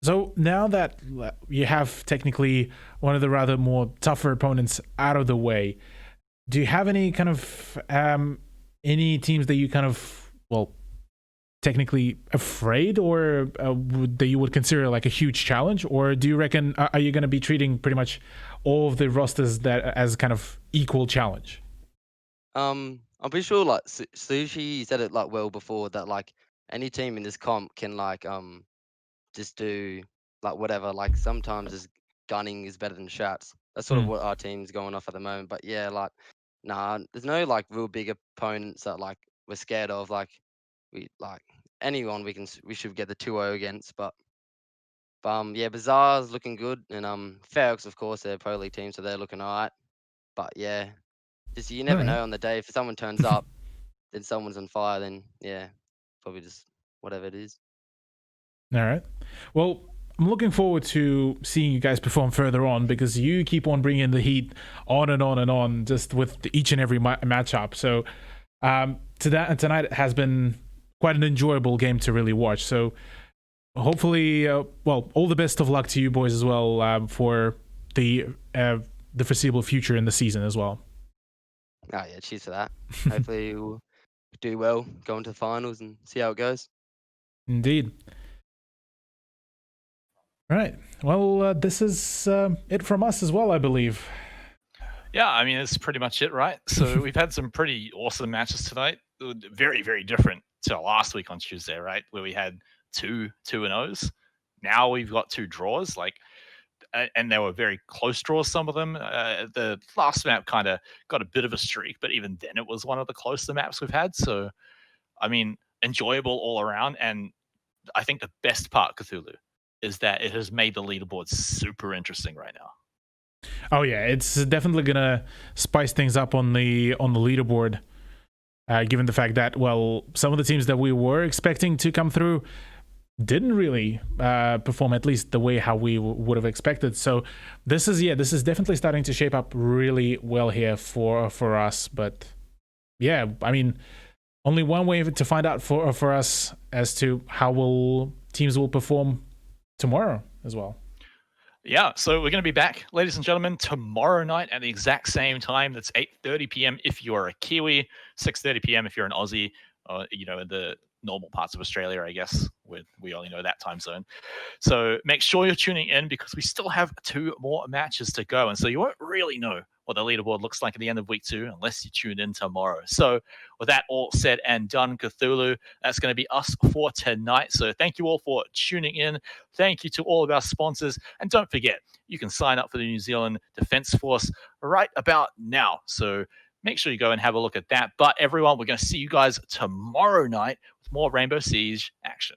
So now that you have technically one of the rather more tougher opponents out of the way, do you have any kind of any teams that you kind of, well, technically afraid, or that you would consider like a huge challenge? Or do you reckon, are you going to be treating pretty much all of the rosters that as kind of equal challenge? I'm pretty sure like Sushi said it like well before, that like any team in this comp can like just do like whatever. Like sometimes just gunning is better than shots. That's sort of what our team's going off at the moment. But yeah, like there's no like real big opponents that like we're scared of. Like we like anyone we should get the 2-0 against. But yeah, BIZARR's looking good, and Ferox, of course, they're a pro league team, so they're looking alright. But yeah, just you never know on the day. If someone turns up, then someone's on fire. Then yeah, probably just whatever it is. All right. Well, I'm looking forward to seeing you guys perform further on, because you keep on bringing the heat on and on and on, just with each and every matchup. So tonight has been quite an enjoyable game to really watch. So hopefully, well, all the best of luck to you boys as well for the foreseeable future in the season as well. Oh yeah, cheers for that. Hopefully we'll do well, go into the finals and see how it goes. Indeed. All right. Well, this is it from us as well, I believe. Yeah, I mean, it's pretty much it, right? So we've had some pretty awesome matches tonight. Very, very different to last week on Tuesday, right? Where we had two 2-0s. Now we've got 2 draws, and they were very close draws, some of them. The last map kind of got a bit of a streak, but even then it was one of the closer maps we've had. So, I mean, enjoyable all around. And I think the best part, Cthulhu, is that it has made the leaderboard super interesting right now. Oh yeah, it's definitely gonna spice things up on the leaderboard, given the fact that, well, some of the teams that we were expecting to come through didn't really perform, at least the way how we would have expected. So this is definitely starting to shape up really well here for us. But yeah, I mean, only one way to find out for us as to how teams will perform tomorrow as well. Yeah, so we're going to be back, ladies and gentlemen, tomorrow night at the exact same time. That's 8:30 p.m. if you're a Kiwi, 6:30 p.m. if you're an Aussie, in the normal parts of Australia, I guess. We only know that time zone. So make sure you're tuning in, because we still have 2 more matches to go. And so you won't really know what the leaderboard looks like at the end of week 2, unless you tune in tomorrow. So with that all said and done, Cthulhu, that's going to be us for tonight. So thank you all for tuning in. Thank you to all of our sponsors. And don't forget, you can sign up for the New Zealand Defence Force right about now. So make sure you go and have a look at that. But everyone, we're going to see you guys tomorrow night with more Rainbow Siege action.